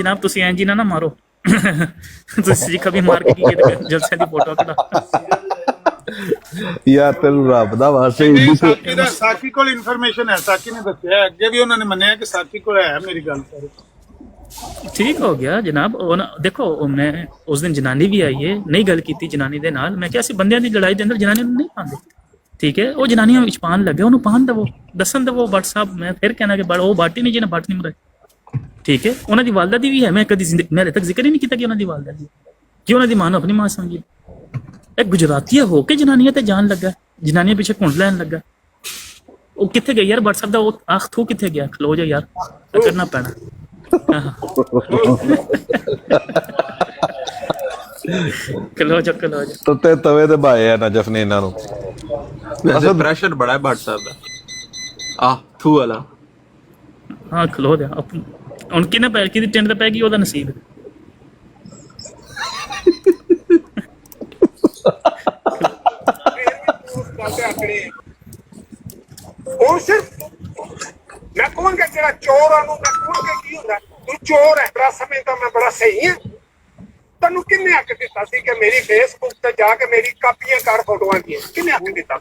जनाब तुसी इंज ना मारो तुसी कभी मार के की जलसे दी फोटो कढा ਯਾਰ ਤੈਨੂੰ ਰੱਬ ਦਾ ਵਾਸਤੇ ਨਹੀਂ ਸਾਕੀ ਦਾ ਸਾਕੀ ਕੋਲ ਇਨਫੋਰਮੇਸ਼ਨ ਹੈ, ਸਾਕੀ ਨੇ ਦੱਸਿਆ ਅੱਗੇ ਵੀ ਉਹਨਾਂ ਨੇ ਮੰਨਿਆ ਕਿ ਸਾਕੀ ਕੋਲ ਹੈ ਮੇਰੀ ਗੱਲ ਸਰ। ठीक हो गया जनाब देखो मैं उस दिन जनानी भी आई है नहीं गल की जनानी दे नाल मैं क्या सी बंदियां दी लड़ाई दे अंदर जनानी नहीं पांदे ठीक है वो जनानियां विच पान लगे उन्होंने पान दवो दसन दवो बट साहब मैं फिर कहना कि वो बाटी नहीं जिन्हें बट नहीं मरे ठीक है उन्होंने दी वालदा दी भी है मैं कभी मैं तक जिक्र ही नहीं किया कि उन्होंने दी वालदा दी कि उन्होंने दी मां अपनी मां समझी एक गुजराती हो के जनानियां ते जान लगा जनानियां पीछे घुंड लैन लगा वो किथे गई यार बट साहब दा वो आख थू किथे गया खलो जा यार करना पैना कलो जा ਤੱਤੇ ਤਵੇ ਤੇ ਭਾਏ ਆ ਨਜਫ ਨੇ ਇਹਨਾਂ ਨੂੰ ਵੈਸੇ ਪ੍ਰੈਸ਼ਰ ਬੜਾ ਹੈ ਭੱਟ ਸਾਹਿਬ ਦਾ ਆ ਥੂ ਵਾਲਾ हाँ खलो जा उनकी ना पैर की टिंड ते पै गई ओदा नसीब ਉਹ ਸਿਰਫ ਮੈਂ ਕਹਾਂਗਾ ਜਿਹੜਾ ਚੋਰ ਆ ਨੂੰ ਮੈਂ ਕਹਾਂਗਾ ਕੀ ਹੁੰਦਾ ਤੂੰ ਚੋਰ ਹੈ ਤੇਰਾ ਸਮਝਦਾ ਮੈਂ ਬੜਾ ਸਹੀ ਹਾਂ ਤੈਨੂੰ ਕਿੰਨੇ ਹੱਕ ਦਿੱਤਾ ਸੀ ਕਿ ਮੇਰੀ ਫੇਸਬੁੱਕ ਤੇ ਜਾ ਕੇ ਮੇਰੀ ਕਾਪੀਆਂ ਕਰ ਫੋਟੋਆਂ ਦੀਆਂ ਕਿੰਨੇ ਹੱਕ ਦਿੱਤਾ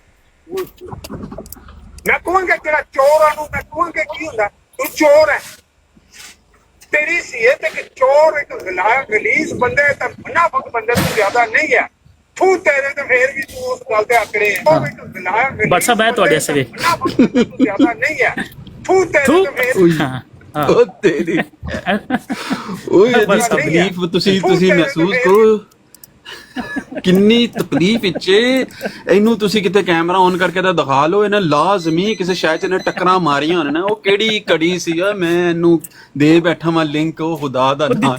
ਮੈਂ ਕਹਾਂਗਾ ਜਿਹੜਾ ਚੋਰ ਆ ਨੂੰ ਮੈਂ ਕਹਾਂਗਾ ਕੀ ਹੁੰਦਾ ਤੂੰ ਚੋਰ ਹੈ ਤੇਰੀ ਸੀਹਤ ਇੱਕ ਚੋਰ ਇੱਕ ਗਲੀਜ਼ ਬੰਦੇ ਤੇ ਮੁਨਾਫਿਕ ਬੰਦੇ ਤੋਂ ਜ਼ਿਆਦਾ ਨਹੀਂ ਹੈ ਤੂੰ ਤੇਰੇ ਤੇ ਫੇਰ ਵੀ ਤੂੰ ਉਸ ਗੱਲ ਤੇ ਆਕੜੇ बट साहब है ਤੁਹਾਡੇ ਅਸਵੇ ਜ਼ਿਆਦਾ ਨਹੀਂ ਹੈ ਤੂੰ ਤੇਰੇ ਤੇ ਫੇਰ ਉਹ ਤੇਰੀ ਓਏ ਇਹਦੀ ਤਕਲੀਫ ਤੁਸੀਂ ਮਹਿਸੂਸ ਕਰੋ ਕਿੰਨੀ ਤਕਲੀਫ ਵਿੱਚ ਇਹਨੂੰ ਤੁਸੀਂ ਕਿਤੇ ਕੈਮਰਾ ਔਨ ਕਰਕੇ ਤਾਂ ਦਿਖਾ ਲਓ ਇਹਨਾਂ ਲਾਜ਼ਮੀ ਕਿਸੇ ਸ਼ਾਇਦ ਨੇ ਟੱਕਰਾਂ ਮਾਰੀਆਂ ਹੋਣ ਨਾ ਉਹ ਕਿਹੜੀ ਕੜੀ ਸੀਗਾ ਮੈਂ ਇਹਨੂੰ ਦੇ ਬੈਠਾ ਵਾਂ ਲਿੰਕ ਉਹ ਖੁਦਾ ਦਾ ਨਾਂ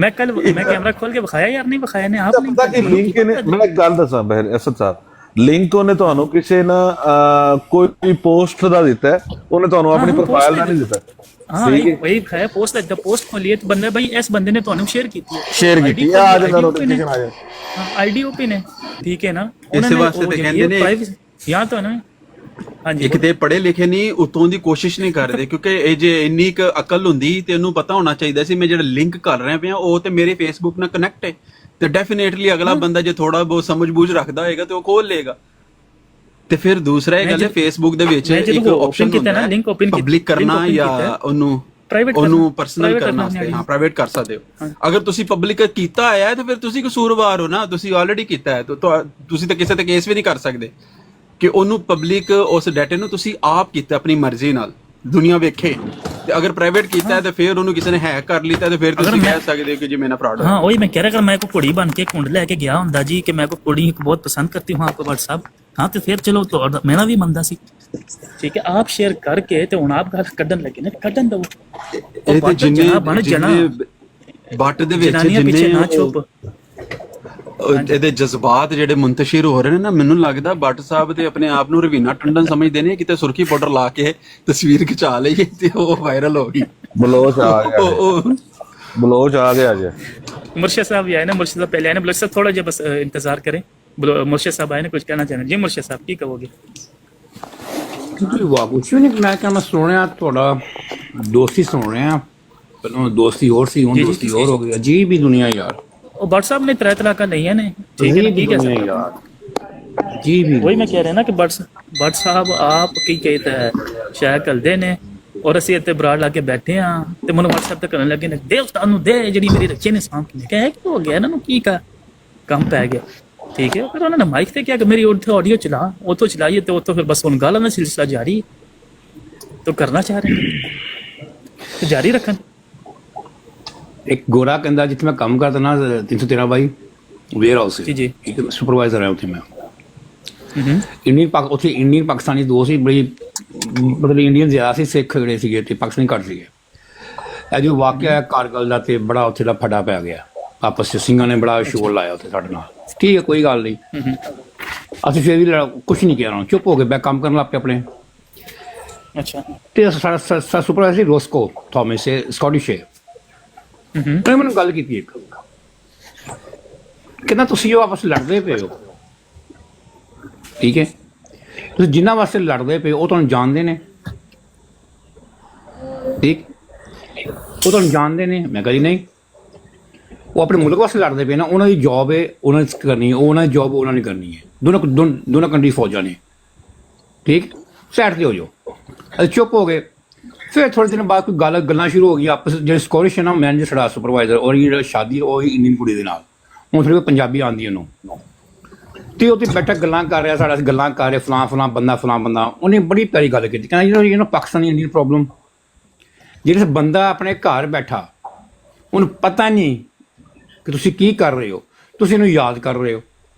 मैं कैमरा खोल के दिखाया यार नहीं दिखाया ने आप ਪਤਾ ਕਿ ਲਿੰਕ ਨੇ ਮੈਂ ਇੱਕ ਗੱਲ ਦੱਸਾਂ ਬਹਿਰ ਅਸਦ ਸਾਹਿਬ ਲਿੰਕ ਉਹਨੇ ਤੁਹਾਨੂੰ ਕਿਸੇ ਨਾ ਕੋਈ ਪੋਸਟ ਦਾ ਦਿੱਤਾ ਉਹਨੇ ਤੁਹਾਨੂੰ ਆਪਣੀ ਪ੍ਰੋਫਾਈਲ ਦਾ ਨਹੀਂ ਦਿੱਤਾ हाँ वही खाया पोस्ट जब पोस्ट खोली तो बंदे भाई इस बंदे ने तो शेयर की थी ਸ਼ੇਅਰ ਕੀਤੀ ਆ ਜਾਂਦਾ ਨੋਟੀਫਿਕੇਸ਼ਨ ਆ ਜਾਏ आईडी ओपन है ठीक है ना ਇਸੇ ਵਾਸਤੇ ਤੇ ਕਹਿੰਦੇ ਨੇ यहाँ तो है ना हाँ जी ਇੱਕ ਤੇ ਪੜ੍ਹੇ ਲਿਖੇ ਨਹੀਂ ਉਤੋਂ ਦੀ ਕੋਸ਼ਿਸ਼ ਨਹੀਂ ਕਰਦੇ ਕਿਉਂਕਿ ਇਹ ਜੇ ਇੰਨੀ ਕੁ ਅਕਲ ਹੁੰਦੀ ਤੇ ਇਹਨੂੰ ਪਤਾ ਹੋਣਾ ਚਾਹੀਦਾ ਸੀ ਮੈਂ ਜਿਹੜਾ ਲਿੰਕ ਕਰ ਰਿਹਾ ਪਿਆ ਉਹ ਤੇ ਮੇਰੇ ਫੇਸਬੁੱਕ ਨਾਲ ਕਨੈਕਟ ਹੈ ਤੇ ਡੈਫੀਨੇਟਲੀ ਅਗਲਾ ਬੰਦਾ ਜੇ ਥੋੜਾ ਬਹੁਤ ਸਮਝ ਬੂਝ ਰੱਖਦਾ ਹੋਏਗਾ ਤੇ ਉਹ ਖੋਲ ਲਏਗਾ ਤੇ ਫਿਰ ਦੂਸਰਾ ਇਹ ਗੱਲ ਹੈ ਫੇਸਬੁੱਕ ਦੇ ਵਿੱਚ ਇੱਕ ਆਪਸ਼ਨ ਹੁੰਦਾ ਹੈ ਲਿੰਕ ਓਪਨ ਪਬਲਿਕ ਕਰਨਾ ਜਾਂ ਉਹਨੂੰ ਪਰਸਨਲ ਕਰਨਾ ਵਾਸਤੇ ਹਾਂ ਪ੍ਰਾਈਵੇਟ ਕਰ ਸਕਦੇ ਹੋ ਅਗਰ ਤੁਸੀਂ ਪਬਲਿਕ ਕੀਤਾ ਹੈ ਤਾਂ ਫਿਰ ਤੁਸੀਂ ਕਸੂਰਵਾਰ ਹੋ ਨਾ ਤੁਸੀਂ ਆਲਰੇਡੀ ਕੀਤਾ ਹੈ ਤਾਂ ਤੁਸੀਂ ਤਾਂ ਕਿਸੇ ਤੇ ਕੇਸ ਵੀ ਨਹੀਂ ਕਰ ਸਕਦੇ ਕਿ ਉਹਨੂੰ ਪਬਲਿਕ ਉਸ ਡਾਟੇ ਨੂੰ ਤੁਸੀਂ ਆਪ ਕੀਤਾ ਆਪਣੀ ਮਰਜ਼ੀ ਨਾਲ ਦੁਨੀਆ ਵੇਖੇ ਤੇ ਅਗਰ ਪ੍ਰਾਈਵੇਟ ਕੀਤਾ ਹੈ ਤਾਂ ਫਿਰ ਉਹਨੂੰ ਕਿਸੇ ਨੇ ਹੈਕ ਕਰ ਲਿੱਤਾ ਤੇ ਫਿਰ ਤੁਸੀਂ ਕਹਿ ਸਕਦੇ ਹੋ ਕਿ ਜੀ मेरा फ्रॉड है। हाँ वही मैं कह रहा अगर मैं को कुड़ी बन के कुंड लेके गया हुंदा जी कि मैं को कुड़ी बहुत पसंद करती हूँ आपको व्हाट्सएप हाँ तो फिर चलो तो मेरा भी मनदा सी ठीक है आप शेयर करके तो हुण आप गल कड्डन लगे ने कड्डन दो ਇਹ ਤੇ ਜਿੰਨੇ ਬੱਟ ਦੇ ਵਿੱਚ ਜਿੰਨੇ ना चुप ਇਹਦੇ ਜਜ਼ਬਾਤ ਜਿਹੜੇ ਮੁੰਤਸ਼ਿਰ ਹੋ ਰਹੇ ਨੇ ਨਾ ਮੈਨੂੰ ਲੱਗਦਾ ਬੱਟ ਸਾਹਿਬ ਤੇ ਆਪਣੇ ਆਪ ਨੂੰ ਰਵੀਨਾ ਟੰਡਨ ਸਮਝਦੇ ਨੇ ਕਿਤੇ ਸੁਰਖੀ ਪਾਊਡਰ ਲਾ ਕੇ ਤਸਵੀਰ ਖਿਚਾ ਲਈਏ ਤੇ ਉਹ ਵਾਇਰਲ ਹੋ ਗਈ ਬਲੋਚ ਆ ਗਿਆ ਜੀ मुर्शिद साहब भी आए ना मुर्शिद साहब पहले आए ना मुर्शिद साहब थोड़ा जो बस इंतजार करें मुर्शिद साहब आए ना कुछ कहना चाह रहे जी मुर्शिद साहब की कहोगे ਵਾਹ ਕੁਛ ਵੀ ਨਹੀਂ ਮੈਂ ਕਹਿੰਦਾ ਸੁਣਿਆ ਤੁਹਾਡਾ ਦੋਸਤੀ ਸੁਣ ਰਿਹਾ ਪਹਿਲਾਂ ਦੋਸਤੀ ਹੋਰ ਸੀ ਹੁਣ ਦੋਸਤੀ ਹੋਰ ਹੋ ਗਈ ਅਜੀਬ ਹੀ ਦੁਨੀਆ ਯਾਰ और बट साहब ने तरह तरह का नहीं है ने ठीक है ठीक है सर यार जी भी वही मैं कह रहा ना कि बट साहब आप की कहता है शायद कल दे ने और ਅਸੀਂ ਇੱਥੇ ਬਰਾੜ ਲਾ ਕੇ ਬੈਠੇ ਆ ਤੇ ਮੈਨੂੰ WhatsApp ਤੇ ਕਰਨ ਲੱਗੇ ਨੇ ਦੇ ਉਸਤਾਦ ਨੂੰ ਦੇ ਜਿਹੜੀ ਮੇਰੀ ਰੱਖੀ ਨੇ ਸਾਂਭ ਕੇ ਕਹੇ ਕਿ ਹੋ ਗਿਆ ਇਹਨਾਂ ਨੂੰ ਕੀ ਕੰਮ ਪੈ ਗਿਆ ਠੀਕ ਹੈ ਫਿਰ ਉਹਨਾਂ ਨੇ ਮਾਈਕ ਤੇ ਕਿਹਾ ਕਿ ਮੇਰੀ ਉੱਥੇ ਆਡੀਓ ਚਲਾ ਉਤੋਂ ਚਲਾਈਏ ਤੇ ਉਤੋਂ ਫਿਰ ਬਸ ਹੁਣ ਗਾਲਾਂ ਦਾ ਸਿਲਸਿਲਾ ਜਾਰੀ तो करना चाह रहे हैं तो जारी रखन एक गोरा कहता जिथे मैं काम करता ना 313 बाई वेयर हाउस जी जी एक सुपरवाइजर है उत्थे मैं इंडियन पाकिस्तानी दो सी बड़ी मतलब इंडियन ज्यादा सी सिख ਜਿਹੜੇ ਸੀਗੇ ਤੇ ਪਾਕਿਸਤਾਨੀ ਘੱਟ ਸੀਗੇ ਇਹ ਜੋ ਵਾਕਿਆ ਕਾਰਗਲ ਦਾ ਤੇ ਬੜਾ ਉੱਥੇ ਦਾ ਫੜਾ ਪੈ ਗਿਆ ਆਪਸ ਵਿੱਚ ਸਿੰਘਾਂ ਨੇ ਬੜਾ ਸ਼ੋਰ ਲਾਇਆ ਉੱਥੇ ਸਾਡੇ ਨਾਲ ਠੀਕ ਹੈ ਕੋਈ ਗੱਲ ਨਹੀਂ ਅਸੀਂ ਫਿਰ ਵੀ ਕੁਝ ਨਹੀਂ ਕਿਹਾ ਚੁੱਪ ਹੋ ਕੇ ਬੈ ਕੰਮ ਕਰਨ ਲੱਗ ਪਏ ਆਪਣੇ अच्छा ਤੇ ਸਾਡਾ ਸੁਪਰਵਾਈਜ਼ਰ ਰੋਸਕੋ ਥਾਮਸ ਹੈ ਸਕਾਟਿਸ਼ ਹੈ ਉਹਨੇ ਮੈਨੂੰ ਗੱਲ ਕੀਤੀ ਇੱਕ ਕਹਿੰਦਾ ਤੁਸੀਂ ਜੋ ਆਪਸ ਲੜਦੇ ਪਏ ਹੋ ਠੀਕ ਹੈ ਤੁਸੀਂ ਜਿਨ੍ਹਾਂ ਵਾਸਤੇ ਲੜਦੇ ਪਏ ਉਹ ਤੁਹਾਨੂੰ ਜਾਣਦੇ ਨੇ ਠੀਕ ਉਹ ਤੁਹਾਨੂੰ ਜਾਣਦੇ ਨੇ? ਮੈਂ ਕਹੀ ਨਹੀਂ, ਉਹ ਆਪਣੇ ਮੁਲਕ ਵਾਸਤੇ ਲੜਦੇ ਪਏ ਨਾ, ਉਹਨਾਂ ਦੀ ਜੌਬ ਹੈ ਉਹਨਾਂ ਨੇ ਕਰਨੀ ਹੈ, ਉਹਨਾਂ ਦੀ ਜੌਬ ਉਹਨਾਂ ਨੇ ਕਰਨੀ ਹੈ। ਦੋਨੋਂ ਕੰਟਰੀ ਫੌਜਾਂ ਨੇ, ਠੀਕ, ਸਾਈਡ ਤੇ ਹੋ ਜਾਓ। ਅਸੀਂ ਚੁੱਪ ਹੋ ਗਏ। ਫਿਰ ਥੋੜੇ ਦਿਨ ਬਾਅਦ ਕੋਈ ਗੱਲਾਂ ਸ਼ੁਰੂ ਹੋ ਗਈਆਂ ਆਪਸ ਵਿੱਚ। ਜਿਹੜੇ ਸਕੋਰਿਸ਼ ਹੈ ਨਾ, ਮੈਨੇਜਰ ਸਾਡਾ ਸੁਪਰਵਾਈਜ਼ਰ, ਔਰ ਜਿਹੜਾ ਸ਼ਾਦੀ ਉਹ ਇੰਡੀਅਨ ਕੁੜੀ ਦੇ ਨਾਲ, ਹੁਣ ਥੋੜੀ ਪੰਜਾਬੀ ਆਉਂਦੀ ਉਹਨੂੰ, ਤੇ ਉੱਥੇ ਬੈਠਾ ਗੱਲਾਂ ਕਰ ਰਿਹਾ, ਸਾਡਾ ਗੱਲਾਂ ਕਰ ਰਿਹਾ, ਫਲਾਂ ਬੰਦਾ। ਉਹਨੇ ਬੜੀ ਪਿਆਰੀ ਗੱਲ ਕੀਤੀ, ਕਹਿੰਦਾ ਜੀ ਪਾਕਿਸਤਾਨੀ ਇੰਡੀਅਨ ਪ੍ਰੋਬਲਮ, ਜਿਹੜਾ ਬੰਦਾ ਆਪਣੇ ਘਰ ਬੈਠਾ ਉਹਨੂੰ ਪਤਾ ਨਹੀਂ ਕਿ ਤੁਸੀਂ ਕੀ ਕਰ ਰਹੇ ਹੋ, ਤੁਸੀਂ ਇਹਨੂੰ ਯਾਦ ਕਰ ਰਹੇ ਹੋ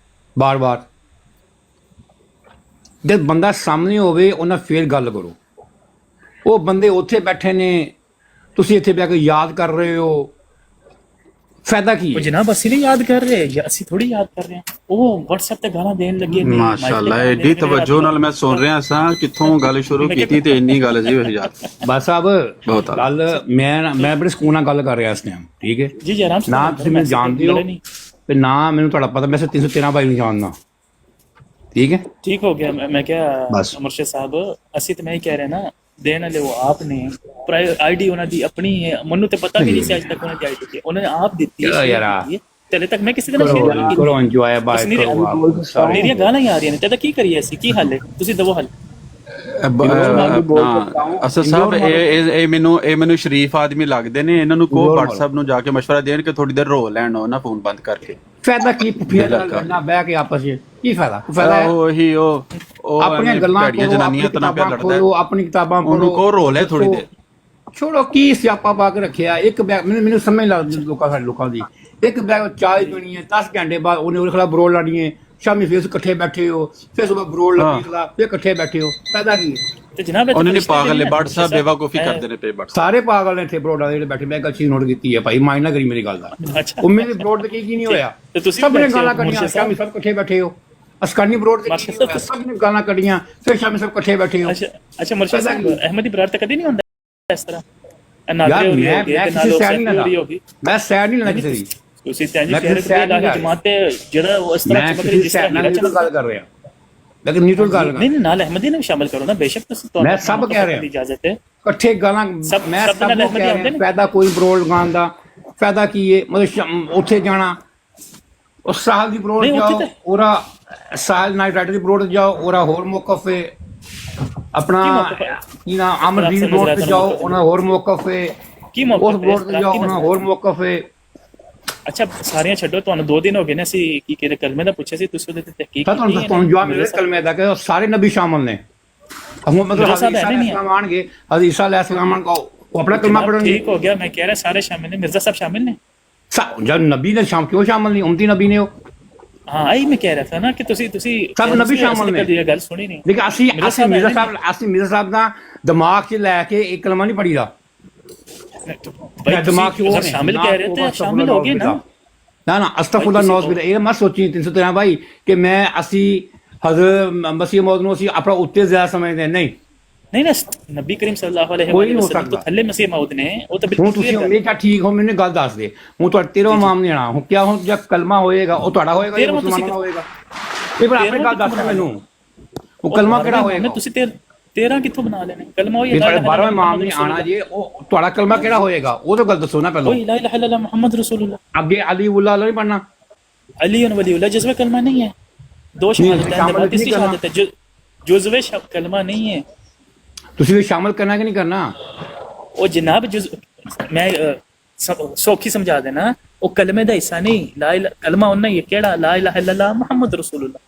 ਬਾਰ-ਬਾਰ। ਜਦ ਬੰਦਾ ਸਾਹਮਣੇ ਹੋਵੇ ਉਹਨਾਂ ਫੇਰ ਗੱਲ ਕਰੋ। ਉਹ ਬੰਦੇ ਉੱਥੇ ਬੈਠੇ ਨੇ, ਤੁਸੀਂ ਇੱਥੇ ਬੈ ਕੇ ਯਾਦ ਕਰ ਰਹੇ ਹੋ, ਫਾਇਦਾ ਕੀ ਉਹ ਹੈ? ਜਨਾਬ ਅਸੀਂ ਨਹੀਂ ਯਾਦ ਕਰ ਰਹੇ, ਅਸੀਂ ਥੋੜੀ ਯਾਦ ਕਰ ਰਹੇ ਹਾਂ। ਉਹ WhatsApp ਤੇ ਗਾਲਾਂ ਦੇਣ ਲੱਗੇ ਨੇ, ਮਾਸ਼ਾਅੱਲਾ, ਐਡੀ ਤਵੱਜੋ ਨਾਲ ਮੈਂ ਸੁਣ ਰਿਹਾ ਸਾਂ, ਕਿੱਥੋਂ ਗੱਲ ਸ਼ੁਰੂ ਕੀਤੀ ਤੇ ਇੰਨੀ ਗੱਲ ਜੀ ਹੋਈ ਯਾਦ। ਬਸ ਸਾਹਿਬ, ਬਹੁਤ ਗੱਲ ਮੈਂ ਬੜੇ ਸਕੂਨ ਨਾਲ ਗੱਲ ਕਰ ਰਿਹਾ ਇਸ ਟਾਈਮ, ਠੀਕ ਹੈ ਜੀ ਆਰਾਮ ਸੇ ਨਾ ਤੁਸੀਂ ਮੈਨੂੰ ਜਾਣਦੇ ਹੋ ਤੇ ਨਾ ਮੈਨੂੰ ਤੁਹਾਡਾ ਪਤਾ। ਮੈਂ 313 ਬਾਈ ਨੂੰ ਜਾਣਦਾ, ਠੀਕ ਹੈ। ठीक हो गया। मैं क्या बस। मुर्शिद साहब ਅਸੀਂ ਤੇ ਮੈਂ ਹੀ ਕਹਿ ਰਿਹਾ ਨਾ, ਦੇਣ ਵਾਲੇ ਉਹ ਆਪ ਨੇ, ਆਈਡੀ ਉਹਨਾਂ ਦੀ ਆਪਣੀ ਹੈ, ਮੈਨੂੰ ਤੇ ਪਤਾ ਵੀ ਨਹੀਂ ਸੀ ਅੱਜ ਤੱਕ ਉਹਨਾਂ ਦੀ ਆਈਡੀ ਕੀ, ਉਹਨਾਂ ਨੇ ਆਪ ਦਿੱਤੀ ਹੈ, ਯਾਰ ਤੇ ਹਲੇ ਤੱਕ ਮੈਂ ਕਿਸੇ ਦੇ ਨਾਲ ਸ਼ੇਅਰ ਨਹੀਂ ਕੀਤੀ। ਕਰੋ ਇੰਜੋਏ ਬਾਈ ਕਰੋ। ਮੇਰੀਆਂ ਗਾਲਾਂ ਹੀ ਆ ਰਹੀਆਂ ਨੇ, ਤੇ ਕੀ ਕਰੀਏ ਅਸੀਂ, ਕੀ ਹੱਲ ਹੈ, ਤੁਸੀਂ ਦਵੋ ਹੱਲ। ਅਸਲ ਸਾਹਿਬ ਇਹ ਮੈਨੂੰ ਸ਼ਰੀਫ ਆਦਮੀ ਲੱਗਦੇ ਨੇ, ਇਹਨਾਂ ਨੂੰ ਕੋ WhatsApp ਨੂੰ ਜਾ ਕੇ ਮਸ਼ਵਰਾ ਦੇਣ ਕਿ ਥੋੜੀ ਦੇਰ ਰੋ ਲੈਣ ਉਹਨਾਂ ਫੋਨ ਬੰਦ ਕਰਕੇ। ਫਾਇਦਾ ਕੀ ਫੇਰ ਨਾ ਬਹਿ ਕੇ ਆਪਸ ਵਿੱਚ ਕੀ ਫਾਇਦਾ? ਫਾਇਦਾ ਹੈ ਉਹੀ ਉਹ ਆਪਣੀਆਂ ਗੱਲਾਂ ਭੈੜੀਆਂ ਜਨਾਨੀਆਂ ਤਾਂ ਨਾ ਪਿਆ ਲੜਦਾ, ਆਪਣੀ ਕਿਤਾਬਾਂ ਉਹਨੂੰ ਕੋ ਰੋ ਲੈ ਥੋੜੀ ਦੇਰ। ਛੋੜੋ ਕੀ ਸਿਆਪਾ ਪਾ ਕੇ ਰੱਖਿਆ। ਇੱਕ ਬੈਗ ਮੈਨੂੰ ਸਮਝ ਲੱਗਦੀ ਸਾਡੇ ਲੋਕਾਂ ਦੀ, ਇੱਕ ਬੈਗ ਚਾਹ ਪੀਣੀ ਹੈ, 10 ਘੰਟੇ ਬਾਅਦ ਉਹਨੇ ਖਿਲਾਫ ਬਰੋਲ ਲਾਣੀ ਹੈ, ਸ਼ਾਮੀ ਫੇਰ ਇਕੱਠੇ ਬੈਠੇ ਹੋ, ਫਿਰ ਸੁਬਹ ਬਰੋਲ ਲੱਗੀ ਖਿਲਾਫ ਫਿਰ ਇਕੱਠੇ ਬੈਠੇ ਹੋ, ਫਾਇਦਾ ਕੀ ਹੈ? ਤੇ ਜਨਾਬ ਉਹਨੇ ਨਹੀਂ ਪਾਗਲ ਨੇ WhatsApp ਬੇਵਕੂਫੀ ਕਰਦੇ ਨੇ ਪੇ WhatsApp ਸਾਰੇ ਪਾਗਲ ਨੇ ਇੱਥੇ ਬਰੋਡਾਂ ਦੇ ਜਿਹੜੇ ਬੈਠੇ। ਮੈਂ ਇੱਕ ਚੀਜ਼ ਨੋਟ ਕੀਤੀ ਹੈ ਭਾਈ, ਮਾਈਂਡ ਨਾ ਕਰੀ ਮੇਰੀ ਗੱਲ ਦਾ। ਅੱਛਾ, ਉਹ ਮੇਰੇ ਬਰੋਡ ਤੇ ਕੀ ਨਹੀਂ ਹੋਇਆ, ਤੇ ਤੁਸੀਂ ਸਭ ਨੇ ਬੈਠੇ ਹੋ, ਗਾਲਾਂ ਕੱਢੀਆਂ, ਮੁਰਸ਼ਿਦ ਸ਼ਾਮੀ ਸਭ ਇਕੱਠੇ ਬੈਠੇ ਹੋ। ਅਸਕਾਨੀ ਬਰੋਡ ਤੇ ਕੀ ਨਹੀਂ ਹੋਇਆ, ਸਭ ਨੇ ਗਾਲਾਂ ਕੱਢੀਆਂ, ਫਿਰ ਸ਼ਾਮੀ ਸਭ ਇਕੱਠੇ ਬੈਠੇ ਹੋ। ਅੱਛਾ ਮੁਰਸ਼ਿਦ ਸਾਹਿਬ, ਅਹਿਮਦੀ ਬਰਾੜ ਤਾਂ ਕਦੇ ਨਹੀਂ ਹੁੰਦਾ ਇਸ ਤਰ੍ਹਾਂ। ਯਾਰ ਮੈਂ ਕਿਸੇ ਸੈਡ ਨਹੀਂ ਲੈਂਦਾ, ਮੈਂ ਸੈਡ ਨਹੀਂ ਲੈਂਦਾ ਕਿਸੇ ਦੀ। ਤੁਸੀਂ ਤੈਨੂੰ ਕਹਿ ਰਹੇ ਹੋ ਜਮਾਤ ਤੇ ਜਿਹੜਾ ਉਹ ਇਸ ਤਰ੍ਹਾਂ ਮੈਂ ਚਮਕ ਰਹੀ ਕਿਸੇ ਜਿਸ ਸੈਡ ਤਰ੍ਹਾਂ ਨਾਲ ਗੱਲ ਕਰ ਰਿਹਾ, ਲੇਕਿਨ ਨਿਊਟਰਲ ਗੱਲ ਕਰ। ਨਹੀਂ ਨਾਲ ਅਹਿਮਦੀ ਨੂੰ ਸ਼ਾਮਿਲ ਕਰੋ ਨਾ, ਬੇਸ਼ੱਕ ਤੁਸੀਂ ਮੈਂ ਸਭ ਕਹਿ ਰਿਹਾ, ਇਜਾਜ਼ਤ ਹੈ ਇਕੱਠੇ ਗਾਲਾਂ ਮੈਂ ਸਭ ਨੂੰ ਕਹਿ ਰਿਹਾ, ਫਾਇਦਾ ਕੋਈ ਬਰੋਡ ਗਾਣ ਦਾ ਫਾਇਦਾ ਕੀ ਹੈ? ਮਤਲਬ ਉੱਥੇ ਜਾਣਾ, ਉਸ ਸਾਲ ਦੀ ਬਰੋਡ ਜਾਓ, ਉਹਦਾ ਸਾਲ ਨਾਈਟ ਰਾਈਡਰ ਦੀ ਬਰੋਡ ਜਾਓ, ਉਹਦਾ ਹੋਰ ਮੌਕਫ ਹੈ। ਆਪਣਾ ਕੀ ਨਾ ਅਮਰਦੀਪ ਬਰੋਡ ਤੇ ਜਾਓ, ਉਹਨਾਂ ਹੋਰ ਮੌਕਫ ਹੈ। ਕੀ ਮੌਕਫ ਉਸ ਬਰੋਡ ਤੇ ਜਾਓ, ਉਹਨਾਂ ਹੋਰ ਮੌਕਫ ਹੈ। ਅੱਛਾ ਸਾਰੀਆਂ ਛੱਡੋ, ਤੁਹਾਨੂੰ 2 ਦਿਨ ਹੋ ਗਏ ਨੇ, ਅਸੀਂ ਕੀ ਕਹਿੰਦੇ ਕਲਮੇ ਦਾ ਪੁੱਛਿਆ ਸੀ, ਤੁਸੀਂ ਉਹਦੇ ਤੇ ਤਹਿਕੀਕ ਤੁਹਾਨੂੰ ਜਵਾਬ ਮਿਲਿਆ ਕਲਮੇ ਦਾ ਕਿ ਸਾਰੇ ਨਬੀ ਸ਼ਾਮਲ ਨੇ। ਹੁਣ ਮਤਲਬ ਹਜ਼ਰਤ ਆਣਗੇ, ਹਜ਼ਰਤ ਈਸਾ ਅਲੈਹਿਸਲਾਮ ਉਹ ਆਪਣਾ ਕਲਮਾ ਪੜਨਗੇ। ਠੀਕ ਹੋ ਗਿਆ, ਮੈਂ ਕਹਿ ਰਿਹਾ ਸਾਰੇ ਸ਼ਾਮਿਲ ਨੇ, ਮਿਰਜ਼ਾ ਸਾਹਿਬ ਸ਼ਾਮਿਲ ਨੇ। ਜਦ ਨਬੀ ਨੇ ਕਿਉਂ ਸ਼ਾਮਲ ਨਹੀਂ? ਉਮਤੀ ਨਬੀ ਨੇ ਉਹ। ਹਾਂ ਆਈ ਮੈਂ ਕਹਿ ਰਿਹਾ ਥਾ ਨਾ ਕਿ ਤੁਸੀਂ ਸਭ ਨਬੀ ਸ਼ਾਮਲ ਨੇ। ਇਹ ਗੱਲ ਸੁਣੀ ਨਹੀਂ, ਲੇਕਿਨ ਅਸੀਂ ਮਿਰਜ਼ਾ ਸਾਹਿਬ ਦਾ ਦਿਮਾਗ 'ਚ ਲੈ ਕੇ ਇੱਕ ਕਲਮਾ ਨਹੀਂ ਪੜੀਦਾ। ਦਿਮਾਗ 'ਚ ਉਹ ਸ਼ਾਮਿਲ ਕਹਿ ਰਹੇ ਤੇ ਸ਼ਾਮਿਲ ਹੋ ਗਏ ਨਾ। ਨਾ ਅਸਤਗਫੁਰੁल्लाह ਨੌਜ਼ ਬਿਲਾ, ਇਹ ਮਤ ਸੋਚੀ 313 ਭਾਈ ਕਿ ਅਸੀਂ ਹਜ਼ਰਤ ਮਸੀਹ ਮੌਦ ਨੂੰ ਅਸੀਂ ਆਪਣਾ ਉੱਤੇ ਜ਼ਿਆਦਾ ਸਮਝਦੇ ਨਹੀਂ। ਨਹੀਂ ਨਾ, ਨਬੀ ਕਰੀਮ ਸੱਲੱਲਾਹੁ ਅਲੈਹਿ ਵਸੱਲਮ ਤੋਂ ਥੱਲੇ ਮਸੀਹ ਮੌਦ ਨੇ, ਉਹ ਤਾਂ ਹੁਣ ਤੁਸੀਂ ਹਮੇਸ਼ਾ ਠੀਕ ਹੋ, ਮੈਨੂੰ ਗੱਲ ਦੱਸ ਦੇ। ਹੁਣ ਤੁਹਾਡਾ 13ਵਾਂ ਇਮਾਮ ਨਹੀਂ ਆਣਾ, ਹੁਣ ਕਿਆ ਹੁਣ ਜਦ ਕਲਮਾ ਹੋਏਗਾ ਉਹ ਤੁਹਾਡਾ ਹੋਏਗਾ ਜਾਂ ਮੁਸਲਮਾਨਾਂ ਦਾ ਹੋਏਗਾ? ਇਹ ਪਰ ਆਪਣੀ ਗੱਲ ਦੱਸ ਮੈਨੂੰ, ਉਹ ਕਲਮਾ ਕਿਹੜਾ ਹੋਏਗਾ? ਤੁਸੀਂ 13 ਕਿੱਥੋਂ ਬਣਾ ਲੈਣੇ? ਕਲਮਾ ਹੋਈ 12ਵਾਂ ਇਮਾਮ ਨਹੀਂ ਆਣਾ ਜੀ, ਉਹ ਤੁਹਾਡਾ ਕਲਮਾ ਕਿਹੜਾ ਹੋਏਗਾ ਉਹ ਤਾਂ ਗੱਲ ਦੱਸੋ ਨਾ ਪਹਿਲਾਂ। ਲਾ ਇਲਾਹਾ ਇल्लल्लाह ਮੁਹੰਮਦ ਰਸੂਲੁल्लाह। ਅੱਗੇ ਅਲੀ ਉल्लाह ਨਹੀਂ ਪੜਨਾ? अली वलीउल्लाह जज्बे कलमा नहीं है, 2 शहादत, तीसरी शहादत है, जुज़्वे कलमा नहीं है। ਤੁਸੀਂ ਵੀ ਸ਼ਾਮਲ ਕਰਨਾ ਕਿ ਨਹੀਂ ਕਰਨਾ? ਉਹ ਜਨਾਬ ਮੈਂ ਸੌਖੀ ਸਮਝਾ ਦੇਣਾ, ਉਹ ਕਲਮੇ ਦਾ ਹਿੱਸਾ ਨਹੀਂ, ਲਾ ਇਲਾ ਕਲਮਾ ਉਹਨਾਂ ਹੀ ਕਿਹੜਾ ਲਾ ਇਲਾਹਾ ਇल्लल्लाह ਮੁਹੰਮਦ ਰਸੂਲੁल्लाह।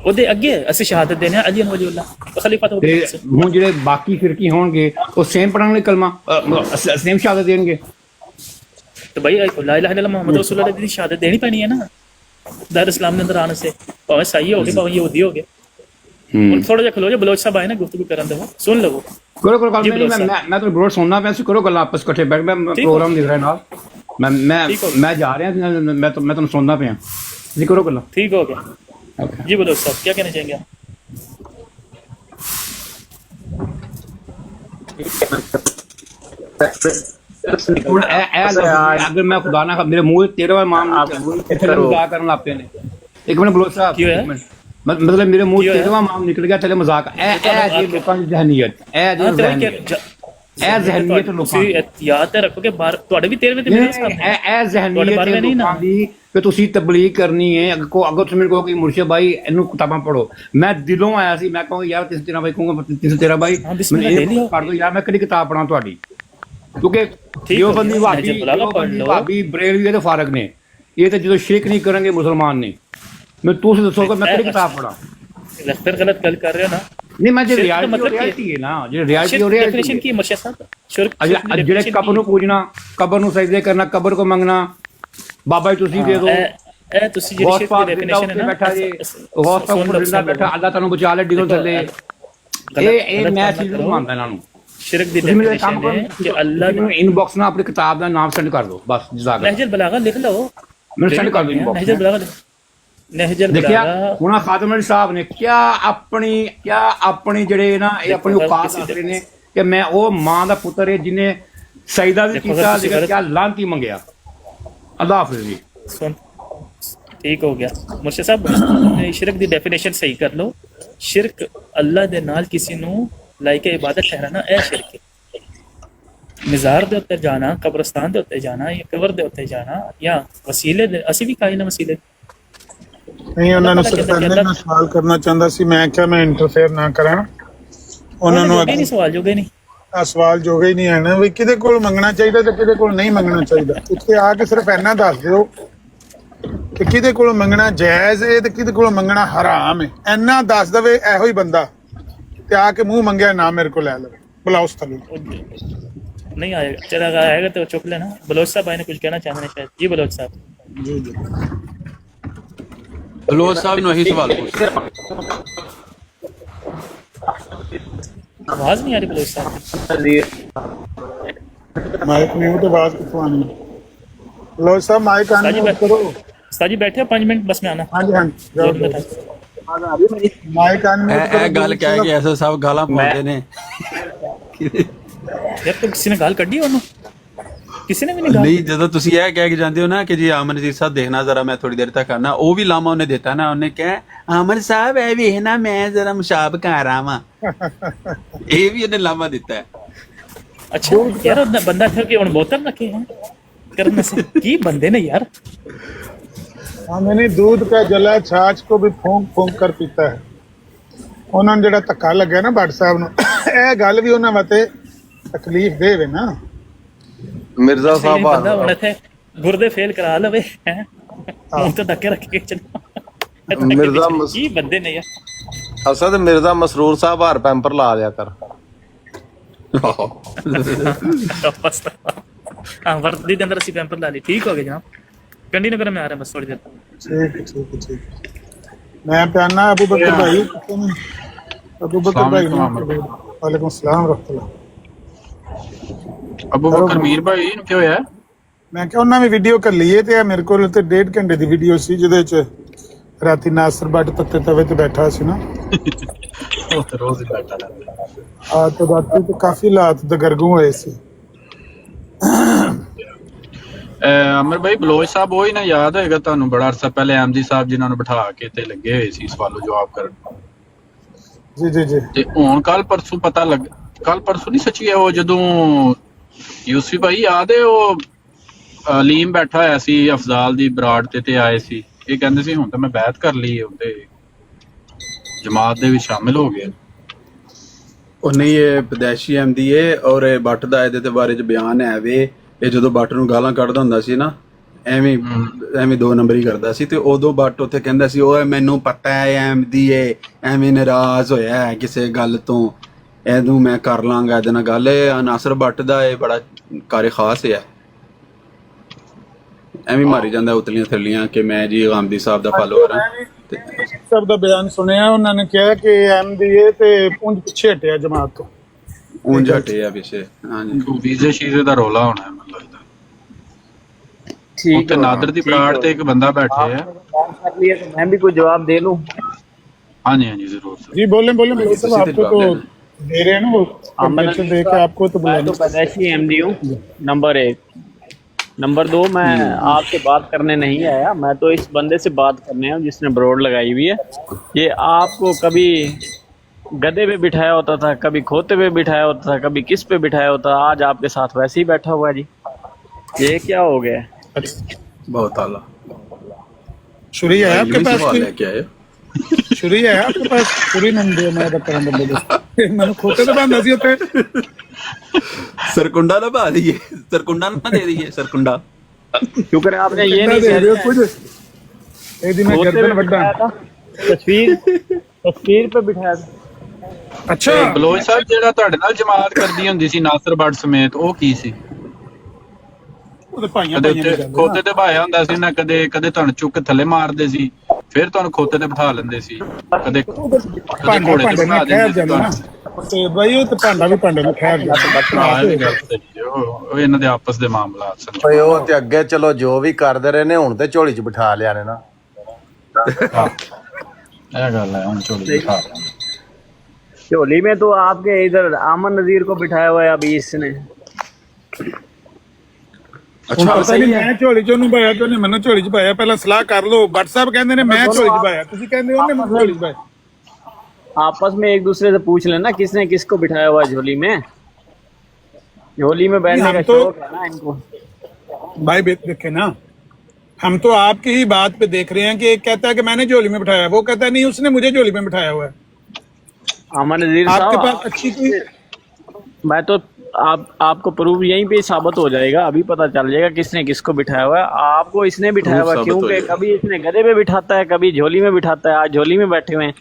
ਉਹਦੇ ਅੱਗੇ ਅਸੀਂ ਸ਼ਹਾਦਤ ਦੇਣੇ ਅਲੀ ਵਲੀਉल्लाह ਖਲੀਫਾ ਤੋਂ। ਹੁਣ ਜਿਹੜੇ ਬਾਕੀ ਫਿਰਕੀ ਹੋਣਗੇ ਉਹ ਸੇਮ ਪੜਾਂਗੇ ਕਲਮਾ, ਸੇਮ ਸ਼ਹਾਦਤ ਦੇਣਗੇ। तो भाई ला इलाहा इल्लल्लाह मुहम्मद रसूलुल्लाह की शहादत देनी पैनी है ना दार इस्लाम के अंदर आने से, भावे साई हो गए भावे यहूदी हो गए। थोड़ा जिहा खलो जा, बलोच साहब आए ना गुफ्तगू करन दो, सुन लवो। करो मैं तो ब्रोड सुनना पे, करो गल आपस इकट्ठे बैठ, मैं प्रोग्राम लिख रहा नाल, मैं जा रहा, मैं तुम सुनना पे जी, करो गल। ठीक हो गया जी, बलोच साहब क्या कहना चाहेंगे आप? अगर मैं खुदा ना मेरे मुंह 13वां इमाम इत्थे दुआ करन लग पे ने। एक मिनट बलोच साहब, मतलब मेरे मुंह से एकदम नाम निकल गया चले मजाक ए लोगों की जहनीत ਜ਼ਹਿਨੀਅਤ ਲੋਕਾਂ ਤੁਸੀਂ ਯਾਦ ਤੇ ਰੱਖੋ ਕਿ ਤੁਹਾਡੇ ਵੀ 13ਵੇਂ ਤੇ ਮੇਰੇ ਹਿਸਾਬ ਨਾਲ ਇਹ ਜ਼ਹਿਨੀਅਤ ਲੋਕਾਂ ਦੀ ਕਿ ਤੁਸੀਂ ਤਬਲੀਗ ਕਰਨੀ ਹੈ ਅੱਗੋਂ ਤੁਸੀਂ ਮੈਨੂੰ ਕਹੋ ਕਿ ਮੁਰਸ਼ਿਦ ਭਾਈ ਇਹਨੂੰ ਕਿਤਾਬਾਂ ਪੜੋ ਮੈਂ ਦਿਲੋਂ ਆਇਆ ਸੀ ਮੈਂ ਕਹੂੰਗਾ ਯਾਰ 313 ਭਾਈ ਕਹੂੰਗਾ 313 ਭਾਈ ਮੈਨੂੰ ਇਹ ਪੜ੍ਹ ਦੋ ਯਾਰ ਮੈਂ ਕਿਹੜੀ ਕਿਤਾਬ ਪੜਾਂ ਤੁਹਾਡੀ ਕਿਉਂਕਿ ਦੇਵਬੰਦੀ ਭਾਬੀ ਬਰੇਲਵੀ ਦੇ ਫਾਰਕ ਨੇ ਇਹ ਤਾਂ ਜਦੋਂ ਸ਼ਿਰਕ ਨਹੀਂ ਕਰਨਗੇ ਮੁਸਲਮਾਨ ਨੇ ਮੈਂ ਤੁਸੀਂ ਦੱਸੋ ਕਿ ਮੈਂ ਕਿਹੜੀ ਕਿਤਾਬ ਪੜਾਂ ਫਿਰ ਗਲਤ ਗੱਲ ਕਰ ਰਹੇ ਹੋ ਨਾ ਨਹੀਂ ਮੈਂ ਜੇ ਰਿਐਲਿਟੀ ਹੈ ਨਾ ਜੇ ਰਿਐਲਿਟੀ ਹੋ ਡੈਫੀਨੇਸ਼ਨ ਕੀ ਮੁਰਸ਼ਿਦ ਸਾਹਿਬ ਸ਼ਿਰਕ ਜਿਹੜੇ ਕਬਰ ਨੂੰ ਪੂਜਣਾ ਕਬਰ ਨੂੰ ਸਜਦੇ ਕਰਨਾ ਕਬਰ ਕੋ ਮੰਗਣਾ ਬਾਬਾ ਜੀ ਤੁਸੀਂ ਦੇ ਦਿਓ ਇਹ ਤੁਸੀਂ ਜਿਹੜੀ ਸ਼ਿਰਕ ਦੀ ਡੈਫੀਨੇਸ਼ਨ ਹੈ ਨਾ ਬੈਠਾ ਜੀ ਗੌਸ ਪਾਕ ਜਿੰਦਾ ਬੈਠਾ ਅੱਲਾਹ ਤੁਹਾਨੂੰ ਬਚਾ ਲੈ ਡਿਗਲ ਥੱਲੇ ਇਹ ਮੈਂ ਚੀਜ਼ ਨੂੰ ਮੰਨਦਾ ਇਹਨਾਂ ਨੂੰ ਸ਼ਿਰਕ ਦੀ ਡੈਫੀਨੇਸ਼ਨ ਹੈ ਕਿ ਅੱਲਾਹ ਨੂੰ ਇਨਬਾਕਸ ਨਾਲ ਆਪਣੀ ਕਿਤਾਬ ਦਾ ਨਾਮ ਸੈਂਡ ਕਰ ਦਿਓ ਬਸ ਜਜ਼ਾਕ ਨਹਿਜੁਲ ਬਲਾਗਾ ਲਿਖ ਲਓ ਮੈਨੂੰ ਸੈਂਡ ਕਰ ਦਿਓ ਇਨਬਾਕਸ ਨਹਿਜੁਲ ਬਲਾਗਾ ਨਹਿਜੁਲ ਦੇਖਿਆ ਬਲਾਗਾ ਹੁਣ ਖਾਤਮ ਅਲੀ ਸਾਹਿਬ ਨੇ ਕਿਆ ਆਪਣੀ ਜਿਹੜੇ ਨਾ ਇਹ ਆਪਣੀ ਔਕਾਤ ਦੱਸ ਰਹੇ ਨੇ ਕਿ ਮੈਂ ਉਹ ਮਾਂ ਦਾ ਪੁੱਤਰ ਹੈ ਜਿਹਨੇ ਸਜਦਾ ਵੀ ਕੀਤਾ ਲੇਕਿਨ ਕਿਆ ਲਾਂਤੀ ਮੰਗਿਆ ਅੱਲਾਹ ਹਾਫਿਜ਼ ਜੀ ਸੁਣ ਠੀਕ ਹੋ ਗਿਆ ਮੁਰਸ਼ਿਦ ਸਾਹਿਬ ਸ਼ਿਰਕ ਦੀ ਡੈਫੀਨੇਸ਼ਨ ਸਹੀ ਕਰ ਲਓ ਸ਼ਿਰਕ ਅੱਲਾਹ ਦੇ ਨਾਲ ਕਿਸੇ ਨੂੰ ਲਾਇਕ ਇਬਾਦਤ ਠਹਿਰਾਣਾ ਇਹ ਸ਼ਿਰਕ ਹੈ ਮਜ਼ਾਰ ਦੇ ਉੱਤੇ ਜਾਣਾ ਕਬਰਸਤਾਨ ਦੇ ਉੱਤੇ ਜਾਣਾ ਜਾਂ ਕਬਰ ਦੇ ਉੱਤੇ ਜਾਣਾ ਜਾਂ ਵਸੀਲੇ ਦੇ ਅਸੀਂ ਵੀ ਕਾਇਨਾ ਵਸੀਲੇ ਨਹੀਂ ਉਹਨਾਂ ਨੂੰ ਸਿਰਫ ਇਹਨਾਂ ਸਵਾਲ ਕਰਨਾ ਚਾਹੁੰਦਾ ਸੀ ਮੈਂ ਕਿਹਾ ਮੈਂ ਇੰਟਰਫੇਅਰ ਨਾ ਕਰਾਂ ਉਹਨਾਂ ਨੂੰ ਨਹੀਂ ਸਵਾਲ ਜੋਗੇ ਨਹੀਂ ਆ ਸਵਾਲ ਜੋਗੇ ਹੀ ਨਹੀਂ ਆਣਾ ਵੀ ਕਿਹਦੇ ਕੋਲ ਮੰਗਣਾ ਚਾਹੀਦਾ ਤੇ ਕਿਹਦੇ ਕੋਲ ਨਹੀਂ ਮੰਗਣਾ ਚਾਹੀਦਾ ਇੱਥੇ ਆ ਕੇ ਸਿਰਫ ਇੰਨਾ ਦੱਸ ਦਿਓ ਕਿ ਕਿਹਦੇ ਕੋਲ ਮੰਗਣਾ ਜਾਇਜ਼ ਹੈ ਤੇ ਕਿਹਦੇ ਕੋਲ ਮੰਗਣਾ ਹਰਾਮ ਹੈ ਇੰਨਾ ਦੱਸ ਦਵੇ ਇਹੋ ਹੀ ਬੰਦਾ ਤੇ ਆ ਕੇ ਮੂੰਹ ਮੰਗਿਆ ਨਾ ਮੇਰੇ ਕੋਲ ਲੈ ਲਵੇ ਬੁਲਾਓ ਥੱਲੇ नहीं आएगा चला आएगा तो चुप लेना बलोच साहब भाई ने कुछ कहना चाह रहे शायद जी बलोच साहब जी जी ਬਲੋਚ ਸਾਹਿਬ ਨੂੰ ਇਹੀ ਸਵਾਲ ਪੁੱਛ आवाज नहीं आ रही बलोच साहब माइक म्यूट आवाज कितों आनी लो साहब माइक ऑन करो साजी बैठे हो 5 मिनट बस में आना हाँ जी हाँ जी माइक ऑन ਇਹ ਗੱਲ ਕਹਿ ਕੇ ਐਸਾ ਸਭ ਗਾਲਾਂ ਪਾਉਂਦੇ ਨੇ यार तो किसी ने गाल कड्डी ਉਹਨੂੰ ਕਿਸੇ ਨੇ ਵੀ ਨਹੀਂ गाल ਨਹੀਂ ਜਦੋਂ ਤੁਸੀਂ ਇਹ ਕਹਿ ਕੇ ਜਾਂਦੇ ਹੋ ਨਾ ਕਿ ਜੀ ਅਮਨਜੀਤ ਸਾਹਿਬ ਦੇਖਣਾ ਜ਼ਰਾ ਮੈਂ ਥੋੜੀ ਦੇਰ ਤੱਕ ਆਣਾ ਉਹ ਵੀ ਲਾਮਾ ਉਹਨੇ ਦਿੱਤਾ ਨਾ ਉਹਨੇ ਕਿਹਾ ਅਮਨ ਸਾਹਿਬ ਇਹ ਵੇਖਣਾ ਮੈਂ ਜ਼ਰਾ ਮੁਸ਼ਾਬ ਕਰ ਆਵਾਂ ਇਹ ਵੀ ਉਹਨੇ ਲਾਮਾ ਦਿੱਤਾ ਹੈ अच्छा यार ਉਹਦਾ ਬੰਦਾ ਫਿਰ ਕਿ ਹੁਣ ਬੋਤਲ ਰੱਖੇ ਹੈ ਕਰਨ से ਕੀ ਬੰਦੇ ਨੇ यार मैंने दूध का जला छाछ को भी फूंक फूंक कर पीता है ਉਹਨਾਂ ਨੂੰ ਜਿਹੜਾ ਧੱਕਾ ਲੱਗਿਆ ਨਾ ਭੱਟ ਸਾਹਿਬ ਨੂੰ ਇਹ ਗੱਲ ਵੀ ਉਹਨਾਂ ਵਾਸਤੇ ਤਕਲੀਫ ਦੇਵੇ ਨਾ ਮਿਰਜ਼ਾ ਸਾਹਿਬ ਬੰਦਾ ਹੁਣ ਇੱਥੇ ਗੁਰਦੇ ਫੇਲ ਕਰਾ ਲਵੇ ਹੈ ਹੁਣ ਤਾਂ ਧੱਕੇ ਰੱਖ ਕੇ ਚੱਲ ਮਿਰਜ਼ਾ ਕੀ ਬੰਦੇ ਨੇ ਯਾਰ ਅਸਦ ਮਿਰਜ਼ਾ ਮਸਰੂਰ ਸਾਹਿਬ ਹਰ ਪੈਂਪਰ ਲਾ ਲਿਆ ਕਰ हाँ वर्दी के अंदर ਅਸੀਂ ਪੈਂਪਰ ਲਾ ਲਈ ਠੀਕ ਹੋ ਗਿਆ ਜਨਾਬ ਕੰਟੀਨਿਊ ਕਰਨ ਮੈਂ ਆ ਰਿਹਾ ਬਸ ਥੋੜੀ ਦੇਰ ठीक मैं पहना अबू बकर भाई अबू बकर भाई वालेकुम सलाम रहमतुल्लाह ਅਬੂ ਬਕਰ ਮੀਰ ਭਾਈ ਨੂੰ ਕੀ ਹੋਇਆ ਮੈਂ ਕਿਹਾ ਉਹਨਾਂ ਵੀ ਵੀਡੀਓ ਕਰ ਲਈਏ ਤੇ ਮੇਰੇ ਕੋਲ ਤੇ 1.5 ਘੰਟੇ ਦੀ ਵੀਡੀਓ ਸੀ ਜਿਹਦੇ ਚ ਰਾਤੀ ਨਾਸਰ ਬੱਟ ਤੱਤੇ ਤਵੇ ਤੇ ਬੈਠਾ ਸੀ ਨਾ ਉਹ ਤਾਂ ਰੋਜ਼ ਹੀ ਬੈਠਾ ਰਹਿੰਦਾ ਆ ਤੇ ਰਾਤੀ ਤੇ ਕਾਫੀ ਲਾਤ ਤੇ ਗਰਗੂ ਹੋਏ ਸੀ ਅਮਰ ਭਾਈ ਬਲੋਚ ਸਾਹਿਬ ਉਹ ਹੀ ਨਾ ਯਾਦ ਹੋਏਗਾ ਤੁਹਾਨੂੰ ਬੜਾ ਅਰਸਾ ਪਹਿਲੇ ਐਮਜੀ ਸਾਹਿਬ ਜਿਨ੍ਹਾਂ ਨੂੰ ਬਿਠਾ ਕੇ ਤੇ ਲੱਗੇ ਹੋਏ ਸੀ ਸਵਾਲੋ ਜਵਾਬ ਕਰਨ ਜੀ ਜੀ ਜੀ ਤੇ ਹੁਣ ਕੱਲ ਪਰਸੋਂ ਪਤਾ ਲੱਗ ਕੱਲ ਪਰਸੋਂ ਨਹੀਂ ਸੱਚੀ ਹੈ ਉਹ ਜਦੋਂ ਯੂਸਫੀ ਭਾਈ ਯਾਦ ਹੈ ਉਹ ਅਲੀਮ ਬੈਠਾ ਹੋਇਆ ਸੀ ਅਫਜ਼ਾਲ ਦੀ ਬਰਾੜ ਤੇ ਆਏ ਸੀ ਇਹ ਕਹਿੰਦੇ ਸੀ ਹੁਣ ਤਾਂ ਮੈਂ ਬੈਤ ਕਰ ਲਈ ਉਹਦੇ ਜਮਾਤ ਦੇ ਵਿੱਚ ਸ਼ਾਮਿਲ ਹੋ ਗਏ ਉਹ ਨਹੀਂ ਇਹ ਪਦੈਸ਼ੀ ਅਹਿਮਦੀ ਏ ਔਰ ਇਹ ਬੱਟ ਦਾ ਇਹਦੇ ਤੇ ਬਾਰੇ ਚ ਬਿਆਨ ਹੈ ਵੇ ਇਹ ਜਦੋਂ ਬੱਟ ਨੂੰ ਗਾਲਾਂ ਕੱਢਦਾ ਹੁੰਦਾ ਸੀ ਨਾ ਐਵੇਂ 2 ਨੰਬਰ ਹੀ ਕਰਦਾ ਸੀ ਤੇ ਉਦੋਂ ਬੱਟ ਉੱਥੇ ਕਹਿੰਦਾ ਸੀ ਓਏ ਮੈਨੂੰ ਪਤਾ ਹੈ ਅਹਿਮਦੀ ਏ ਐਵੇਂ ਨਾਰਾਜ਼ ਹੋਇਆ ਹੈ ਕਿਸੇ ਗੱਲ ਤੋਂ ਇਹਨੂੰ ਮੈਂ ਕਰ ਲਾਂਗਾ ਇਹਦੇ ਨਾਲ ਗੱਲ ਇਹ ਨਾਸਰ ਬੱਟ ਦਾ ਇਹ ਬੜਾ ਕਾਰੇ ਖਾਸ ਹੈ ਐਵੇਂ ਮਾਰੀ ਜਾਂਦਾ ਉਤਲੀਆਂ ਥੱਲੀਆਂ ਕਿ ਮੈਂ ਜੀ ਗਾਂਧੀ ਸਾਹਿਬ ਦਾ ਫਾਲੋਅਰ ਹਾਂ ਸਭ ਦਾ ਬਿਆਨ ਸੁਣਿਆ ਉਹਨਾਂ ਨੇ ਕਿਹਾ ਕਿ ਐਮਡੀਏ ਤੇ ਪੁੰਜ ਪਿੱਛੇ ਹਟਿਆ ਜਮਾਤ ਤੋਂ ਉਂਝ ਹਟੇ ਆ ਪਿੱਛੇ ਹਾਂਜੀ ਵੀਜ਼ੇ ਸ਼ੀਜ਼ੇ ਦਾ ਰੋਲਾ ਹੋਣਾ ਹੈ ਮੈਨੂੰ ਲੱਗਦਾ ਠੀਕ ਹੈ ਨਾਦਰ ਦੀ ਬਰਾੜ ਤੇ ਇੱਕ ਬੰਦਾ ਬੈਠੇ ਆ मैं भी कोई जवाब दे लूं ਹਾਂਜੀ ਹਾਂਜੀ ਜ਼ਰੂਰ ਸਰ जी बोले सर आपको तो दे रहे हैं ना वो कंपेंसेशन दे के आपको तो मैं बुलाना तो पैदाइशी एमडी हूँ नंबर 1 नंबर 2, मैं आपसे बात करने नहीं आया, मैं तो इस बंदे से बात करने आया हूँ जिसने ब्रोड लगाई हुई है। ये आपको कभी गधे पे बिठाया होता था, कभी खोते पे बिठाया होता था, कभी किस पे बिठाया होता, आज आपके साथ वैसे ही बैठा हुआ है जी। ये क्या हो गया है? बहुत आला छुरी है आपके इल्मी पास सवाल कोई? लेके आए छुरी है आपके पास? छुरी नंबर दो, मैं बता रहा हूँ मैंने खोते तो बंद नसी होते सरकुंडा ना बा दिए, सरकुंडा ना दे दिए, सरकुंडा शुक्र है आपने ये नहीं दे रहे हो कहा। कुछ एक दिन मैं खोते पे गर्दन बिठाया वड्डा। था, तस्वीर पे बिठाया था। अच्छा ਬਲੋਚ ਸਾਹਿਬ ਜਿਹੜਾ ਤੁਹਾਡੇ ਨਾਲ ਜਮਾਤ ਕਰਦੀ ਹੁੰਦੀ ਸੀ ਨਾਸਰ ਬੱਟ ਸਮੇਤ, ਉਹ ਕੀ ਸੀ? ਉਹਦੇ ਭਾਈਆਂ ਕਦੇ ਭਾਈਆਂ ਦੀ ਉੱਤੇ ਗੱਲ ਖੋਤੇ ਤੇ ਭਾਇਆ ਹੁੰਦਾ ਸੀ ਨਾ, ਕਦੇ ਕਦੇ ਤੁਹਾਨੂੰ ਚੁੱਕ ਕੇ ਥੱਲੇ ਮਾਰਦੇ ਸੀ, ਫਿਰ ਤੁਹਾਨੂੰ ਖੋਤੇ ਤੇ ਬਿਠਾ ਲੈਂਦੇ ਸੀ, ਕਦੇ ਭਾਂਡੇ ਘੋੜੇ ਤੇ ਭਾਂਡੇ ਬਿਠਾ ਨਾਲ ਖੈਰ ਦਿੰਦੇ ਸੀ ਜਾਣਾ ਤੇ ਬਈ ਉਹ ਤੇ ਭਾਂਡਾ ਵੀ ਭਾਂਡੇ ਨਾਲ ਖੈਰ ਭਰਾ ਇਹ ਵੀ ਗੱਲ ਸਹੀ ਹੈ, ਉਹ ਇਹਨਾਂ ਦੇ ਆਪਸ ਦੇ ਮਾਮਲਾਤ ਸਨ। ਓਏ ਉਹ ਤੇ ਅੱਗੇ ਚਲੋ ਜੋ ਵੀ ਕਰਦੇ ਰਹੇ ਨੇ, ਹੁਣ ਤੇ ਝੋਲੀ 'ਚ ਬਿਠਾ ਲਿਆ ਨੇ ਨਾ। ਇਹ ਗੱਲ ਹੈ, ਹੁਣ ਝੋਲੀ ਬਿਠਾ ਲਿਆ। झोली में तो आपके इधर आमन नजीर को बिठाया हुआ है अभी इसने। ਹੁਣ ਪਤਾ ਨਹੀਂ ਮੈਂ ਝੋਲੀ ਚ ਉਹਨੂੰ ਪਾਇਆ ਕਿ ਉਹਨੇ ਮੈਨੂੰ ਝੋਲੀ ਚ ਪਾਇਆ, ਪਹਿਲਾਂ ਸਲਾਹ ਕਰ ਲਓ। WhatsApp ਕਹਿੰਦੇ ਨੇ ਮੈਂ ਝੋਲੀ ਚ ਪਾਇਆ, ਤੁਸੀਂ ਕਹਿੰਦੇ ਉਹਨੇ ਮੈਨੂੰ ਝੋਲੀ ਚ ਪਾਇਆ। आपस में एक दूसरे से पूछ लेना किसने किसको बिठाया हुआ है झोली में। झोली में बैठने हम का तो- शौक है ना इनको। भाई देखे ना, हम तो आपकी ही बात पे देख रहे हैं कि एक कहता है कि मैंने झोली में बिठाया, वो कहता है नहीं उसने मुझे झोली में बिठाया हुआ है। आमन नजीर आपके साहब, पास अच्छी कोई मैं तो आपको प्रूफ यहीं पे साबित हो जाएगा, अभी पता चल जाएगा किसने किसको बिठाया हुआ है। आपको इसने बिठाया हुआ है साबित हो क्योंकि जाएगा। कभी इसने गधे पे बिठाता है, कभी झोली में बिठाता है, आज झोली में बैठे हुए हैं।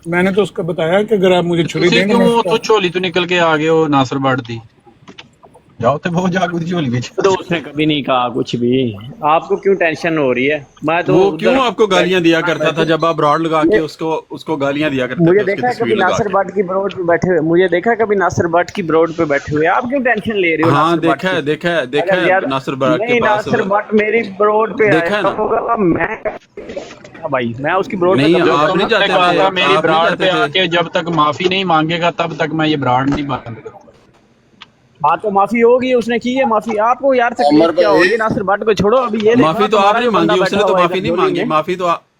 मैंने तो उसको बताया कि अगर आप मुझे छुरी ਤੁਸੀਂ देंगे ਕਿਉਂ मैं ਉੱਥੋਂ ਝੋਲੀ ਤੋਂ ਨਿਕਲ ਕੇ ਆ ਗਏ ਹੋ ਨਾਸਰ ਬੱਟ ਦੀ? ਜਾਓ ਤੇ ਬਹੁਤ ਜਾ ਕੇ ਉਹਦੀ ਝੋਲੀ ਵਿੱਚ। तो उसने कभी नहीं कहा कुछ भी। आपको क्यों टेंशन हो रही है? मैं तो वो उधर- क्यों आपको गालियां दिया करता था जब आप ब्रॉड लगा के उसको गालियां दिया करते मुझे थे, उसकी देखा है कभी तस्वीर लगा नासिर के। भट्ट की ब्रोड पे बैठे हुए, मुझे देखा है कभी नासिर भट्ट की ब्रोड पे बैठे हुए। आप क्यों टेंशन ले रहे हो? हाँ नासिर भट्ट देखा है की? देखा है देखा अगर है यार- नासिर भट्ट के नहीं, पास नासिर भट्ट मेरी ब्रोड पे देखा है आया ना? होगा, मैं भाई मैं उसकी ब्रोड नहीं, पे कभी- आप नहीं जाते कहा थे, था मेरी आप नहीं ब्रांड जाते पे थे। आके जब तक माफी नहीं मांगेगा तब तक मैं ये ब्रांड नहीं बंद करूंगा। हाँ तो माफी होगी, उसने की है माफी। आपको यार तकलीफ अमर क्या भाई- होगी? नासिर भट्ट को छोड़ो अभी, ये देखो माफी तो तुम्हारा आपने जो बंदा मांगी, उसने बैठा तो हुआ है माफी इधर नहीं झोली मांगी। में।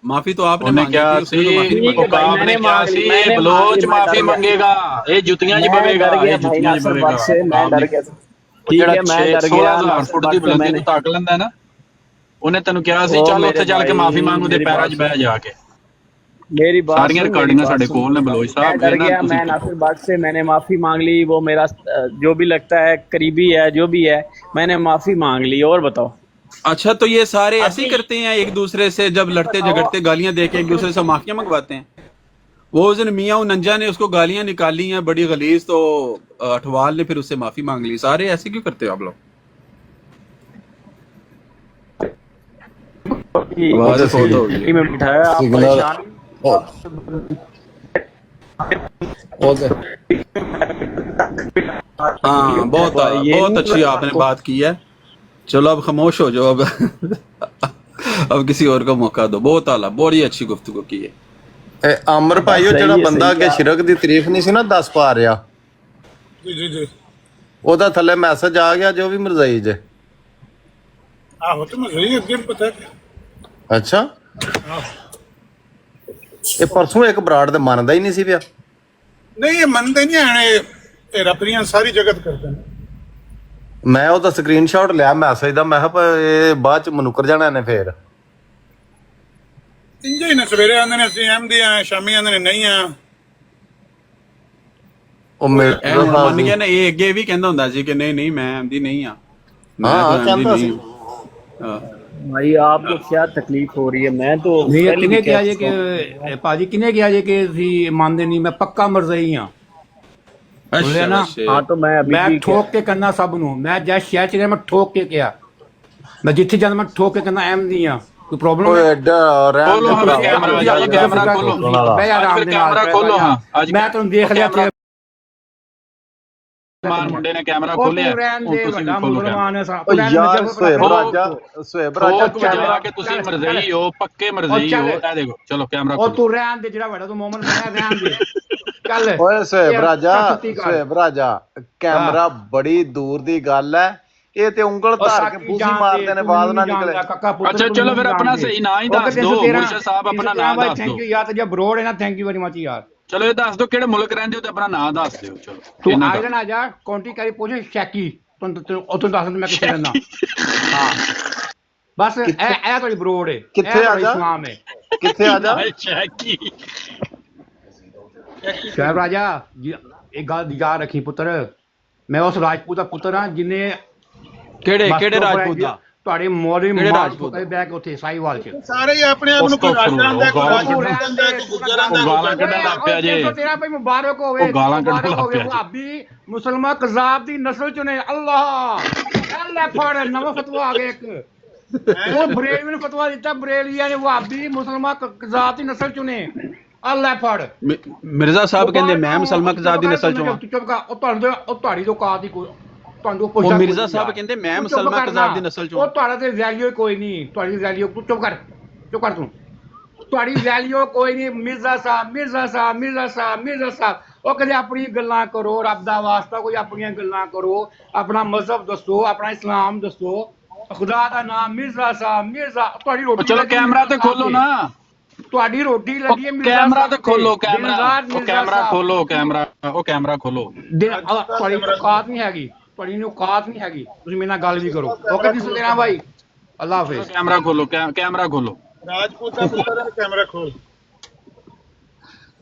माफी तो आपने उन्हें मांगी क्या थी, उसने तो माफी नहीं ठीक मांगी। है भाई, मुकाबले मैंने क्या मांग ली, सी मैंने बलोच मांग ली, मैं माफी डर गया। मंगेगा, ये जुतियां च मैं पवेगा, डर गया ये भाई जुतियां च नासिर पवेगा। भट्ट से, मैं डर गया। ठीक है, मैं डर गया 16,000 नासिर फुट ਦੀ भट्ट से। ਬੁਲੰਦੀ मैंने ਨੂੰ ਤੱਕ ਲੈਂਦਾ ਨਾ, ਉਹਨੇ ਤੈਨੂੰ ਕਿਹਾ ਸੀ ਉਹ ਚੱਲ ਮੇਰੇ ਉੱਥੇ ਚੱਲ ਕੇ ਭਾਈ, ਮਾਫੀ ਮੰਗ, ਉਹਦੇ ਮੇਰੀ ਪੈਰਾਂ 'ਚ ਬਾਤ ਬਹਿ ਜਾ ਕੇ। मेरी बात सारियां सुन, रिकॉर्डिंग मेरी बात साडे सुन। कोल ने बलोच मैं साहब, डर फिर ना गया, तुसी- मैं नासिर भट्ट से मैंने माफी मांग ली। वो मेरा जो भी लगता है करीबी है, जो भी है, मैंने माफी मांग ली। और बताओ। अच्छा तो ये सारे ऐसे ही करते हैं एक दूसरे से, जब लड़ते झगड़ते गालियां दे के एक दूसरे से माफिया मंगवाते हैं। वो उस दिन मियाँ नंजा ने उसको गालियां निकाली हैं बड़ी गलीज, तो अठवाल ने फिर उससे माफी मांग ली। सारे ऐसे क्यों करते हो आप लोग? आवाज़ बहुत हो गई। में बिठाया आप सिग्नल- परेशान। हाँ बहुत अच्छी आपने बात की है। चलो अब खामोश हो जाओ, अब अब किसी और को मौका दो। बहुत आला, बड़ी अच्छी गुफ्तगू की है। ਇਹ ਅਮਰ ਭਾਈ ਉਹ ਜਿਹੜਾ ਬੰਦਾ ਅੱਗੇ ਸ਼ਿਰਕ ਦੀ ਤਾਰੀਫ ਨਹੀਂ ਸੀ ਨਾ ਦੱਸ ਪਾ ਰਿਹਾ, जी जी जी ਉਹਦਾ ਥੱਲੇ ਮੈਸੇਜ ਆ ਗਿਆ ਜੋ ਵੀ ਮਰਜ਼ਾਈ ਜੇ। आहो तो मैं सही अगे पता है। ਅੱਛਾ, ਇਹ ਪਰਸੋਂ ਇੱਕ ਬਰਾੜ ਦੇ ਮੰਨਦਾ ਹੀ ਨਹੀਂ ਸੀ ਪਿਆ। नहीं ये मनते नहीं है, तेरा प्रिया सारी जगत करते हैं। ਮੈਂ ਉਹਦਾ ਸਕਰੀਨਸ਼ਾਟ ਲਿਆ ਮੈਸੇਜ ਦਾ, ਮੈਂ ਕਿਹਾ ਪਰ ਇਹ ਬਾਅਦ ਚ ਮਨੁੱਕਰ ਜਾਣਾ ਇਹਨੇ ਫੇਰ। इंजे ही ने सवेरे आंदे ने ਅਸੀਂ ਅਹਿਮਦੀ ਆ, ਸ਼ਾਮੀ ਆਂਦੇ ਨੇ ਨਹੀਂ ਆ। ਉਹ ਇਹ ਹੁਣ ਮੰਨ ਗਿਆ ਨਾ, ਇਹ ਅੱਗੇ ਵੀ ਕਹਿੰਦਾ ਹੁੰਦਾ ਸੀ ਕਿ ਨਹੀਂ ਨਹੀਂ ਮੈਂ ਆਂਦੀ ਨਹੀਂ ਆ। ਮੈਂ ਹਾਂ, ਤਾਂ ਆਂਦੀ ਕਹਿੰਦਾ ਨਹੀਂ ਸੀ। ਹਾਂ। भाई आपको क्या तकलीफ हो रही है? मैं तो ਨਹੀਂ पहले ਕਿਨੇ भी ਕਿਹਾ कह ਜੇ चुका हूं। ਕਿ ਭਾਜੀ ਕਿਨੇ ਕਿਹਾ ਜੇ ਕਿ ਅਸੀਂ ਮੰਨਦੇ ਨਹੀਂ? ਮੈਂ ਪੱਕਾ ਮਰਜ਼ਈ ਹਾਂ। ਬੋਲਿਆ ਨਾ? हाँ तो मैं अभी ਮੈਂ भी ਠੋਕ ਕੇ ਕਹਿੰਦਾ ਸਭ ਨੂੰ। ਮੈਂ ਜੈ ਸ਼ਹਿਰ ਚ ਗਿਆ ਮੈਂ ਠੋਕ ਕੇ ਕਿਹਾ, ਮੈਂ ਜਿੱਥੇ ਜਾਂਦਾ ਮੈਂ ਠੋਕ ਕੇ ਕਹਿੰਦਾ ਅਹਿਮਦੀ ਆ। ਕੋਈ ਪ੍ਰੋਬਲਮ ਓਏ ਐਡਾ ਰਹਿਣ खोलो ਦੇ हाँ ਭਰਾ। कैमरा, आज कैमरा खोलो, ਬਹਿ ਜਾ आज ਆਰਾਮ फिर ਦੇ कैमरा ਨਾਲ। खोलो। हाँ आज ਮੈਂ ਤੈਨੂੰ ਦੇਖ ਲਿਆ ਤੇ ਮਾਨ ਮੁੰਡੇ ਨੇ ਕੈਮਰਾ ਉਹ ਖੋਲਿਆ, ਤੂੰ ਰਹਿਣ ਹੁਣ ਦੇ, ਤੁਸੀਂ ਵੀ ਵੱਡਾ ਖੋਲੋ ਕੈਮਰਾ। ਮੁਸਲਮਾਨ ਹੈ ਸਾਹ। ਓ ਯਾਰ ਸੁਹੇਬ ਰਾਜਾ ਠੋਕ ਵਜਾ ਕੇ ਤੁਸੀਂ ਮਰਜ਼ਈ ਹੋ, ਪੱਕੇ ਮਰਜ਼ਈ ਹੋ। ਇਹ ਦੇਖੋ, ਚਲੋ ਕੈਮਰਾ ਉਹ ਖੋਲੋ। ਤੂੰ ਰਹਿਣ ਦੇ, ਜਿਹੜਾ ਵੱਡਾ ਤੂੰ ਮੋਮਨ ਬਣਿਆ ਰਹਿਣ ਦੇ। ਚੱਲ ਓਏ ਸੁਹੇਬ ਰਾਜਾ, ਛੁੱਟੀ ਕਰ। ਸੁਹੇਬ ਰਾਜਾ, ਕੈਮਰਾ ਬੜੀ ਦੂਰ ਦੀ ਗੱਲ ਹੈ, ਇਹ ਤੇ ਉਂਗਲ ਧਾਰ ਕੇ ਪੂਸੀ ਮਾਰਦੇ ਨੇ, ਬਾਅਦ ਨਾ ਨਿਕਲੇ। ਅੱਛਾ ਚਲੋ ਫਿਰ ਆਪਣਾ ਸਹੀ ਨਾਂ ਹੀ ਦੱਸ ਦਿਓ ਮੁਰਸ਼ਦ ਸਾਹਿਬ, ਆਪਣਾ ਨਾਂ ਦੱਸ ਦਿਓ। ਥੈਂਕ ਯੂ ਯਾਰ, ਤੇ ਜੇ ਬਰੋਡ ਹੈ ਨਾ, ਥੈਂਕ ਯੂ ਵੈਰੀ ਮਚ ਯਾਰ। ਚਲੋ ਇਹ ਦੱਸ ਦਿਓ ਕਿਹੜੇ ਮੁਲਕ ਰਹਿੰਦੇ ਹੋ ਤੇ ਆਪਣਾ ਨਾਂ ਦੱਸ ਦਿਓ। ਚਲੋ ਤੂੰ ਆਇਰਨ ਆ ਜਾ, ਕਾਉਂਟੀ ਕਰੀ ਪੁੱਛ ਸ਼ੈਕੀ, ਉਤੋਂ ਦੱਸ ਦਿੰਦਾ ਮੈਂ ਕਿੱਥੇ ਰਹਿੰਦਾ। ਹਾਂ ਬਸ ਇਹ ਤੁਹਾਡੀ ਬਰੋਡ ਹੈ, ਕਿੱਥੇ ਆ ਜਾ, ਇਸਲਾਮ ਹੈ। ਕਿੱਥੇ ਆ ਜਾ ਸ਼ੈਕੀ। ਸ਼ਹਿਬ ਰਾਜਾ ਇਹ ਗੱਲ ਯਾਦ ਰੱਖੀ ਪੁੱਤਰ, ਮੈਂ ਉਸ ਰਾਜਪੂਤ ਦਾ ਪੁੱਤਰ ਹਾਂ ਜਿਹਨੇ ਕਿਹੜੇ ਰਾਜਪੂਤ ਦਾ? ਤੁਹਾਡੇ ਮੌਲਵੀ ਰਾਜਪੂਤ ਬੈਕ ਉੱਥੇ ਸਾਈਵਾਲ ਚ ਸਾਰੇ ਹੀ ਆਪਣੇ ਆਪ ਨੂੰ ਕੋਈ ਰਾਜਾ ਹੁੰਦਾ, ਕੋਈ ਰਾਜਪੂਤ ਹੁੰਦਾ, ਕੋਈ ਗੁੱਜਰ ਹੁੰਦਾ, ਗਾਲਾਂ ਕੱਢਣ ਲੱਗ ਪਿਆ ਜੇ। ਤੇਰਾ ਭਾਈ ਮੁਬਾਰਕ ਹੋਵੇ, ਗਾਲਾਂ ਕੱਢਣ ਲੱਗ ਪਿਆ। ਭਾਬੀ ਮੁਸਲਮਾਨ ਕਜ਼ਾਬ ਦੀ ਨਸਲ ਚੁਣੇ। ਅੱਲਾਹ ਫੜ, ਨਵਾਂ ਫਤਵਾ ਆ ਗਿਆ ਇੱਕ। ਉਹ ਬਰੇਲਵੀ ਨੂੰ ਫਤਵਾ ਦਿੱਤਾ, ਬਰੇਲਵੀਆਂ ਨੇ ਭਾਬੀ ਮੁਸਲਮਾਨ ਕਜ਼ਾਬ ਦੀ ਨਸਲ ਚੁਣੇ। ਅੱਲਾਹ ਫੜ। ਮਿਰਜ਼ਾ ਸਾਹਿਬ ਕਹਿੰਦੇ ਮੈਂ ਮੁਸਲਮਾਨ ਕਜ਼ਾਬ ਦੀ ਨਸਲ ਚੋਂ। ਚੁੱਪ ਕਰ, ਉਹ ਤੁਹਾਡੀ ਤੋਂ ਔਕਾਤ ਹੀ ਕੋਈ, ਤੁਹਾਨੂੰ ਉਹ ਮਿਰਜ਼ਾ ਸਾਹਿਬ ਕਹਿੰਦੇ ਮੈਂ ਮੁਸਲਮਾਨ ਕਜ਼ਾਬ ਦੀ ਨਸਲ ਚੋਂ। ਉਹ ਤੁਹਾਡਾ ਤੇ ਵੈਲਿਊ ਕੋਈ ਨਹੀਂ, ਤੁਹਾਡੀ ਵੈਲਿਊ ਚੁੱਪ ਕਰ ਤੂੰ, ਤੁਹਾਡੀ ਵੈਲਿਊ ਕੋਈ ਨਹੀਂ। ਮਿਰਜ਼ਾ ਸਾਹਿਬ ਉਹ ਕਹਿੰਦੇ ਆਪਣੀ ਗੱਲਾਂ ਕਰੋ, ਰੱਬ ਦਾ ਵਾਸਤਾ ਕੋਈ ਆਪਣੀਆਂ ਗੱਲਾਂ ਕਰੋ, ਆਪਣਾ ਮਜ਼ਹਬ ਦੱਸੋ, ਆਪਣਾ ਇਸਲਾਮ ਦੱਸੋ, ਖੁਦਾ ਦਾ ਨਾਮ। ਮਿਰਜ਼ਾ ਤੁਹਾਡੀ ਰੋਟੀ। ਚਲੋ ਕੈਮਰਾ ਤੇ ਖੋਲੋ ਨਾ, ਤੁਹਾਡੀ ਰੋਟੀ ਲੱਗੀ ਹੈ। ਕੈਮਰਾ ਤੇ ਖੋਲੋ, ਕੈਮਰਾ ਖੋਲੋ, ਕੈਮਰਾ ਖੋਲੋ। ਤੁਹਾਡੀ ਔਕਾਤ ਨਹੀਂ ਹੈਗੀ, ਤੁਸੀਂ ਮੇਰੇ ਨਾਲ ਗੱਲ ਵੀ ਕਰੋ। ਓਕੇ ਜੀ ਸੁਣਿਆ ਭਾਈ, ਅੱਲਾਹ ਹਾਫਿਜ਼। ਕੈਮਰਾ ਖੋਲੋ, ਕੈਮਰਾ ਖੋਲੋ। ਰਾਜਪੂਤ ਦਾ ਪੁੱਤਰ ਹੈ, ਕੈਮਰਾ ਖੋਲ।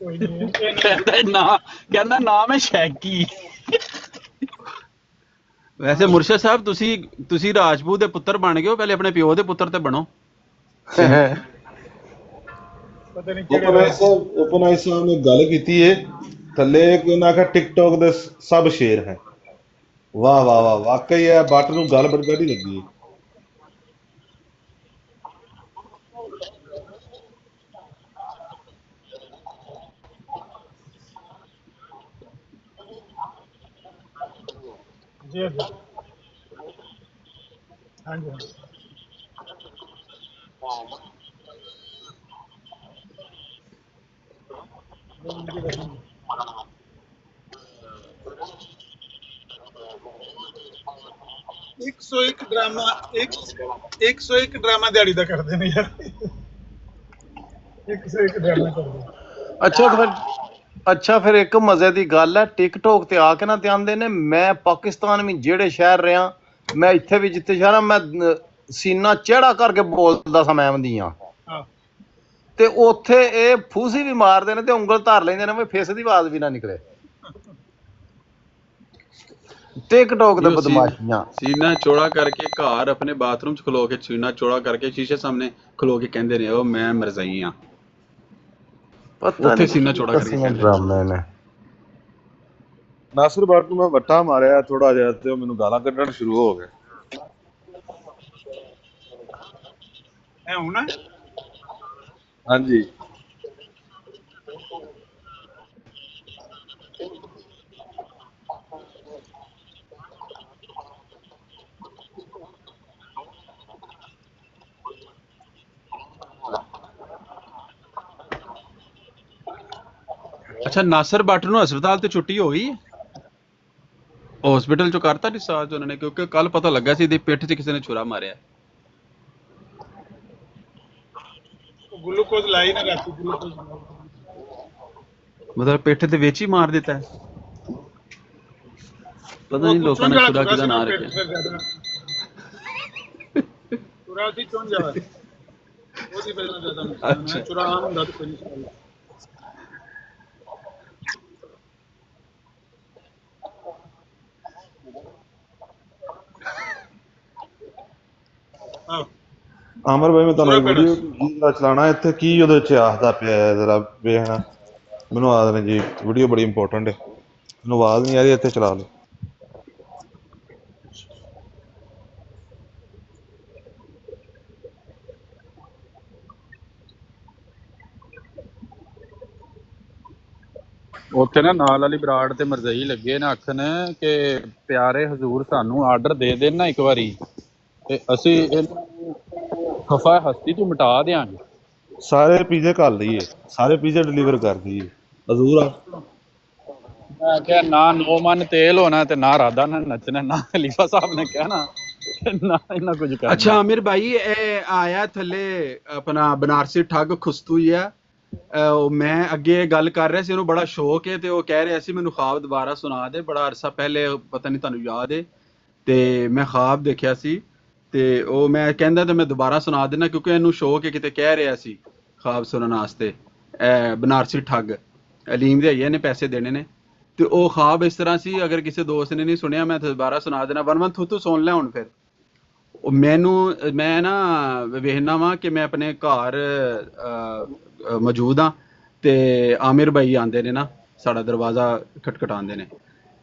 ਕਹਿੰਦਾ ਨਾਮ ਹੈ ਸ਼ੈਕੀ। ਵੈਸੇ ਮੁਰਸ਼ਦ ਸਾਹਿਬ ਤੁਸੀਂ ਰਾਜਪੂਤ ਦੇ ਪੁੱਤਰ ਬਣ ਗਏ ਹੋ, ਪਹਿਲੇ ਆਪਣੇ ਪਿਓ ਦੇ ਪੁੱਤਰ ਤੇ ਬਣੋ। ਪਤਾ ਨਹੀਂ ਓਪਨ ਸਾਹਿਬ ਨੇ ਗੱਲ ਕੀਤੀ ਹੈ ਥੱਲੇ ਕਿ ਉਹਨਾਂ ਦਾ ਟਿਕਟੌਕ ਦੇ ਸਭ ਸ਼ੇਰ ਹੈ। ਵਾਹ ਵਾਹ ਵਾਹ, ਵਾਕਈ ਹੈ, ਬੱਟ ਨੂੰ ਗੱਲ ਬੜੀ ਲੱਗੀ ਹੈ। ਜੀ ਹਾਂਜੀ ਇੱਕ 101 ਡਰਾਮਾ ਦਿਹਾੜੀ ਦਾ ਕਰਦੇ ਨੇ ਯਾਰ। 101 ਡਰਾਮਾ ਕਰਦੇ। ਅੱਛਾ ਫਿਰ ਇੱਕ ਮਜ਼ੇ ਦੀ ਗੱਲ ਹੈ, ਟਿਕਟੋਕ ਤੇ ਆ ਕੇ ਨਾ ਤੇ ਆਂਦੇ ਨੇ ਮੈਂ ਪਾਕਿਸਤਾਨ ਵਿੱਚ ਜਿਹੜੇ ਸ਼ਹਿਰ ਰਿਹਾ, ਮੈਂ ਇੱਥੇ ਵੀ ਜਿੱਥੇ ਸ਼ਹਿਰ ਮੈਂ ਸੀਨਾ ਚਿਹੜਾ ਕਰਕੇ ਬੋਲਦਾ ਸਾਂ ਮੈਂ ਆਉਂਦੀਆਂ, ਤੇ ਉੱਥੇ ਇਹ ਫੂਸੀ ਵੀ ਮਾਰਦੇ ਨੇ ਤੇ ਉਂਗਲ ਧਰ ਲੈਂਦੇ ਨੇ, ਫੇਸ ਦੀ ਆਵਾਜ਼ ਵੀ ਨਾ ਨਿਕਲੇ। ਟਿਕਟੋਕ ਦੇ ਬਦਮਾਸ਼ੀਆਂ। ਸੀਨਾ ਚੌੜਾ ਕਰਕੇ ਘਰ ਆਪਣੇ ਬਾਥਰੂਮ ਚ ਖਲੋ ਕੇ, ਸੀਨਾ ਚੌੜਾ ਕਰਕੇ ਸ਼ੀਸ਼ੇ ਸਾਹਮਣੇ ਖਲੋ ਕੇ ਕਹਿੰਦੇ ਨੇ ਉਹ ਮੈਂ ਮਰਜ਼ਾਈ ਆ। ਉੱਥੇ ਸੀਨਾ ਚੌੜਾ ਕਰਕੇ ਡਰਾਮੇ ਨੇ। ਨਾਸਰ ਬੱਟ ਨੂੰ ਮੈਂ ਵੱਟਾ ਮਾਰਿਆ ਥੋੜਾ ਜਿਹਾ ਤੇ ਉਹ ਮੈਨੂੰ ਗਾਲਾਂ ਕੱਢਣ ਸ਼ੁਰੂ ਹੋ ਗਏ। ਐ ਹੁਣ ਹਾਂਜੀ ਅੱਛਾ ਨਾਸਰ ਬੱਟ ਨੂੰ ਹਸਪਤਾਲ ਤੇ ਛੁੱਟੀ ਹੋ ਗਈ, ਹਸਪੀਟਲ ਚੋਂ ਕਰਤਾ ਡਿਸਚਾਰਜ ਉਹਨਾਂ ਨੇ, ਕਿਉਂਕਿ ਕੱਲ ਪਤਾ ਲੱਗਾ ਸੀ ਇਹਦੀ ਪਿੱਠ 'ਚ ਕਿਸੇ ਨੇ ਛੁਰਾ ਮਾਰਿਆ। ਗਲੂਕੋਜ਼ ਲਾਈ ਨਾ ਰਾਤੀ, ਗਲੂਕੋਜ਼ ਮਤਲਬ ਪਿੱਠ ਦੇ ਵਿੱਚ ਹੀ ਮਾਰ ਦਿੱਤਾ ਹੈ। ਪਤਾ ਨਹੀਂ ਲੋਕਾਂ ਨੇ ਛੁਰਾ ਕਿਹਦਾ ਨਾਂ ਰੱਖਿਆ। ਛੁਰਾ ਦੀ ਚੁਣ ਜਾ ਉਹਦੀ ਪਹਿਲਾਂ ਜ਼ਿਆਦਾ ਨੁਕਸਾਨ ਹੈ, ਛੁਰਾ ਆਮ ਹੁੰਦਾ ਤਾਂ ਕੋਈ ਨਹੀਂ। ਆਮਰ ਭਾਈ ਮੈਂ ਤੁਹਾਨੂੰ ਵੀਡੀਓ ਜਿਹੜਾ ਚਲਾਣਾ ਇੱਥੇ ਕੀ ਉਹਦੇ ਚ ਆਖਦਾ ਪਿਆ ਜਰਾ ਵੇਖਣਾ, ਮੈਨੂੰ ਆਦ ਨੇ ਜੀ ਵੀਡੀਓ ਬੜੀ ਇੰਪੋਰਟੈਂਟ ਹੈ, ਮੈਨੂੰ ਆਵਾਜ਼ ਨਹੀਂ ਆ ਰਹੀ, ਇੱਥੇ ਚਲਾ ਲਓ। ਉੱਥੇ ਨਾ ਨਾਲ ਵਾਲੀ ਬਰਾੜ ਤੇ ਮਰਜ਼ਈ ਲੱਗੇ ਨੇ ਆਖਣ ਕਿ ਪਿਆਰੇ ਹਜ਼ੂਰ ਸਾਨੂੰ ਆਰਡਰ ਦੇ ਦੇਣ ਨਾ ਇੱਕ ਵਾਰੀ, ਤੇ ਅਸੀਂ ਇਹਨੂੰ ਖਫਾ ਹਸਤੀ ਤੋਂ ਮਿਟਾ ਦਿਆਂਗੇ। ਸਾਰੇ ਪੀਜ਼ੇ ਘੱਲ ਦਈਏ, ਸਾਰੇ ਪੀਜ਼ੇ ਡਿਲੀਵਰ ਕਰ ਦਈਏ ਹਜ਼ੂਰ। ਮੈਂ ਕਿਹਾ ਨਾ 9 ਮਨ ਤੇਲ ਹੋਣਾ ਤੇ ਨਾ ਰਾਧਾ ਨੇ ਨੱਚਣਾ, ਨਾ ਖਲੀਫਾ ਸਾਹਿਬ ਨੇ ਕਹਿਣਾ ਤੇ ਨਾ ਇਹਨਾਂ ਕੁਝ ਕਰਨਾ। ਅੱਛਾ ਆਮਿਰ ਭਾਈ, ਇਹ ਆਇਆ ਥੱਲੇ ਆਪਣਾ ਬਨਾਰਸੀ ਠੱਗ ਖੁਸਤੂ ਹੀ ਆ। ਮੈਂ ਅੱਗੇ ਗੱਲ ਕਰ ਰਿਹਾ ਸੀ, ਉਹਨੂੰ ਬੜਾ ਸ਼ੌਕ ਹੈ ਤੇ ਉਹ ਕਹਿ ਰਿਹਾ ਸੀ ਮੈਨੂੰ ਖ਼ਾਬ ਦੁਬਾਰਾ ਸੁਣਾ ਦੇ। ਬੜਾ ਅਰਸਾ ਪਹਿਲੇ, ਪਤਾ ਨਹੀਂ ਤੁਹਾਨੂੰ ਯਾਦ ਹੈ, ਤੇ ਮੈਂ ਖ਼ਾਬ ਦੇਖਿਆ ਸੀ ਤੇ ਉਹ ਮੈਂ ਕਹਿੰਦਾ ਤੇ ਮੈਂ ਦੁਬਾਰਾ ਸੁਣਾ ਦੇਣਾ ਕਿਉਂਕਿ ਇਹਨੂੰ ਸ਼ੌਕ ਹੈ, ਕਿਤੇ ਕਹਿ ਰਿਹਾ ਸੀ ਖ਼ਾਬ ਸੁਣਨ ਵਾਸਤੇ। ਬਨਾਰਸੀ ਠੱਗ ਅਲੀਮ ਦੇ ਆਈਏ ਨੇ ਪੈਸੇ ਦੇਣੇ ਨੇ ਤੇ ਉਹ ਖ਼ਾਬ ਇਸ ਤਰ੍ਹਾਂ ਸੀ, ਅਗਰ ਕਿਸੇ ਦੋਸਤ ਨੇ ਨਹੀਂ ਸੁਣਿਆ ਮੈਂ ਦੁਬਾਰਾ ਸੁਣਾ ਦੇਣਾ। ਵਨ ਤੂੰ ਸੁਣ ਲੈ ਹੁਣ। ਫਿਰ ਉਹ ਮੈਂ ਨਾ ਵੇਖਣਾ ਵਾਂ ਕਿ ਮੈਂ ਆਪਣੇ ਘਰ ਮੌਜੂਦ ਹਾਂ ਤੇ ਆਮਿਰ ਭਾਈ ਆਉਂਦੇ ਨੇ ਨਾ, ਸਾਡਾ ਦਰਵਾਜ਼ਾ ਖਟਖਟਾਉਂਦੇ ਨੇ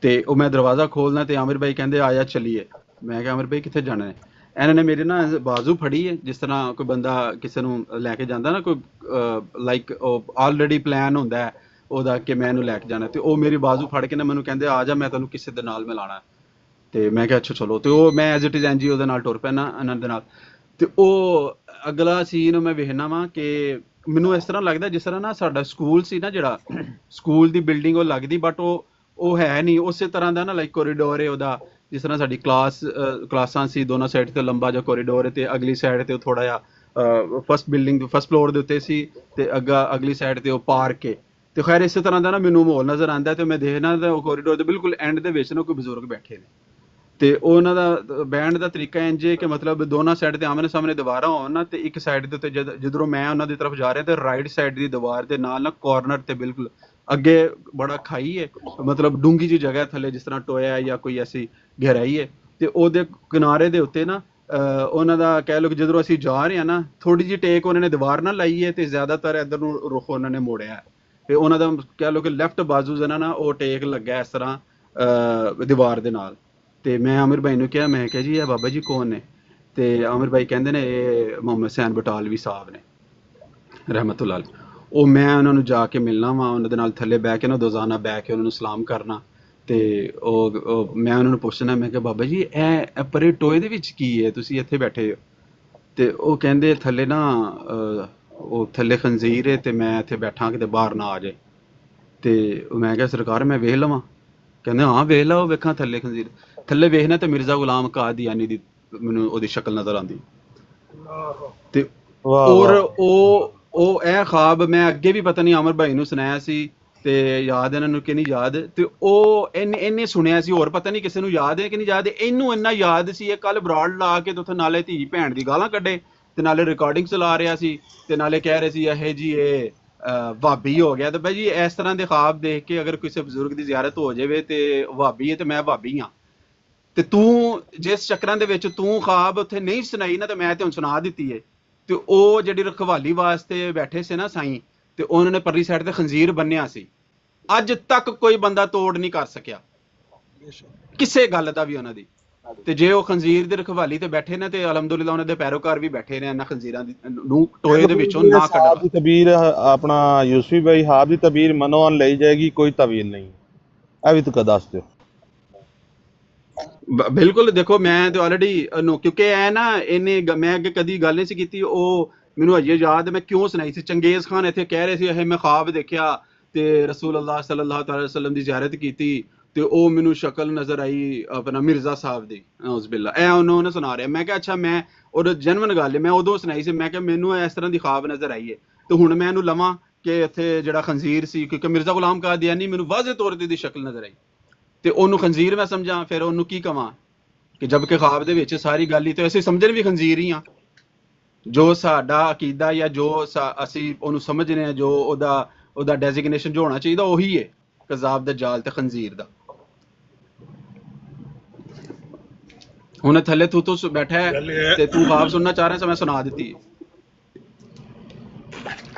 ਤੇ ਉਹ ਮੈਂ ਦਰਵਾਜ਼ਾ ਖੋਲਣਾ ਤੇ ਆਮਿਰ ਭਾਈ ਕਹਿੰਦੇ ਆਇਆ ਚੱਲੀਏ। ਮੈਂ ਕਿਹਾ ਆਮਿਰ ਭਾਈ ਕਿੱਥੇ ਜਾਣਾ ਹੈ? ਇਹਨਾਂ ਨੇ ਮੇਰੇ ਨਾ ਬਾਜ਼ੂ ਫੜੀ ਹੈ, ਜਿਸ ਤਰ੍ਹਾਂ ਕੋਈ ਬੰਦਾ ਕਿਸੇ ਨੂੰ ਲੈ ਕੇ ਜਾਂਦਾ ਨਾ, ਕੋਈ ਲਾਈਕ ਉਹ ਆਲਰੇਡੀ ਪਲਾਨ ਹੁੰਦਾ ਹੈ ਉਹਦਾ ਕਿ ਮੈਂ ਇਹਨੂੰ ਲੈ ਕੇ ਜਾਣਾ, ਤੇ ਉਹ ਮੇਰੀ ਬਾਜ਼ੂ ਫੜ ਕੇ ਨਾ ਮੈਨੂੰ ਕਹਿੰਦੇ ਆ ਜਾ ਮੈਂ ਤੈਨੂੰ ਕਿਸੇ ਦੇ ਨਾਲ ਮਿਲਾਣਾ। ਤੇ ਮੈਂ ਕਿਹਾ ਅੱਛਾ ਚਲੋ, ਤੇ ਉਹ ਮੈਂ ਐਜ਼ ਇਟ ਇਜ਼ ਐਨਜੀ ਉਹਦੇ ਨਾਲ ਟੁਰ ਪੈਣਾ ਇਹਨਾਂ ਦੇ ਨਾਲ। ਤੇ ਉਹ ਅਗਲਾ ਸੀਨ ਮੈਂ ਵੇਖਣਾ ਵਾਂ ਕਿ ਮੈਨੂੰ ਇਸ ਤਰ੍ਹਾਂ ਲੱਗਦਾ ਜਿਸ ਤਰ੍ਹਾਂ ਨਾ ਸਾਡਾ ਸਕੂਲ ਸੀ ਨਾ, ਜਿਹੜਾ ਸਕੂਲ ਦੀ ਬਿਲਡਿੰਗ ਉਹ ਲੱਗਦੀ, ਬਟ ਉਹ ਹੈ ਨਹੀਂ ਉਸੇ ਤਰ੍ਹਾਂ ਦਾ ਨਾ, ਲਾਈਕ ਕੋਰੀਡੋਰ ਹੈ ਉਹਦਾ, ਜਿਸ ਤਰ੍ਹਾਂ ਸਾਡੀ ਕਲਾਸਾਂ ਸੀ, ਦੋਨੋਂ ਸਾਈਡ ਤੇ ਲੰਬਾ ਜਿਹਾ ਕੋਰੀਡੋਰ ਹੈ ਤੇ ਅਗਲੀ ਸਾਈਡ ਤੇ ਉਹ ਥੋੜਾ ਜਿਹਾ ਫਸਟ ਫਲੋਰ ਦੇ ਉੱਤੇ ਸੀ ਤੇ ਅਗਲੀ ਸਾਈਡ ਤੇ ਉਹ ਪਾਰਕ ਹੈ। ਤੇ ਖੈਰ ਇਸੇ ਤਰ੍ਹਾਂ ਦਾ ਨਾ ਮੈਨੂੰ ਮਾਹੌਲ ਨਜ਼ਰ ਆਉਂਦਾ ਤੇ ਮੈਂ ਦੇਖਣਾ ਤਾਂ ਉਹ ਕੋਰੀਡੋਰ ਦੇ ਬਿਲਕੁਲ ਐਂਡ ਦੇ ਵਿੱਚ ਨਾ ਕੋਈ ਬਜ਼ੁਰਗ ਬੈਠੇ ਨੇ ਤੇ ਉਹਨਾਂ ਦਾ ਬੈਂਡ ਦਾ ਤਰੀਕਾ ਇੰਝ ਹੈ ਕਿ ਮਤਲਬ ਦੋਨਾਂ ਸਾਈਡ ਤੇ ਆਮਣੇ ਸਾਹਮਣੇ ਦੀਵਾਰਾਂ ਹੋਣ ਨਾ, ਤੇ ਇੱਕ ਸਾਈਡ ਦੇ ਉੱਤੇ ਜਿੱਧਰੋਂ ਮੈਂ ਉਹਨਾਂ ਦੀ ਤਰਫ ਜਾ ਰਿਹਾ ਤੇ ਰਾਈਟ ਸਾਈਡ ਦੀ ਦੀਵਾਰ ਦੇ ਨਾਲ ਨਾ ਕਾਰਨਰ ਤੇ ਬਿਲਕੁਲ ਅੱਗੇ ਬੜਾ ਖਾਈ ਹੈ, ਮਤਲਬ ਡੂੰਗੀ ਜਿਹੀ ਜਗ੍ਹਾ ਥੱਲੇ ਜਿਸ ਤਰ੍ਹਾਂ ਟੋਇਆ ਜਾਂ ਕੋਈ ਐਸੀ ਗਹਿਰਾਈ ਹੈ, ਤੇ ਉਹਦੇ ਕਿਨਾਰੇ ਦੇ ਉੱਤੇ ਨਾ ਉਹਨਾਂ ਦਾ ਕਹਿ ਲਓ ਕਿ ਜਦੋਂ ਅਸੀਂ ਜਾ ਰਹੇ ਹਾਂ ਨਾ, ਥੋੜੀ ਜਿਹੀ ਟੇਕ ਉਹਨਾਂ ਨੇ ਦੀਵਾਰ ਨਾਲ ਲਾਈ ਹੈ ਤੇ ਜ਼ਿਆਦਾਤਰ ਇੱਧਰ ਨੂੰ ਰੁਖ ਉਹਨਾਂ ਨੇ ਮੋੜਿਆ ਤੇ ਉਹਨਾਂ ਦਾ ਕਹਿ ਲਓ ਕਿ ਲੈਫਟ ਬਾਜ਼ੂ ਜਿਹੜਾ ਨਾ ਉਹ ਟੇਕ ਲੱਗਾ ਇਸ ਤਰ੍ਹਾਂ ਦੀਵਾਰ ਦੇ ਨਾਲ। ਤੇ ਮੈਂ ਆਮਿਰ ਭਾਈ ਨੂੰ ਕਿਹਾ, ਮੈਂ ਕਿਹਾ ਜੀ ਇਹ ਬਾਬਾ ਜੀ ਕੌਣ ਨੇ? ਤੇ ਆਮਿਰ ਭਾਈ ਕਹਿੰਦੇ ਨੇ ਇਹ ਮੁਹੰਮਦ ਹੁਸੈਨ ਬਟਾਲਵੀ ਸਾਹਿਬ ਨੇ ਰਹਿਮਤੁल्लाह। ਉਹ ਮੈਂ ਉਹਨਾਂ ਨੂੰ ਜਾ ਕੇ ਮਿਲਣਾ ਵਾ, ਉਹਨਾਂ ਦੇ ਨਾਲ ਥੱਲੇ ਬਹਿ ਕੇ ਨਾ ਦੋਜ਼ਾਨਾ ਬਹਿ ਕੇ ਉਹਨਾਂ ਨੂੰ ਸਲਾਮ ਕਰਨਾ ਤੇ ਉਹ ਮੈਂ ਉਹਨਾਂ ਨੂੰ ਪੁੱਛਣਾ, ਮੈਂ ਕਿਹਾ ਬਾਬਾ ਜੀ ਇਹ ਪਰੇ ਟੋਏ ਦੇ ਵਿੱਚ ਕੀ ਹੈ, ਤੁਸੀਂ ਇੱਥੇ ਬੈਠੇ ਹੋ? ਤੇ ਉਹ ਕਹਿੰਦੇ ਥੱਲੇ ਨਾ ਉਹ ਥੱਲੇ ਖੰਜ਼ੀਰ ਹੈ ਤੇ ਮੈਂ ਇੱਥੇ ਬੈਠਾ ਕਿਤੇ ਬਾਹਰ ਨਾ ਆ ਜਾਏ। ਤੇ ਮੈਂ ਕਿਹਾ ਸਰਕਾਰ ਮੈਂ ਵੇਖ ਲਵਾਂ? ਕਹਿੰਦੇ ਹਾਂ ਵੇਖ ਲਓ, ਵੇਖਾਂ ਥੱਲੇ ਖੰਜ਼ੀਰ। ਥੱਲੇ ਵੇਖਣਾ ਤੇ ਮਿਰਜ਼ਾ ਗੁਲਾਮ ਕਾਦੀਆਨੀ ਦੀ ਮੈਨੂੰ ਉਹਦੀ ਸ਼ਕਲ ਨਜ਼ਰ ਆਉਂਦੀ ਤੇ ਔਰ ਉਹ ਇਹ ਖ਼ਾਬ ਮੈਂ ਅੱਗੇ ਵੀ ਪਤਾ ਨਹੀਂ ਆਮਿਰ ਭਾਈ ਨੂੰ ਸੁਣਾਇਆ ਸੀ ਤੇ ਯਾਦ ਇਹਨਾਂ ਨੂੰ ਕਿ ਨਹੀਂ ਯਾਦ, ਤੇ ਉਹ ਇਹਨੇ ਸੁਣਿਆ ਸੀ, ਹੋਰ ਪਤਾ ਨਹੀਂ ਕਿਸੇ ਨੂੰ ਯਾਦ ਹੈ ਕਿ ਨਹੀਂ ਯਾਦ। ਇਹਨੂੰ ਇੰਨਾ ਯਾਦ ਸੀ, ਇਹ ਕੱਲ ਬਰਾੜ ਲਾ ਕੇ ਤੇ ਉੱਥੇ ਨਾਲੇ ਧੀ ਭੈਣ ਦੀ ਗਾਲਾਂ ਕੱਢੇ ਤੇ ਨਾਲੇ ਰਿਕਾਰਡਿੰਗ ਚਲਾ ਰਿਹਾ ਸੀ ਤੇ ਨਾਲੇ ਕਹਿ ਰਹੇ ਸੀ ਇਹ ਜੀ ਇਹ ਵਾਬੀ ਹੋ ਗਿਆ। ਤੇ ਬਾਈ ਜੀ ਇਸ ਤਰ੍ਹਾਂ ਦੇ ਖ਼ਾਬ ਦੇਖ ਕੇ ਅਗਰ ਕਿਸੇ ਬਜ਼ੁਰਗ ਦੀ ਜ਼ਿਆਰਤ ਹੋ ਜਾਵੇ ਤੇ ਵਾਬੀ ਹੈ ਤੇ ਮੈਂ ਵਾਬੀ ਹਾਂ, ਤੇ ਤੂੰ ਜਿਸ ਚੱਕਰਾਂ ਦੇ ਵਿੱਚ ਤੂੰ ਖ਼ਾਬ ਉੱਥੇ ਨਹੀਂ ਸੁਣਾਈ ਨਾ ਤੇ ਮੈਂ ਤੇ ਹੁਣ ਸੁਣਾ ਦਿੱਤੀ ਹੈ। ਤੇ ਉਹ ਜਿਹੜੀ ਰਖਵਾਲੀ ਵਾਸਤੇ ਬੈਠੇ ਸੀ ਨਾ ਸਾਈਂ, ਤੇ ਉਹਨਾਂ ਨੇ ਪਰਲੀ ਸਾਈਡ ਤੇ ਖੰਜ਼ੀਰ ਬੰਨਿਆ ਸੀ, ਅੱਜ ਤੱਕ ਕੋਈ ਬੰਦਾ ਤੋੜ ਨਹੀਂ ਕਰ ਸਕਿਆ ਕਿਸੇ ਗੱਲ ਦਾ ਵੀ ਉਹਨਾਂ ਦੀ। ਤੇ ਜੇ ਉਹ ਖੰਜ਼ੀਰ ਦੀ ਰਖਵਾਲੀ ਤੇ ਬੈਠੇ ਨੇ ਤੇ ਅਲਹਮਦੁਲਿਲਾ ਉਹਨਾਂ ਦੇ ਪੈਰੋਕਾਰ ਵੀ ਬੈਠੇ ਨੇ ਇਹਨਾਂ ਖੰਜ਼ੀਰਾਂ ਦੀ ਨੂੰ ਟੋਏ ਦੇ ਵਿੱਚੋਂ ਨਾ ਕੱਢਣ ਦੀ ਤਬੀਰ ਆਪਣਾ ਯੂਸਫੀ ਭਾਈ ਹਾਬ ਦੀ ਤਬੀਰ ਮਨੋਂ ਲਈ ਜਾਏਗੀ, ਕੋਈ ਤਵੀਲ ਨਹੀਂ। ਇਹ ਵੀ ਤੂੰ ਦੱਸ ਦਿਓ। ਬਿਲਕੁਲ ਦੇਖੋ ਮੈਂ ਤੇ ਆਲਰੇਡੀ ਕਿਉਂਕਿ ਇਹ ਨਾ ਇਹਨੇ ਮੈਂ ਅੱਗੇ ਕਦੀ ਗੱਲ ਨਹੀਂ ਸੀ ਕੀਤੀ, ਉਹ ਮੈਨੂੰ ਅਜੇ ਯਾਦ ਮੈਂ ਕਿਉਂ ਸੁਣਾਈ ਸੀ। ਚੰਗੇਜ਼ ਖਾਨ ਇੱਥੇ ਕਹਿ ਰਹੇ ਸੀ ਇਹ ਮੈਂ ਖ਼ਾਬ ਦੇਖਿਆ ਤੇ ਰਸੂਲ ਅੱਲਾਹ ਸੱਲੱਲਾਹੁ ਅਲੈਹਿ ਵਸੱਲਮ ਦੀ ਜ਼ਿਆਰਤ ਕੀਤੀ ਤੇ ਉਹ ਮੈਨੂੰ ਸ਼ਕਲ ਨਜ਼ਰ ਆਈ ਆਪਣਾ ਮਿਰਜ਼ਾ ਸਾਹਿਬ ਦੀ, ਨੌਜ਼ ਬਿੱਲਾ। ਇਹ ਉਹਨੇ ਸੁਣਾ ਰਿਹਾ। ਮੈਂ ਕਿਹਾ ਅੱਛਾ, ਮੈਂ ਉਹ ਜੈਨੂਇਨ ਗੱਲ ਹੈ, ਮੈਂ ਉਦੋਂ ਸੁਣਾਈ ਸੀ। ਮੈਂ ਕਿਹਾ ਮੈਨੂੰ ਇਸ ਤਰ੍ਹਾਂ ਦੀ ਖ਼ਾਬ ਨਜ਼ਰ ਆਈ ਹੈ ਤੇ ਹੁਣ ਮੈਂ ਇਹਨੂੰ ਲਵਾਂ ਕਿ ਇੱਥੇ ਜਿਹੜਾ ਖੰਜ਼ੀਰ ਸੀ, ਕਿਉਂਕਿ ਮਿਰਜ਼ਾ ਗੁਲਾਮ ਕਾਦੀਆਨੀ ਮੈਨੂੰ ਵਾਜ਼ਿਹ ਤੌਰ ਤੇ ਦੀ ਸ਼ਕਲ ਨਜ਼ਰ ਆਈ ਤੇ ਉਹਨੂੰ ਖੰਜ਼ੀਰ ਮੈਂ ਸਮਝਾਂ, ਫਿਰ ਉਹਨੂੰ ਕੀ ਕਵਾਂ ਕਿ ਜਦਕਿ ਖ਼ਾਬ ਦੇ ਵਿੱਚ ਸਾਰੀ ਗੱਲ ਹੀ ਤੇ ਅਸੀਂ ਸਮਝਣ ਵੀ ਖੰਜ਼ੀਰ ਹੀ ਹਾਂ। ਜੋ ਸਾਡਾ ਅਕੀਦਾ ਜਾਂ ਜੋ ਅਸੀਂ ਉਹਨੂੰ ਸਮਝਦੇ ਹਾਂ, ਜੋ ਉਹਦਾ ਡੈਜ਼ਿਗਨੇਸ਼ਨ ਜੋ ਹੋਣਾ ਚਾਹੀਦਾ ਉਹੀ ਹੈ, ਕਜ਼ਾਬ, ਦਜਾਲ ਤੇ ਖੰਜ਼ੀਰ ਦਾ। ਹੁਣ ਥੱਲੇ ਤੂੰ ਬੈਠਾ ਹੈ ਤੇ ਤੂੰ ਖ਼ਾਬ ਸੁਣਨਾ ਚਾਹ ਰਿਹਾ ਸੀ, ਮੈਂ ਸੁਣਾ ਦਿੱਤੀ ਹੈ।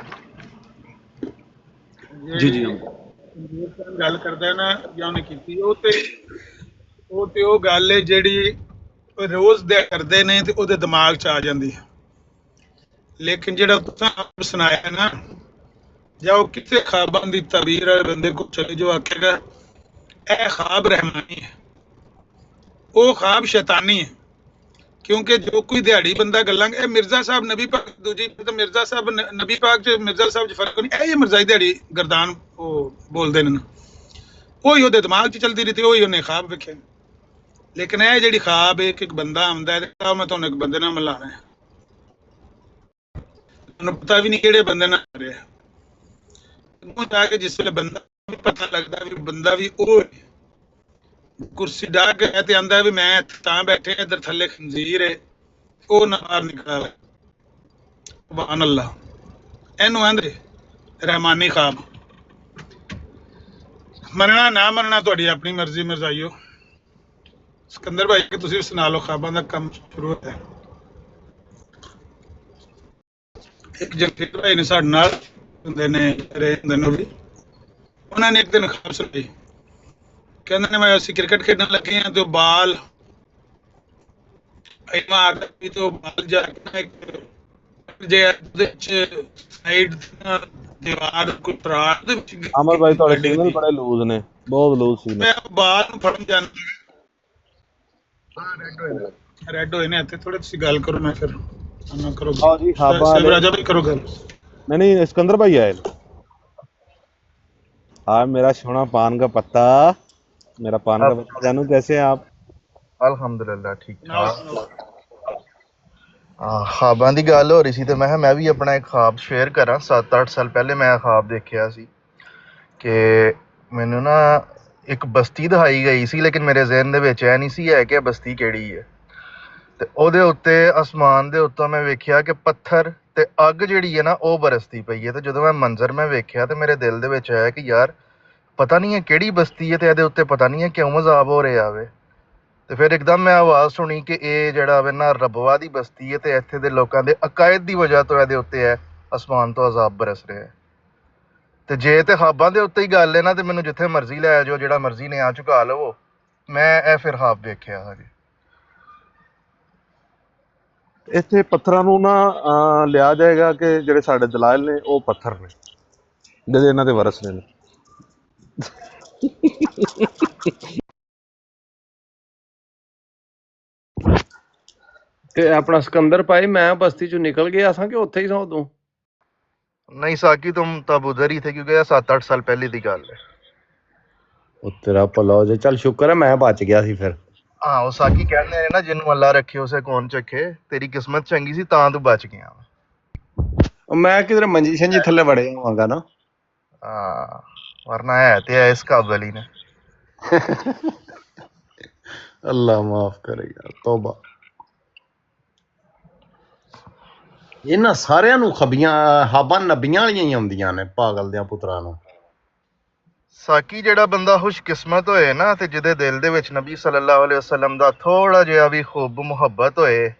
ਜੀ ਗੱਲ ਕਰਦਾ ਨਾ ਜਾਂ ਉਹਨੇ ਕੀਤੀ, ਉਹ ਗੱਲ ਹੈ ਜਿਹੜੀ ਰੋਜ਼ ਦੇ ਕਰਦੇ ਨੇ ਤੇ ਉਹਦੇ ਦਿਮਾਗ 'ਚ ਆ ਜਾਂਦੀ ਹੈ। ਲੇਕਿਨ ਜਿਹੜਾ ਤੁਸੀਂ ਸੁਣਾਇਆ ਨਾ, ਜਾਂ ਉਹ ਕਿਸੇ ਖ਼ਾਬਾਂ ਦੀ ਤਬੀਰ ਵਾਲੇ ਬੰਦੇ ਕੋਲ ਚਲੇ ਜੋ ਆਖੇਗਾ ਇਹ ਖ਼ਾਬ ਰਹਿਮਾਨੀ ਹੈ, ਉਹ ਖ਼ਾਬ ਸ਼ੈਤਾਨੀ ਹੈ। ਕਿਉਂਕਿ ਜੋ ਕੋਈ ਦਿਹਾੜੀ ਬੰਦਾ ਗੱਲਾਂ ਇਹ ਮਿਰਜ਼ਾ ਸਾਹਿਬ ਨਬੀ ਪਾਕ, ਦੂਜੀ ਤਾਂ ਮਿਰਜ਼ਾ ਸਾਹਿਬ ਨਬੀ ਪਾਕ 'ਚ ਮਿਰਜ਼ਾ ਸਾਹਿਬ 'ਚ ਫਰਕ ਨਹੀਂ। ਇਹ ਮਿਰਜ਼ਾਈ ਦਿਹਾੜੀ ਗਰਦਾਨ ਉਹ ਬੋਲਦੇ ਨੇ, ਉਹੀ ਉਹਦੇ ਦਿਮਾਗ 'ਚ ਚਲਦੀ ਰਹੀ ਤੇ ਉਹੀ ਉਹਨੇ ਖਾਬ ਵੇਖੇ। ਲੇਕਿਨ ਇਹ ਜਿਹੜੀ ਖਾਬ ਇੱਕ ਬੰਦਾ ਆਉਂਦਾ ਹੈ, ਤਾਂ ਮੈਂ ਤੁਹਾਨੂੰ ਇੱਕ ਬੰਦੇ ਨਾਲ ਮਿਲਾਣਾ ਹੈ, ਤੁਹਾਨੂੰ ਪਤਾ ਵੀ ਨਹੀਂ ਕਿਹੜੇ ਬੰਦੇ ਨਾਲ ਆ ਰਿਹਾ। ਉਹ ਜਾ ਕੇ ਜਿਸ ਵੇਲੇ ਬੰਦਾ ਵੀ ਪਤਾ ਲੱਗਦਾ ਵੀ ਬੰਦਾ ਵੀ ਉਹ ਹੈ, ਕੁਰਸੀ ਡਾ ਕੇ ਤੇ ਆਂਦਾ ਵੀ ਮੈਂ ਤਾਂ ਬੈਠੇ ਇੱਧਰ ਥੱਲੇ ਖੰਜੀਰ ਹੈ, ਉਹ ਨਾ ਬਾਹਰ ਨਿਕਲਾ। ਸੁਭਾਨ ਅੱਲਾਹ। ਇਹਨੂੰ ਆਂਦੇ ਰਹਿਮਾਨੀ ਖਾਬ। ਮੰਨਣਾ ਨਾ ਮੰਨਣਾ ਤੁਹਾਡੀ ਆਪਣੀ ਮਰਜ਼ੀ ਮਰਜ਼ਾਈਓ। ਸਿਕੰਦਰ ਭਾਈ ਕਿ ਤੁਸੀਂ ਸੁਣਾ ਲਓ, ਖਾਬਾਂ ਦਾ ਕੰਮ ਸ਼ੁਰੂ ਹੋਇਆ। ਇੱਕ ਜਗਫੀਰ ਭਾਈ ਨੇ ਸਾਡੇ ਨਾਲ ਹੁੰਦੇ ਨੇ ਰਹੇ ਹੁੰਦੇ ਨੇ ਵੀ, ਉਹਨਾਂ ਨੇ ਇੱਕ ਦਿਨ ਖਾਬ ਸੁਣਾਈ। ਕਹਿੰਦੇ ਨੇ ਮੈਂ ਅਸੀਂ ਕ੍ਰਿਕਟ ਖੇਡਣ ਲੱਗੇ ਹਾਂ ਤੇ ਉਹ ਬਾਲ ਮਾਰਦਾ ਵੀ ਤੇ ਉਹ ਬਾਲ ਜਾ ਕੇ ਨਾ ਇੱਕ ਜੇ ਉਹਦੇ ਚ ਸਾਈਡ ਦੀਵਾਰ ਕੋਈ ਪਰਾਤ ਦੇ ਵਿੱਚ ਅਮਰ ਭਾਈ ਤੁਹਾਡੇ ਸਿਗਨਲ ਬੜੇ ਲੂਜ਼ ਨੇ, ਬਹੁਤ ਲੂਜ਼ ਸਿਗਨਲ। ਮੈਂ ਬਾਲ ਨੂੰ ਫੜਨ ਜਾਂਦਾ, ਰੈਡ ਹੋਏ ਨੇ ਇੱਥੇ ਥੋੜੇ। ਤੁਸੀਂ ਗੱਲ ਕਰੋ, ਮੈਂ ਫਿਰ ਨਾ ਕਰੋ। ਆਓ ਜੀ ਖਾਬਾਂ ਰਾਜਾ ਭਾਈ ਕਰੋ ਗੱਲ। नहीं सिकंदर भाई आए। हाँ मेरा सोना पान का पत्ता, मेरा पान का पत्ता जानू कैसे हैं आप? ਅਲਹਮਦੁਲਿਲਾ ਠੀਕ ਠਾਕ। ਖਾਬਾਂ ਦੀ ਗੱਲ ਹੋ ਰਹੀ ਸੀ ਤੇ ਮੈਂ ਕਿਹਾ ਮੈਂ ਵੀ ਆਪਣਾ ਇੱਕ ਖਾਬ ਸ਼ੇਅਰ ਕਰਾਂ। 7-8 ਸਾਲ ਪਹਿਲੇ ਮੈਂ ਖਾਬ ਦੇਖਿਆ ਸੀ ਕਿ ਮੈਨੂੰ ਨਾ ਇੱਕ ਬਸਤੀ ਦਿਖਾਈ ਗਈ ਸੀ, ਲੇਕਿਨ ਮੇਰੇ ਜ਼ਿਹਨ ਦੇ ਵਿੱਚ ਇਹ ਨਹੀਂ ਸੀ ਹੈ ਕਿ ਬਸਤੀ ਕਿਹੜੀ ਹੈ। ਤੇ ਉਹਦੇ ਉੱਤੇ ਅਸਮਾਨ ਦੇ ਉੱਤੋਂ ਮੈਂ ਵੇਖਿਆ ਕਿ ਪੱਥਰ ਤੇ ਅੱਗ ਜਿਹੜੀ ਹੈ ਨਾ ਉਹ ਬਰਸਦੀ ਪਈ ਹੈ। ਤੇ ਜਦੋਂ ਮੈਂ ਮੰਜ਼ਰ ਮੈਂ ਵੇਖਿਆ ਤੇ ਮੇਰੇ ਦਿਲ ਦੇ ਵਿੱਚ ਆਇਆ ਕਿ ਯਾਰ ਪਤਾ ਨਹੀਂ ਹੈ ਕਿਹੜੀ ਬਸਤੀ ਹੈ ਤੇ ਇਹਦੇ ਉੱਤੇ ਪਤਾ ਨਹੀਂ ਹੈ ਕਿਉਂ ਮਜ਼ਾਬ ਹੋ ਰਿਹਾ ਵੇ। ਤੇ ਫਿਰ ਇੱਕਦਮ ਮੈਂ ਆਵਾਜ਼ ਸੁਣੀ ਕਿ ਇਹ ਜਿਹੜਾ ਵੇ ਨਾ ਰੱਬਵਾ ਦੀ ਬਸਤੀ ਹੈ ਤੇ ਇੱਥੇ ਦੇ ਲੋਕਾਂ ਦੇ ਅਕਾਇਦ ਦੀ ਵਜ੍ਹਾ ਤੋਂ ਇਹਦੇ ਉੱਤੇ ਹੈ ਅਸਮਾਨ ਤੋਂ ਅਜ਼ਾਬ ਬਰਸ ਰਿਹਾ ਹੈ। ਤੇ ਜੇ ਤੇ ਖਾਬਾਂ ਦੇ ਉੱਤੇ ਹੀ ਗੱਲ ਹੈ ਨਾ ਤੇ ਮੈਨੂੰ ਜਿੱਥੇ ਮਰਜ਼ੀ ਲੈ ਜਾਓ, ਜਿਹੜਾ ਮਰਜ਼ੀ ਨੇ ਆ ਝੁਕਾ ਲਵੋ। ਮੈਂ ਇਹ ਫਿਰ ਖਾਬ ਵੇਖਿਆ ਹਜੇ। ਇੱਥੇ ਪੱਥਰਾਂ ਨੂੰ ਨਾ ਲਿਆ ਜਾਏਗਾ ਕਿ ਜਿਹੜੇ ਸਾਡੇ ਦਲਾਇਲ ਨੇ ਉਹ ਪੱਥਰ ਨੇ ਜਿਹੜੇ ਇਹਨਾਂ ਦੇ ਵਰਸ ਨੇ। ਤੇ ਆਪਣਾ ਸਿਕੰਦਰ ਭਾਈ ਮੈਂ ਬਸਤੀ ਚੋਂ ਨਿਕਲ ਗਿਆ ਸਾਂ ਕਿ ਉੱਥੇ ਹੀ ਸਾਂ ਉਦੋਂ? नहीं साकी तुम तब उधर ही थे क्योंकि 7-8 साल पहले की गल है। ਉਹ ਤੇਰਾ ਭਲਾ ਹੋ ਜੇ। ਚੱਲ ਸ਼ੁਕਰ ਹੈ ਮੈਂ ਬਚ ਗਿਆ ਸੀ ਫਿਰ। हाँ वो साकी कहते हैं ना जिन्हों अल्लाह रखे उसे कौन चखे। तेरी किस्मत चंगी सी तां तू बच गया। ਉਹ ਮੈਂ ਕਿਧਰੇ ਮੰਜੀ ਸ਼ੰਜੀ ਥੱਲੇ ਵੜੇ ਹੋਵਾਂਗਾ ਨਾ। हाँ वरना है ते है इस काबल ही ने। ਅੱਲਾ ਮਾਫ ਕਰੇ ਯਾਰ, ਤੋਬਾ। ਇਹਨਾਂ ਸਾਰਿਆਂ ਨੂੰ ਖਬੀਆਂ ਹਾਬਾਂ ਨਬੀਆਂ ਵਾਲੀਆਂ ਹੀ ਆਉਂਦੀਆਂ ਨੇ, ਪਾਗਲ ਦਿਆਂ ਪੁੱਤਰਾਂ ਨੂੰ। ਸਾਕੀ ਜਿਹੜਾ ਬੰਦਾ ਖੁਸ਼ਕਿਸਮਤ ਹੋਏ ਨਾ ਤੇ ਜਿਹਦੇ ਦਿਲ ਦੇ ਵਿੱਚ ਨਬੀ ਸੱਲੱਲਾਹੁ ਅਲੈਹਿ ਵਸੱਲਮ ਦਾ ਥੋੜਾ ਜਿਹਾ ਵੀ ਹੁਬ ਮੁਹੱਬਤ ਹੋਏ,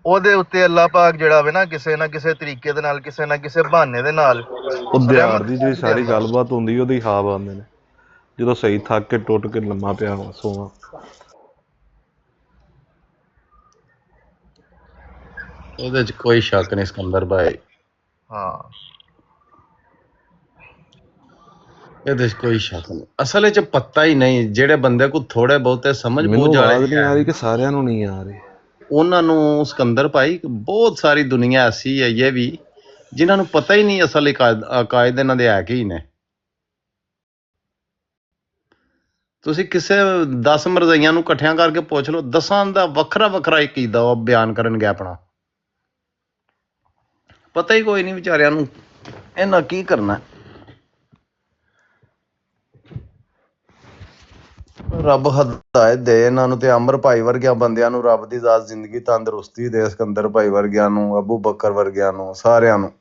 ਉਹਦੇ ਉੱਤੇ ਅੱਲਾਹ ਪਾਕ ਜਿਹੜਾ ਵੇ ਨਾ ਕਿਸੇ ਤਰੀਕੇ ਦੇ ਨਾਲ, ਕਿਸੇ ਨਾ ਕਿਸੇ ਬਹਾਨੇ ਦੇ ਨਾਲ ਉਹ ਦਿਹਾੜ ਦੀ ਜਿਹੜੀ ਸਾਰੀ ਗੱਲਬਾਤ ਹੁੰਦੀ ਉਹਦੀ ਖਾਬ ਆਉਂਦੇ ਨੇ ਜਦੋਂ ਸਹੀ ਥੱਕ ਕੇ ਟੁੱਟ ਕੇ ਲੰਮਾ ਪਿਆ ਸੋਵਾਂ। ਉਹਦੇ ਚ ਕੋਈ ਸ਼ੱਕ ਨਹੀਂ ਸਿਕੰਦਰ ਭਾਈ। ਹਾਂ ਇਹਦੇ ਚ ਕੋਈ ਸ਼ੱਕ ਨਹੀਂ। ਅਸਲ ਵਿੱਚ ਪਤਾ ਹੀ ਨਹੀਂ, ਜਿਹੜੇ ਬੰਦੇ ਕੋ ਥੋੜੇ ਬਹੁਤੇ ਸਮਝ ਬੂਝ ਵਾਲੇ ਨਹੀਂ ਆ ਰਹੀ ਕਿ ਸਾਰਿਆਂ ਨੂੰ ਨਹੀਂ ਆ ਰਹੀ, ਉਹਨਾਂ ਨੂੰ ਸਿਕੰਦਰ ਭਾਈ ਬਹੁਤ ਸਾਰੀ ਦੁਨੀਆ ਐਸੀ ਹੈ ਇਹ ਵੀ ਜਿਨ੍ਹਾਂ ਨੂੰ ਪਤਾ ਹੀ ਨਹੀਂ ਅਸਲ ਅਕਾਇਦ ਇਹਨਾਂ ਦੇ ਹੈ ਕੀ ਨੇ। ਤੁਸੀਂ ਕਿਸੇ 10 ਮਰਜ਼ਈਆਂ ਨੂੰ ਇਕੱਠਿਆਂ ਕਰਕੇ ਪੁੱਛ ਲਓ, 10 ਦਾ ਵੱਖਰਾ ਵੱਖਰਾ ਇੱਕ ਅਕੀਦਾ ਉਹ ਬਿਆਨ ਕਰਨਗੇ ਆਪਣਾ। ਪਤਾ ਹੀ ਕੋਈ ਨਹੀਂ ਵਿਚਾਰਿਆਂ ਨੂੰ ਇਹਨਾਂ ਕੀ ਕਰਨਾ। ਰੱਬ ਹਦਾਇਤ ਦੇ ਇਹਨਾਂ ਨੂੰ ਤੇ ਅਮਰ ਭਾਈ ਵਰਗਿਆਂ ਬੰਦਿਆਂ ਨੂੰ ਰੱਬ ਦੀ ਜ਼ਾਤ ਜ਼ਿੰਦਗੀ ਤੰਦਰੁਸਤੀ ਦੇ। ਸਿਕੰਦਰ ਭਾਈ ਵਰਗਿਆਂ ਨੂੰ, ਅਬੂ ਬਕਰ ਵਰਗਿਆਂ ਨੂੰ, ਸਾਰਿਆਂ ਨੂੰ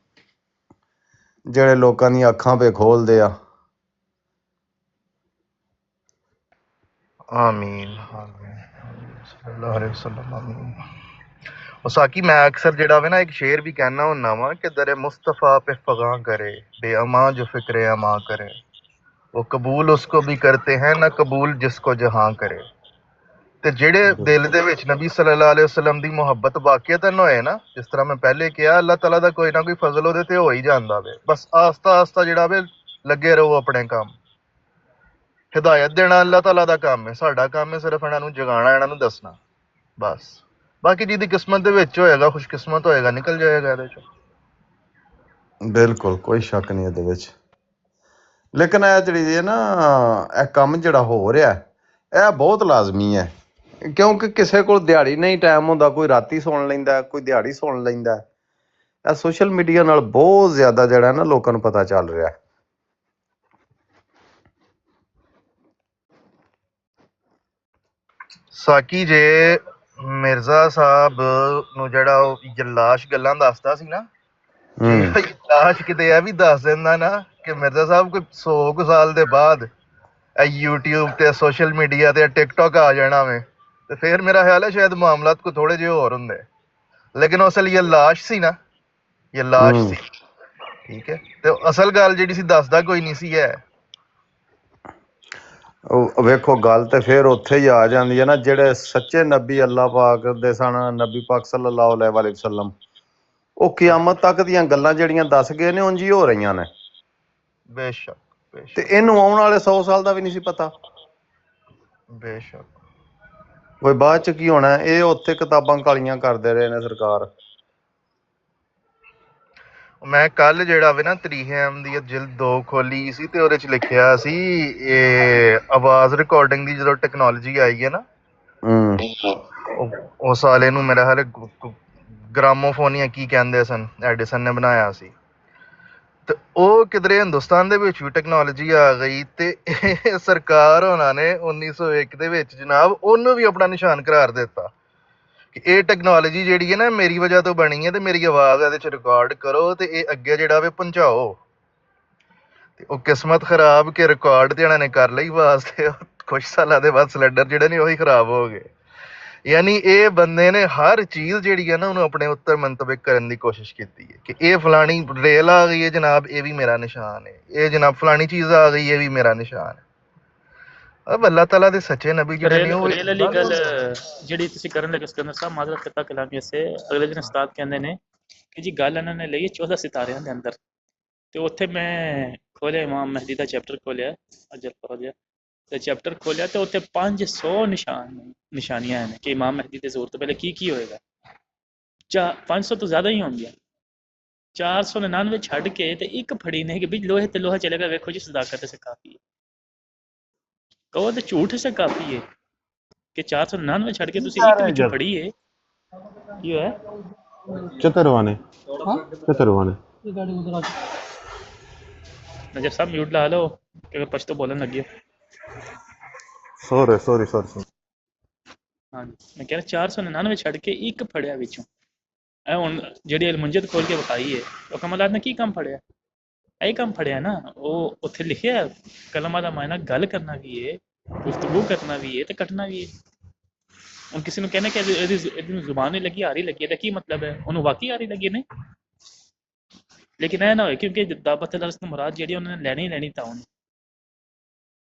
ਜਿਹੜੇ ਲੋਕਾਂ ਦੀਆਂ ਅੱਖਾਂ ਪੇ ਖੋਲਦੇ ਆ। ਆਮੀਨ ਸੱਲੱਲਾਹੁ ਅਲੈਹਿ ਵਸੱਲਮ ਆਮੀਨ। ਉਹ ਸਾਕੀ ਮੈਂ ਅਕਸਰ ਜਿਹੜਾ ਵੇ ਨਾ ਇੱਕ ਸ਼ੇਰ ਵੀ ਕਹਿਣਾ ਹੁੰਦਾ ਵਾ ਕਿ दर मुस्तफ़ा पे फगां करे बेअमा जो फिक्र अमा करे वो कबूल उसको भी करते हैं ना कबूल जिसको जहां करे। ਤੇ ਜਿਹੜੇ ਦਿਲ ਦੇ ਵਿੱਚ ਨਬੀ ਸੱਲੱਲਾਹੁ ਅਲੈਹਿ ਵਸੱਲਮ ਦੀ ਮੁਹੱਬਤ ਵਾਕਿਅਤਨ ਹੋਏ ਨਾ, ਜਿਸ ਤਰ੍ਹਾਂ ਮੈਂ ਪਹਿਲੇ ਕਿਹਾ, ਅੱਲਾਹ ਤਾਲਾ ਦਾ ਕੋਈ ਨਾ ਕੋਈ ਫਜ਼ਲ ਉਹਦੇ ਤੇ ਹੋ ਹੀ ਜਾਂਦਾ ਵੇ। ਬਸ ਆਸਤਾ ਆਸਤਾ ਜਿਹੜਾ ਵੇ ਲੱਗੇ ਰਹੋ ਆਪਣੇ ਕੰਮ। ਹਿਦਾਇਤ ਦੇਣਾ ਅੱਲਾਹ ਤਾਲਾ ਦਾ ਕੰਮ ਹੈ, ਸਾਡਾ ਕੰਮ ਹੈ ਸਿਰਫ ਇਹਨਾਂ ਨੂੰ ਜਗਾਉਣਾ, ਇਹਨਾਂ ਨੂੰ ਦੱਸਣਾ ਬਸ। ਬਾਕੀ ਜਿਹਦੀ ਕਿਸਮਤ ਦੇ ਵਿੱਚ ਹੋਏਗਾ, ਖੁਸ਼ਕਿਸਮਤ ਹੋਏਗਾ, ਨਿਕਲ ਜਾਏਗਾ ਇਹਦੇ ਚੋਂ। ਬਿਲਕੁਲ ਕੋਈ ਸ਼ੱਕ ਨਹੀਂ ਇਹਦੇ ਵਿੱਚ। ਲੇਕਿਨ ਇਹ ਜਿਹੜੀ ਹੈ ਨਾ, ਇਹ ਕੰਮ ਜਿਹੜਾ ਹੋ ਰਿਹਾ ਇਹ ਬਹੁਤ ਲਾਜ਼ਮੀ ਹੈ, ਕਿਉਂਕਿ ਕਿਸੇ ਕੋਲ ਦਿਹਾੜੀ ਨਹੀਂ ਟਾਈਮ ਹੁੰਦਾ, ਕੋਈ ਰਾਤੀ ਸੁਣ ਲੈਂਦਾ, ਕੋਈ ਦਿਹਾੜੀ ਸੁਣ ਲੈਂਦਾ। ਇਹ ਸੋਸ਼ਲ ਮੀਡੀਆ ਨਾਲ ਬਹੁਤ ਜ਼ਿਆਦਾ ਜਿਹੜਾ ਨਾ ਲੋਕਾਂ ਨੂੰ ਪਤਾ ਚੱਲ ਰਿਹਾ। ਸਾਕੀ ਜੇ ਮਿਰਜ਼ਾ ਸਾਹਿਬ ਨੂੰ ਜਿਹੜਾ ਉਹ ਜਲਾਸ਼ ਗੱਲਾਂ ਦੱਸਦਾ ਸੀ ਨਾ, ਜਲਾਸ਼ ਕਿਤੇ ਇਹ ਵੀ ਦੱਸ ਦਿੰਦਾ ਨਾ ਕਿ ਮਿਰਜ਼ਾ ਸਾਹਿਬ ਕੋਈ 100 ਕੁ ਸਾਲ ਦੇ ਬਾਅਦ ਇਹ YouTube ਤੇ ਸੋਸ਼ਲ ਮੀਡੀਆ ਤੇ ਟਿਕਟੌਕ ਆ ਜਾਣਾ ਵੇ, ਤੇ ਫਿਰ ਮੇਰਾ ਖਿਆਲ ਹੈ ਸ਼ਾਇਦ ਮਾਮਲਾਤ ਕੋ ਥੋੜੇ ਜਿਹੇ ਹੋਰ ਹੁੰਦੇ। ਲੇਕਿਨ ਅਸਲ ਇਹ ਲਾਸ਼ ਸੀ ਨਾ, ਇਹ ਲਾਸ਼ ਸੀ, ਠੀਕ ਹੈ। ਤੇ ਅਸਲ ਗੱਲ ਜਿਹੜੀ ਸੀ ਦੱਸਦਾ ਕੋਈ ਨਹੀਂ ਸੀ। ਹੈ ਉਹ ਵੇਖੋ ਗੱਲ ਤੇ ਫਿਰ ਉੱਥੇ ਹੀ ਆ ਜਾਂਦੀ ਹੈ ਨਾ, ਜਿਹੜੇ ਸੱਚੇ ਨਬੀ ਅੱਲਾਹ ਪਾਕ ਦੇ ਸਨ, ਨਬੀ ਪਾਕ ਸੱਲੱਲਾਹੁ ਅਲੈਹਿ ਵਸੱਲਮ, ਉਹ ਕਿਆਮਤ ਤੱਕ ਦੀਆਂ ਗੱਲਾਂ ਜਿਹੜੀਆਂ ਦੱਸ ਗਏ ਨੇ ਉਂਝ ਹੀ ਹੋ ਰਹੀਆਂ ਨੇ। ਬੇਸ਼ੱਕ ਤੇ ਇਹਨੂੰ ਆਉਣ ਵਾਲੇ 100 ਸਾਲ ਦਾ ਵੀ ਨਹੀਂ ਸੀ ਪਤਾ। ਬੇਸ਼ੱਕ ਕੋਈ ਬਾਅਦ ਚ ਕੀ ਹੋਣਾ, ਇਹ ਉੱਥੇ ਕਿਤਾਬਾਂ ਕਾਲੀਆਂ ਕਰਦੇ ਰਹੇ ਨੇ ਸਰਕਾਰ। ਮੈਂ ਕੱਲ ਜਿਹੜਾ ਵੇ ਨਾ ਤਰੀਹਮ ਦੀ ਜਿਲਦ 2 ਖੋਲੀ ਸੀ ਤੇ ਉਹਦੇ ਚ ਲਿਖਿਆ ਸੀ ਇਹ ਆਵਾਜ਼ ਰਿਕਾਰਡਿੰਗ ਦੀ ਜਦੋਂ ਟੈਕਨੋਲੋਜੀ ਆਈ ਹੈ ਨਾ, ਉਸ ਵਾਲੇ ਨੂੰ ਮੇਰਾ ਹਾਲੇ ਗ੍ਰਾਮੋਫੋਨੀਆ ਕੀ ਕਹਿੰਦੇ ਸਨ, ਐਡੀਸਨ ਨੇ ਬਣਾਇਆ ਸੀ। ਤੇ ਉਹ ਕਿਧਰੇ ਹਿੰਦੁਸਤਾਨ ਦੇ ਵਿੱਚ ਵੀ ਟੈਕਨੋਲੋਜੀ ਆ ਗਈ ਤੇ ਸਰਕਾਰ ਉਹਨਾਂ ਨੇ 1901 ਦੇ ਵਿੱਚ ਜਨਾਬ ਉਹਨੂੰ ਵੀ ਆਪਣਾ ਨਿਸ਼ਾਨ ਕਰਾਰ ਦਿੱਤਾ ਕਿ ਇਹ ਟੈਕਨੋਲੋਜੀ ਜਿਹੜੀ ਹੈ ਨਾ ਮੇਰੀ ਵਜ੍ਹਾ ਤੋਂ ਬਣੀ ਹੈ ਤੇ ਮੇਰੀ ਆਵਾਜ਼ ਇਹਦੇ ਚ ਰਿਕਾਰਡ ਕਰੋ ਤੇ ਇਹ ਅੱਗੇ ਜਿਹੜਾ ਵੇ ਪਹੁੰਚਾਓ। ਤੇ ਉਹ ਕਿਸਮਤ ਖਰਾਬ ਕਿ ਰਿਕਾਰਡ ਤੇ ਇਹਨਾਂ ਨੇ ਕਰ ਲਈ ਆਵਾਜ਼, ਤੇ ਕੁਛ ਸਾਲਾਂ ਦੇ ਬਾਅਦ ਸਿਲੰਡਰ ਜਿਹੜੇ ਨੇ ਉਹੀ ਖਰਾਬ ਹੋ ਗਏ। ਯਾਨੀ ਇਹ ਬੰਦੇ ਨੇ ਹਰ ਚੀਜ਼ ਜਿਹੜੀ ਹੈ ਨਾ ਉਹਨੂੰ ਆਪਣੇ ਉੱਤੇ ਮੰਤਬਿਕ ਕਰਨ ਦੀ ਕੋਸ਼ਿਸ਼ ਕੀਤੀ ਹੈ ਕਿ ਇਹ ਫਲਾਣੀ ਰੇਲ ਆ ਗਈ ਹੈ ਜਨਾਬ, ਇਹ ਵੀ ਮੇਰਾ ਨਿਸ਼ਾਨ ਹੈ, ਇਹ ਜਨਾਬ ਫਲਾਣੀ ਚੀਜ਼ ਆ ਗਈ, ਇਹ ਵੀ ਮੇਰਾ ਨਿਸ਼ਾਨ ਹੈ। ਅਬ ਅੱਲਾਹ ਤਾਲਾ ਦੇ ਸੱਚੇ ਨਬੀ ਜਿਹੜੇ ਨੇ ਉਹ ਰੇਲ ਵਾਲੀ ਗੱਲ ਜਿਹੜੀ ਤੁਸੀਂ ਕਰਨ ਲੱਗੇ ਸਿਕੰਦਰ ਸਾਹਿਬ, ਮਾਜ਼ਰਤ ਕਰਤਾ ਕਲਾਮੀ ਸੇ, ਅਗਲੇ ਦਿਨ ਉਸਤਾਦ ਕਹਿੰਦੇ ਨੇ ਕਿ ਜੀ ਗੱਲ ਇਹਨਾਂ ਨੇ ਲਈ 14 ਸਿਤਾਰਿਆਂ ਦੇ ਅੰਦਰ, ਤੇ ਉੱਥੇ ਮੈਂ ਖੋਲਿਆ ਇਮਾਮ ਮਹਿਦੀ ਦਾ ਚੈਪਟਰ ਖੋਲਿਆ, ਅਜਰ ਫਰਜਾ ਤੇ ਚੈਪਟਰ ਖੋਲਿਆ ਤੇ ਉੱਥੇ 500 ਨਿਸ਼ਾਨੀਆਂ ਨੇ ਕਿ ਇਮਾਮ ਮਹਿਦੀ ਦੇ ਜ਼ੋਰ ਤੋਂ ਪਹਿਲੇ ਕੀ ਹੋਏਗਾ। 500 ਤੋਂ ਜ਼ਿਆਦਾ ਹੀ ਹੋਣਗੀਆਂ। 499 ਛੱਡ ਕੇ ਤੇ ਇੱਕ ਫੜੀ ਨੇ ਕਿ ਵੀ ਲੋਹੇ ਤੇ ਲੋਹਾ ਚਲੇਗਾ, ਵੇਖੋ ਜੀ ਸਦਾਕਤ ਸੇ ਕਾਫੀ ਹੈ। ਕਹੋ ਤੇ ਝੂਠ ਸੇ ਕਾਫੀ ਹੈ ਕਿ 499 ਛੱਡ ਕੇ ਤੁਸੀਂ ਇੱਕ ਵਿੱਚੋਂ ਫੜੀ ਹੈ। ਕੀ ਹੋਇਆ? ਚਤਰਵਾਨੇ नजर साहब म्यूट ला लो कि पछतो बोलन लगे। ਸੋਰੀ हाँ मैं कह रहा 499 ਛੱਡ ਕੇ ਇੱਕ ਫੜਿਆ ਵਿੱਚੋਂ। ਇਹ ਹੁਣ ਜਿਹੜੀ ਅਲਮੁੰਜਦ ਖੋਲ ਕੇ ਵਿਖਾਈ ਹੈ ਉਹ ਕਮਲਾਤ ਨੇ ਕੀ ਕੰਮ ਫੜਿਆ? ਇਹ ਕੰਮ ਫੜਿਆ ਨਾ, ਉਹ ਉੱਥੇ ਲਿਖਿਆ ਕਲਮਾਂ ਦਾ ਮਾਇਨਾ ਗੱਲ ਕਰਨਾ ਵੀ ਹੈ, ਗੁਫ਼ਤਗੂ ਕਰਨਾ ਵੀ ਹੈ ਤੇ ਕੱਟਣਾ ਵੀ ਹੈ। ਹੁਣ ਕਿਸੇ ਨੂੰ ਕਹਿੰਦੇ ਕਿ ਇਹਦੀ ਜ਼ੁਬਾਨ ਨਹੀਂ ਲੱਗੀ, ਆ ਰਹੀ ਲੱਗੀ, ਇਹਦਾ ਕੀ ਮਤਲਬ ਹੈ? ਉਹਨੂੰ ਵਾਕਈ ਆ ਰਹੀ ਲੱਗੀ ਨਹੀਂ, ਲੇਕਿਨ ਇਹ ਨਾ ਹੋਏ ਕਿਉਂਕਿ ਦਾਬਤ ਦਰਸ ਤੋਂ ਮੁਰਾਦ ਜਿਹੜੀ ਉਹਨਾਂ ਨੇ ਲੈਣੀ ਤਾਂ ਉਹਨੇ,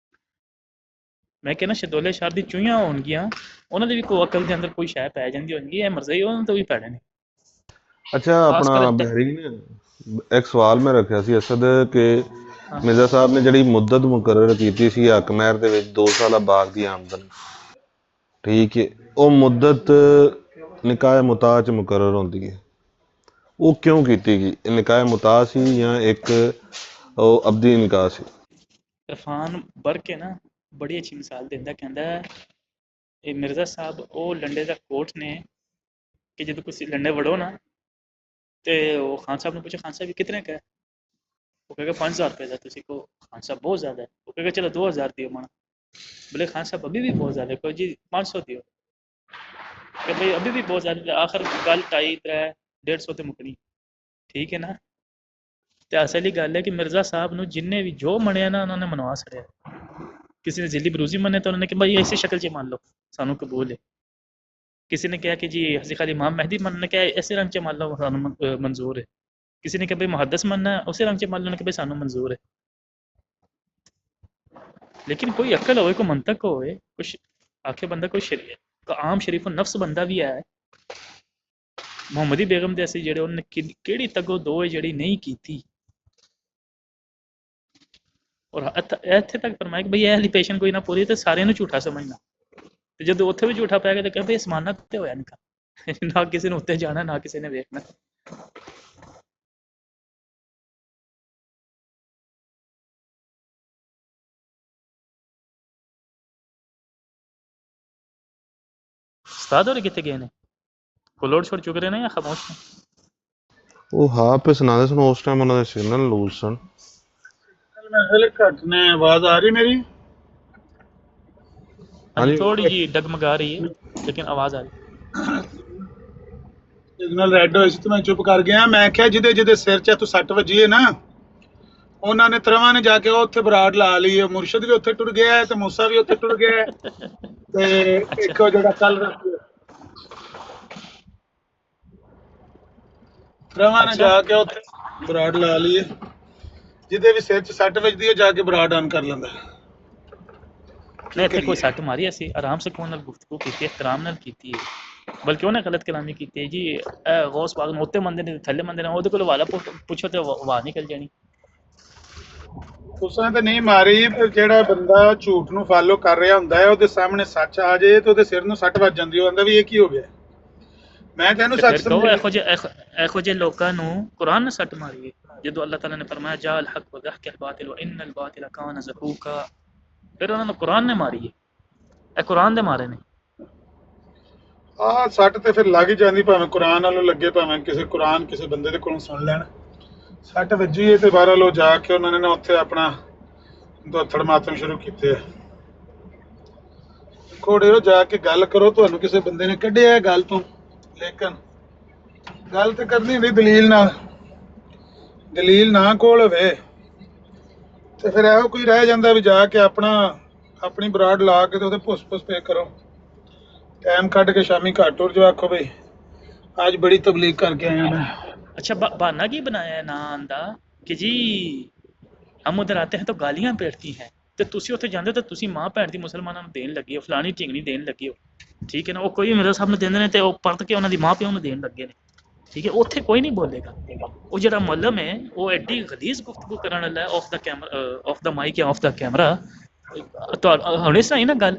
ਮੈਂ ਕਹਿੰਦਾ ਸ਼ਦੋਲੇ ਸ਼ਹਿਰ ਦੀ ਚੂਹੀਆਂ ਹੋਣਗੀਆਂ, ਉਹਨਾਂ ਦੇ ਵੀ ਕੋਈ ਅਕਲ ਦੇ ਅੰਦਰ ਕੋਈ ਸ਼ੈ ਪੈ ਜਾਂਦੀ ਹੋਣਗੀ, ਇਹ ਮਰਜ਼ੀ ਉਹਨਾਂ ਤੋਂ ਵੀ ਪੈਣੇ ਨੇ। ਅੱਛਾ, ਆਪਣਾ ਬਹਿਰੀਨ ਇੱਕ ਸਵਾਲ ਮੈਂ ਰੱਖਿਆ ਸੀ ਅਸਦ ਕਿ ਮਿਰਜ਼ਾ ਸਾਹਿਬ ਨੇ ਜਿਹੜੀ ਮੁੱਦਤ ਮੁਕਰਰ ਕੀਤੀ ਸੀ ਹੱਕ ਮਹਿਰ ਦੇ ਵਿੱਚ 2 ਸਾਲਾ ਬਾਗ ਦੀ ਆਮਦਨ, ਠੀਕ ਹੈ, ਉਹ ਮੁੱਦਤ ਨਿਕਾਹ ਮੁਤਾਹ ਚ ਮੁਕਰਰ ਹੁੰਦੀ ਹੈ, ਉਹ ਕਿਉਂ ਕੀਤੀ ਗਈ? ਨਿਕਾਹ ਮੁਤਾਹ ਸੀ ਜਾਂ ਇੱਕ ਉਹ ਅਬਦੀ ਨਿਕਾਹ ਸੀ? ਇਰਫਾਨ ਬਰ ਕੇ ਨਾ ਬੜੀ ਅੱਛੀ ਮਿਸਾਲ ਦਿੰਦਾ, ਕਹਿੰਦਾ ਇਹ ਮਿਰਜ਼ਾ ਸਾਹਿਬ ਉਹ ਲੰਡੇ ਦਾ ਕੋਟ ਨੇ ਕਿ ਜਦੋਂ ਤੁਸੀਂ ਲੰਡੇ ਵੜੋ ਨਾ ਤੇ ਉਹ ਖਾਨ ਸਾਹਿਬ ਨੂੰ ਪੁੱਛੋ ਖਾਨ ਸਾਹਿਬ ਕਿਤਨੇ का है? वो कहेगा 5000 रुपये का। तुसी को खान साहब बहुत ज़्यादा है, वो कहेगा चलो 2000 दियो माना। बोले खान साहब अभी भी बहुत ज़्यादा है, कोई जी 500 दियो, कि भाई अभी भी बहुत ज़्यादा। आखिर गल 250-350 ते मुकनी, ठीक है ना। तो असली गल है कि मिर्ज़ा साहब ਨੂੰ जिन्ने भी जो मनिया ना उन्होंने मनवा छड़िया। किसी ने जिली बरूजी मने तो उन्होंने कि भाई ऐसी शक्ल च मान लो सानू कबूल है। किसी ने कहा कि जी हज़रत खाली इमाम मेहदी मनने क्या ऐसे रंग च मान लो सानू मंजूर है। किसी ने कहा भाई मुहद्दिस मनना है उसे रंग च मान लो कि भाई सानू मंजूर है। लेकिन कोई अक्ल होए, कोई मंतक होए, कुछ आखे बंदा कोई आम शरीफ नफ्स बंदा भी है। मुहम्मदी बेगम दे असी जेड़े उन्होंने केड़ी तगो दो है जेड़ी नहीं की थी, और इत्थे तक फरमाया कि भाई यह वाली पेशन कोई ना पूरी तो सारे झूठा समझना। तो जो उत्थे भी झूठा पै गया तो कह भाई आसमाना ते होया निका ना किसी ने उत्ते जाना ना किसी ने वेखना। ਉਸਤਾਦ ਹੋਰੀ ਕਿੱਥੇ ਗਏ ਨੇ? ਕੋਈ ਲੋਡ ਛੋੜ ਚੁੱਕ ਰਹੇ ਨੇ ਜਾਂ ਖਾਮੋਸ਼ ਨੇ? ਉਹ ਹਾਂ ਪੇ ਸੁਣਾਦੇ ਸਨ, ਉਸ ਟਾਈਮ ਉਹਨਾਂ ਦੇ ਸਿਗਨਲ ਲੂਜ਼ ਸਨ। ਮੈਂ ਹਲੇ ਘੱਟ ਨੇ, ਆਵਾਜ਼ ਆ ਰਹੀ ਮੇਰੀ? ਹਾਂਜੀ ਥੋੜੀ ਜੀ डगमगा रही है लेकिन आवाज आ रही। ਸਿਗਨਲ ਰੈੱਡ ਹੋਏ ਸੀ ਤੇ ਮੈਂ ਚੁੱਪ ਕਰ ਗਿਆ। ਮੈਂ ਕਿਹਾ ਜਿਹਦੇ ਜਿਹਦੇ ਸਿਰ 'ਚ ਤੂੰ ਸੱਟ ਵੱਜੀ ਹੈ ਨਾ, ਉਹਨਾਂ ਨੇ ਤਰਵਾਂ ਨੇ ਜਾ ਕੇ ਉੱਥੇ ਬਰਾੜ ਲਾ ਲਈ ਹੈ। ਮੁਰਸ਼ਦ ਵੀ ਉੱਥੇ ਟੁਰ ਗਿਆ ਹੈ ਤੇ ਮੂਸਾ ਵੀ ਉੱਥੇ ਟੁਰ ਗਿਆ ਹੈ ਤੇ ਇੱਕ ਉਹ ਜਿਹੜਾ ਕੱਲ ਤਰਵਾਂ ਨੇ ਜਾ ਕੇ ਉੱਥੇ ਬਰਾੜ ਲਾ ਲਈ ਹੈ। ਜਿਹਦੇ ਵੀ ਸਿਰ 'ਚ ਸੱਟ ਵੱਜਦੀ ਹੈ ਜਾ ਕੇ ਬਰਾੜ ਆਨ ਕਰ ਲੈਂਦਾ। नहीं इतने कोई सट मारी ऐसी आराम से कौन गुफ्तगू की एहतराम नाल कीती है, बल्कि उन्हें गलत कलामी की है जी। गौस पाक ने उत्ते मंदे ने थल्ले मंदे ने ओदे कोल हवाला पुछो ते आवाज निकल जानी। ਤੁਸਾਂ ਤਾਂ ਨਹੀਂ ਮਾਰੀ, ਪਰ ਜਿਹੜਾ ਬੰਦਾ ਝੂਠ ਨੂੰ ਫਾਲੋ ਕਰ ਰਿਹਾ ਹੁੰਦਾ ਹੈ ਉਹਦੇ ਸਾਹਮਣੇ ਸੱਚ ਆ ਜਾਏ ਤੇ ਉਹਦੇ ਸਿਰ ਨੂੰ ਸੱਟ ਵੱਜ ਜਾਂਦੀ। ਉਹ ਆਂਦਾ ਵੀ ਇਹ ਕੀ ਹੋ ਗਿਆ। ਮੈਂ ਤੈਨੂੰ ਸੱਚ ਸਮਝਾਇਆ। ਇਹੋ ਜਿਹੇ ਲੋਕਾਂ ਨੂੰ ਕੁਰਾਨ ਨੇ ਸੱਟ ਮਾਰੀ ਹੈ ਜਦੋਂ ਅੱਲਾਹ ਤਾਲਾ ਨੇ ਫਰਮਾਇਆ ਜਾ ਅਲ ਹਕ व ज़हक़ अल बातिल व इन्नल बातिल कान ज़हूक़ा। ਫਿਰ ਉਹਨਾਂ ਨੂੰ ਕੁਰਾਨ ਨੇ ਮਾਰੀ ਹੈ। ਇਹ ਕੁਰਾਨ ਦੇ ਮਾਰੇ ਨੇ। ਆਹ ਸੱਟ ਤੇ ਫਿਰ ਲੱਗ ਹੀ ਜਾਂਦੀ, ਭਾਵੇਂ ਕੁਰਾਨ ਨਾਲੋਂ ਲੱਗੇ ਭਾਵੇਂ ਕੁਰਾਨ ਕਿਸੇ ਬੰਦੇ ਦੇ ਕੋਲੋਂ ਸੁਣ ਲੈਣ। ਸੱਟ ਵੱਜੀ ਹੈ ਤੇ ਬਹਰਹਾਲ ਉਹ ਜਾ ਕੇ ਉਹਨਾਂ ਨੇ ਨਾ ਉੱਥੇ ਆਪਣਾ ਦੋਥੜ ਮਾਤਮ ਸ਼ੁਰੂ ਕੀਤੇ ਆ। ਕੋੜਿਓ ਜਾ ਕੇ ਗੱਲ ਕਰੋ, ਤੁਹਾਨੂੰ ਕਿਸੇ ਬੰਦੇ ਨੇ ਕੱਢਿਆ ਗੱਲ ਤੋਂ, ਲੇਕਿਨ ਗੱਲ ਤੇ ਕਰਨੀ ਹੁੰਦੀ ਦਲੀਲ ਨਾਲ। ਦਲੀਲ ਨਾ ਕੋਲ ਹੋਵੇ ਤੇ ਫਿਰ ਇਹੋ ਕੋਈ ਰਹਿ ਜਾਂਦਾ ਵੀ ਜਾ ਕੇ ਆਪਣੀ ਬਰਾੜ ਲਾ ਕੇ ਤੇ ਉਹਦੇ ਭੁੱਸ ਪੇ ਕਰੋ। ਟਾਈਮ ਕੱਢ ਕੇ ਸ਼ਾਮੀ ਘਰ ਟੁਰ ਜਾਓ, ਆਖੋ ਬਈ ਅੱਜ ਬੜੀ ਤਬਲੀਗ ਕਰਕੇ ਆਇਆ मैं। अच्छा बहाना की बनाया है ना आंदा कि जी हम उधर आते हैं तो गालियां पेटती हैं ਤੇ ਤੁਸੀਂ ਉੱਥੇ ਜਾਂਦੇ ਹੋ ਤਾਂ ਤੁਸੀਂ ਮਾਂ ਭੈਣ ਦੀ ਮੁਸਲਮਾਨਾਂ ਨੂੰ ਦੇਣ ਲੱਗੇ ਹੋ, ਫਲਾਣੀ ਢਿੰਗਣੀ ਦੇਣ ਲੱਗੇ ਹੋ, ਠੀਕ ਹੈ ਨਾ। ਉਹ ਕੋਈ ਮੇਰੇ ਸਾਹਮਣੇ ਦਿੰਦੇ ਨੇ ਤੇ ਉਹ ਪਰਤ ਕੇ ਉਹਨਾਂ ਦੀ ਮਾਂ ਪਿਓ ਨੂੰ ਦੇਣ ਲੱਗੇ ਨੇ, ਠੀਕ ਹੈ। ਉੱਥੇ ਕੋਈ ਨਹੀਂ ਬੋਲੇਗਾ। ਉਹ ਜਿਹੜਾ ਮੁਅੱਲਮ ਹੈ ਉਹ ਐਡੀ ਗਲੀਜ਼ ਗੁਫ਼ਤਗੂ ਕਰਨ ਵਾਲਾ ਹੈ, off the camera, off the mic ਜਾਂ ਆਫ ਦਾ ਕੈਮਰਾ। ਹੁਣੇ ਸਹੀ ਨਾ ਗੱਲ।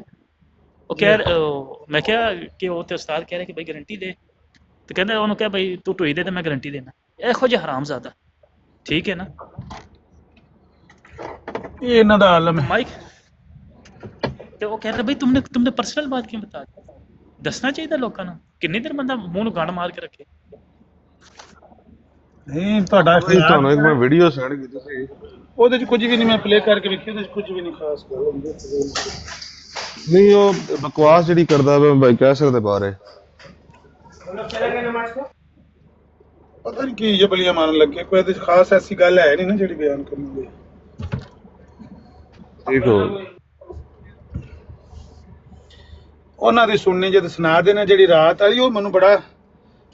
ਉਹ ਮੈਂ ਕਿਹਾ ਕਿ ਉਹ ਤੇ ਉਸਤਾਦ ਕਹਿ ਰਿਹਾ ਕਿ ਬਈ ਗਰੰਟੀ ਦੇ, ਤੇ ਕਹਿੰਦਾ ਉਹਨੂੰ ਕਿਹਾ ਬਈ ਤੂੰ ਢੋਈ ਦੇ ਤੇ ਮੈਂ ਗਰੰਟੀ ਦੇਣਾ। ਇਹੋ ਜਿਹਾ ਹਰਾਮਜ਼ਾਦਾ, ਠੀਕ ਹੈ ਨਾ। ਇਹ ਇਹਨਾਂ ਦਾ ਆਲਮ ਹੈ। माइक ਤੇ ਉਹ ਕਹਿੰਦਾ ਬਈ तुमने पर्सनल बात क्यों बता दी। ਦੱਸਣਾ ਚਾਹੀਦਾ ਲੋਕਾਂ ਨੂੰ। ਕਿੰਨੀ ਦੇਰ ਬੰਦਾ ਮੂੰਹ ਨੂੰ ਗੰਢ ਮਾਰ ਕੇ ਰੱਖੇ। ਨਹੀਂ ਤੁਹਾਡਾ ਤੁਹਾਨੂੰ ਇੱਕ ਮੈਂ ਵੀਡੀਓ ਸੈਂਡ ਕੀਤੀ ਸੀ, ਉਹਦੇ 'ਚ ਕੁਝ ਵੀ ਨਹੀਂ, ਮੈਂ ਪਲੇ ਕਰਕੇ ਵੇਖੀ, ਉਹਦੇ 'ਚ ਕੁਝ ਵੀ ਨਹੀਂ ਖਾਸ ਗੱਲ ਹੁੰਦੀ। ਨਹੀਂ ਉਹ ਬਕਵਾਸ ਜਿਹੜੀ ਕਰਦਾ ਵਾ ਬਾਈ ਕੈਸਰ ਦੇ ਬਾਰੇ। ਪਤਾ ਨਹੀਂ ਕੀ ਜਬਲੀਆਂ ਮਾਰਨ ਲੱਗੇ, ਕੋਈ ਇਹਦੇ 'ਚ ਖਾਸ ਐਸੀ ਗੱਲ ਹੈ ਨਹੀਂ ਨਾ ਜਿਹੜੀ ਬਿਆਨ ਕਰਨੀ ਹੋਵੇ। ਠੀਕ ਹੋ ਉਹਨਾਂ ਦੀ ਸੁਣਨੀ ਜਦ ਸੁਣਾ ਦੇਣਾ ਜਿਹੜੀ ਰਾਤ ਵਾਲੀ, ਉਹ ਮੈਨੂੰ ਬੜਾ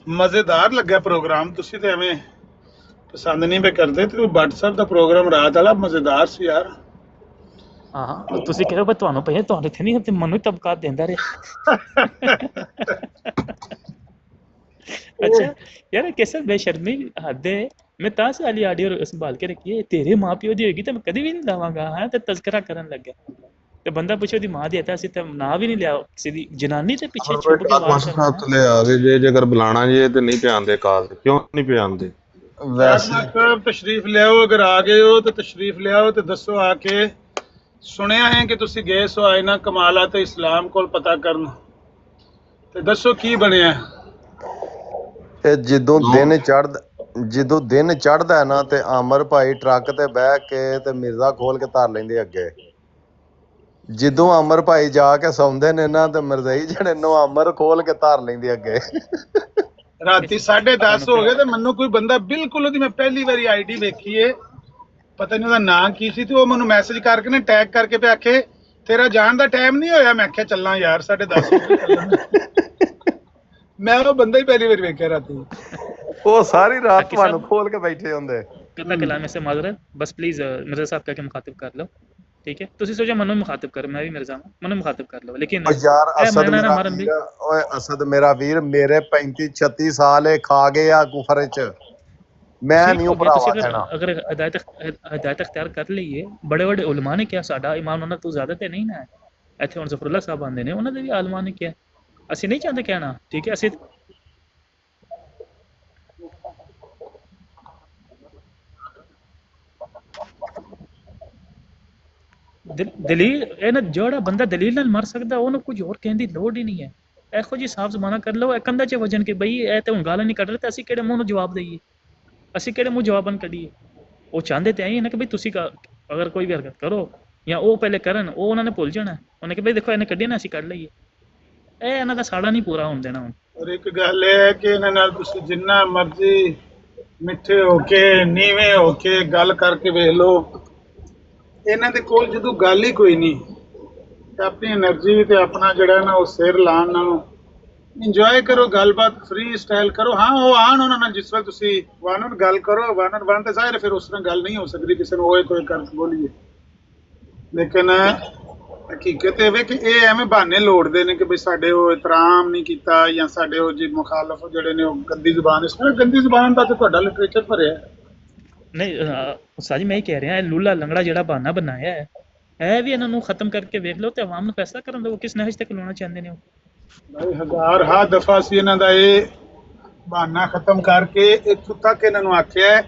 ਮਜ਼ੇਦਾਰ ਲੱਗਾ ਪ੍ਰੋਗਰਾਮ। ਤੁਸੀਂ ਤੇ ਐਵੇਂ ਪਸੰਦ ਨਹੀਂ ਪਏ ਕਰਦੇ, ਤੇ WhatsApp ਦਾ ਪ੍ਰੋਗਰਾਮ ਰਾਤ ਵਾਲਾ ਮਜ਼ੇਦਾਰ ਸੀ ਯਾਰ। ਹਾਂ ਤੁਸੀਂ ਕਹੋ ਬਈ ਤੁਹਾਨੂੰ ਪਈ ਤੁਹਾਡੇ ਇੱਥੇ ਨਹੀਂ, ਤੇ ਮੈਨੂੰ ਤਬਕਾਤ ਦਿੰਦਾ ਰਿਹਾ। ਅੱਛਾ ਯਾਰ ਕਿਸੇ ਬੇਸ਼ਰਮੀ ਹੱਦ ਹੈ। ਮੈਂ ਤਾਂ ਸਾਲੀ ਆਡੀਓ ਸੰਭਾਲ ਕੇ ਰੱਖੀ ਹੈ। ਤੇਰੇ ਮਾਂ ਪਿਓ ਦੀ ਹੋਏਗੀ ਤਾਂ ਮੈਂ ਕਦੇ ਵੀ ਨਹੀਂ ਲਾਵਾਂਗਾ। ਹਾਂ ਤੇ ਤਜ਼ਕਰਾ ਕਰਨ ਲੱਗਾ ਤੇ ਬੰਦਾ ਪੁੱਛੇ ਉਹਦੀ ਮਾਂ ਦੀ ਹੈ ਤਾਂ ਅਸੀਂ ਤਾਂ ਨਾਂ ਵੀ ਨਹੀਂ ਲਿਆ ਕਿਸੇ ਦੀ। ਜਨਾਨੀ ਤੇ ਪਿੱਛੇ ਛੁਪ ਕੇ ਆਵਾਜ਼ ਥੱਲੇ ਆ ਗਏ ਜੇ ਜੇਕਰ ਬੁਲਾਣਾ ਜੇ ਤੇ ਨਹੀਂ ਪਿਆਉਂਦੇ ਕਾਲ ਤੇ, ਕਿਉਂ ਨਹੀਂ ਪਿਆਉਂਦੇ? ਵੈਸੇ ਤਸ਼ਰੀਫ ਲਿਆਓ, ਅਗਰ ਆ ਗਏ ਹੋ ਤਾਂ ਤਸ਼ਰੀਫ ਲਿਆਓ ਤੇ ਦੱਸੋ ਆ ਕੇ। ਸੁਣਿਆ ਹੈ ਕਿ ਤੁਸੀਂ ਗਏ ਸੋ ਆਇਨਾ ਕਮਾਲਾ ਤੇ ਇਸਲਾਮ ਕੋਲ ਪਤਾ ਕਰਨ, ਤੇ ਦੱਸੋ ਕੀ ਬਣਿਆ। ਇਹ ਜਦੋਂ ਦਿਨ ਚੜ੍ਹਦਾ ਹੈ ਨਾ ਤੇ ਆਮਰ ਭਾਈ ਟਰੱਕ ਤੇ ਬਹਿ ਕੇ ਤੇ ਮਿਰਜ਼ਾ ਖੋਲ ਕੇ ਧਰ ਲੈਂਦੇ ਅੱਗੇ। ਜਦੋਂ ਆਮਰ ਭਾਈ ਜਾ ਕੇ ਸੌਂਦੇ ਨੇ ਨਾ ਤੇ ਮਿਰਜ਼ਾਈ ਜਿਹੜੇ ਨੂੰ ਆਮਰ ਖੋਲ ਕੇ ਧਰ ਲੈਂਦੇ ਅੱਗੇ। ਰਾਤੀ 10:30 ਹੋ ਗਏ ਤੇ ਮੈਨੂੰ ਕੋਈ ਬੰਦਾ ਬਿਲਕੁਲ, ਉਹਦੀ ਮੈਂ ਪਹਿਲੀ ਵਾਰੀ ਆਈਡੀ ਵੇਖੀ ਏ, ਪਤਾ ਨਹੀਂ ਉਹਦਾ ਨਾਂ ਕੀ ਸੀ, ਤੇ ਉਹ ਮੈਨੂੰ ਮੈਸੇਜ ਕਰਕੇ ਨਾ ਟੈਗ ਕਰਕੇ ਤੇ ਆਖੇ ਤੇਰਾ ਜਾਣ ਦਾ ਟਾਈਮ ਨਹੀਂ ਹੋਇਆ। ਮੈਂ ਆਖਿਆ ਚੱਲਾਂ ਯਾਰ 10:30। ਮੈਂ ਉਹ ਬੰਦਾ ਹੀ ਪਹਿਲੀ ਵਾਰੀ ਵੇਖਿਆ ਰਾਤੀ। ਉਹ ਸਾਰੀ ਰਾਤ ਤੁਹਾਨੂੰ ਖੋਲ ਕੇ ਬੈਠੇ ਹੁੰਦੇ। कितना कलाम से माजरत, बस प्लीज मिर्जा साहब कह के मुखातिब कर लो, ठीक है। तुसी सोचा मनु मुखातिब कर, मैं भी मिर्जा हूं, मनु मुखातिब कर लो। लेकिन यार असद मेरा वीर मेरे 35-36 साल खा गए आ कुफर च, मैं नहीं भरावा कहना। अगर हिदायत इख्तियार कर लईए, बड़े बड़े उलमा ने क्या, साडा इमाम उन्होंने तू ज्यादा ते नहीं ना है ਇੱਥੇ ਹੁਣ ਜ਼ਫਰੁੱਲਾ ਸਾਹਿਬ ਆਉਂਦੇ ਨੇ, ਉਹਨਾਂ ਦੇ ਵੀ ਆਲਮਾਂ ਨੇ ਕਿਹਾ। ਅਸੀਂ ਨਹੀਂ ਚਾਹੁੰਦੇ ਕਹਿਣਾ, ਠੀਕ ਹੈ। ਅਸੀਂ ਦਲੀਲ ਇਹ ਨਾ, ਜਿਹੜਾ ਬੰਦਾ ਦਲੀਲ ਨਾਲ ਮਰ ਸਕਦਾ ਉਹਨੂੰ ਕੁਝ ਹੋਰ ਕਹਿਣ ਦੀ ਲੋੜ ਹੀ ਨਹੀਂ ਹੈ। ਇਹੋ ਜੀ ਸਾਫ਼ ਜ਼ਬਾਨਾਂ ਕਰ ਲਓ, ਇਹ ਕੰਧਾਂ 'ਚ ਵਜਣ ਕੇ ਬਈ ਇਹ ਤੇ ਹੁਣ ਗਾਲਾਂ ਨਹੀਂ ਕੱਢ ਰਹੇ, ਤੇ ਅਸੀਂ ਕਿਹੜੇ ਮੂੰਹ ਨੂੰ ਜਵਾਬ ਦਈਏ, ਅਸੀਂ ਕਿਹੜੇ ਮੂੰਹ ਜਵਾਬਨ ਕੱਢੀਏ। ਉਹ ਚਾਹੁੰਦੇ ਤੇ ਆਈ ਨਾ ਕਿ ਬਈ ਤੁਸੀਂ ਅਗਰ ਕੋਈ ਵੀ ਹਰਕਤ ਕਰੋ ਜਾਂ ਉਹ ਪਹਿਲੇ ਕਰਨ, ਉਹ ਉਹਨਾਂ ਨੇ ਭੁੱਲ ਜਾਣਾ, ਉਹਨੇ ਕਿ ਬਈ ਦੇਖੋ ਇਹਨੇ ਕੱਢੀ ਨਾ ਅਸੀਂ ਕੱਢ ਲਈਏ। ਇਹ ਇਹਨਾਂ ਦਾ ਸਾੜਾ ਨਹੀਂ ਪੂਰਾ ਹੋਣ ਦੇਣਾ ਹੁਣ। ਔਰ ਇੱਕ ਗੱਲ ਇਹ ਹੈ ਕਿ ਇਹਨਾਂ ਨਾਲ ਤੁਸੀਂ ਜਿੰਨਾ ਮਰਜ਼ੀ ਮਿੱਠੇ ਹੋ ਕੇ ਨੀਵੇਂ ਹੋ ਕੇ ਗੱਲ ਕਰਕੇ ਵੇਖ ਲਓ, ਇਹਨਾਂ ਦੇ ਕੋਲ ਜਦੋਂ ਗੱਲ ਹੀ ਕੋਈ ਨਹੀਂ ਤੇ ਆਪਣੀ એનર્ਜੀ ਤੇ ਆਪਣਾ ਜਿਹੜਾ ਨਾ ਉਹ ਸਿਰ ਲਾਉਣ ਨਾਲੋਂ ਇੰਜੋਏ ਕਰੋ, ਗੱਲਬਾਤ ਫ੍ਰੀ ਸਟਾਈਲ ਕਰੋ। ਹਾਂ ਉਹ ਆਣ ਉਹਨਾਂ ਨਾਲ ਜਿਸ ਵੇਲੇ ਤੁਸੀਂ ਵਨ ਔਨ ਗੱਲ ਕਰੋ, ਵਨ ਔਨ ਵਨ ਤੇ ਜ਼ਾਹਿਰ ਫਿਰ ਉਸ ਤਰ੍ਹਾਂ ਗੱਲ ਨਹੀਂ ਹੋ ਸਕਦੀ ਕਿਸੇ ਨੂੰ ਹੋਏ ਕੋਈ ਕਰ ਬੋਲੀਏ, ਲੇਕਿਨ ਹਕੀਕਤ ਇਹ ਵੇ ਕਿ ਇਹ ਐਵੇਂ ਬਹਾਨੇ ਲੋੜਦੇ ਨੇ ਕਿ ਬਈ ਸਾਡੇ ਉਹ ਇਤਰਾਮ ਨਹੀਂ ਕੀਤਾ ਜਾਂ ਸਾਡੇ ਉਹ ਜੀ ਮੁਖਾਲਫ ਜਿਹੜੇ ਨੇ ਉਹ ਗੰਦੀ ਜ਼ੁਬਾਨ, ਇਸ ਤਰ੍ਹਾਂ ਗੰਦੀ ਜ਼ੁਬਾਨ ਦਾ ਤੇ ਤੁਹਾਡਾ ਲਿਟਰੇਚਰ ਭਰਿਆ। ਨਹੀਂ ਸਾਜੀ ਮੈਂ ਹੀ ਕਹਿ ਰਿਹਾ, ਇਹ ਲੂਲਾ ਲੰਗੜਾ ਜਿਹੜਾ ਬਹਾਨਾ ਬਣਾਇਆ ਹੈ, ਇਹ ਵੀ ਇਹਨਾਂ ਨੂੰ ਖਤਮ ਕਰਕੇ ਵੇਖ ਲਓ ਤੇ ਆਵਾਮ ਨੂੰ ਫੈਸਲਾ ਕਰਨ ਦਿਓ ਕਿਸ ਨਹਿਜ ਤੇ ਖਲੋਣਾ ਚਾਹੁੰਦੇ ਨੇ ਉਹ। ਭਾਈ ਹਜ਼ਾਰ ਹਾ ਦਫਾ ਸੀ ਇਹਨਾਂ ਦਾ ਇਹ ਬਹਾਨਾ ਖਤਮ ਕਰਕੇ ਇੱਥੋਂ ਤੱਕ ਇਹਨਾਂ ਨੂੰ ਆਖਿਆ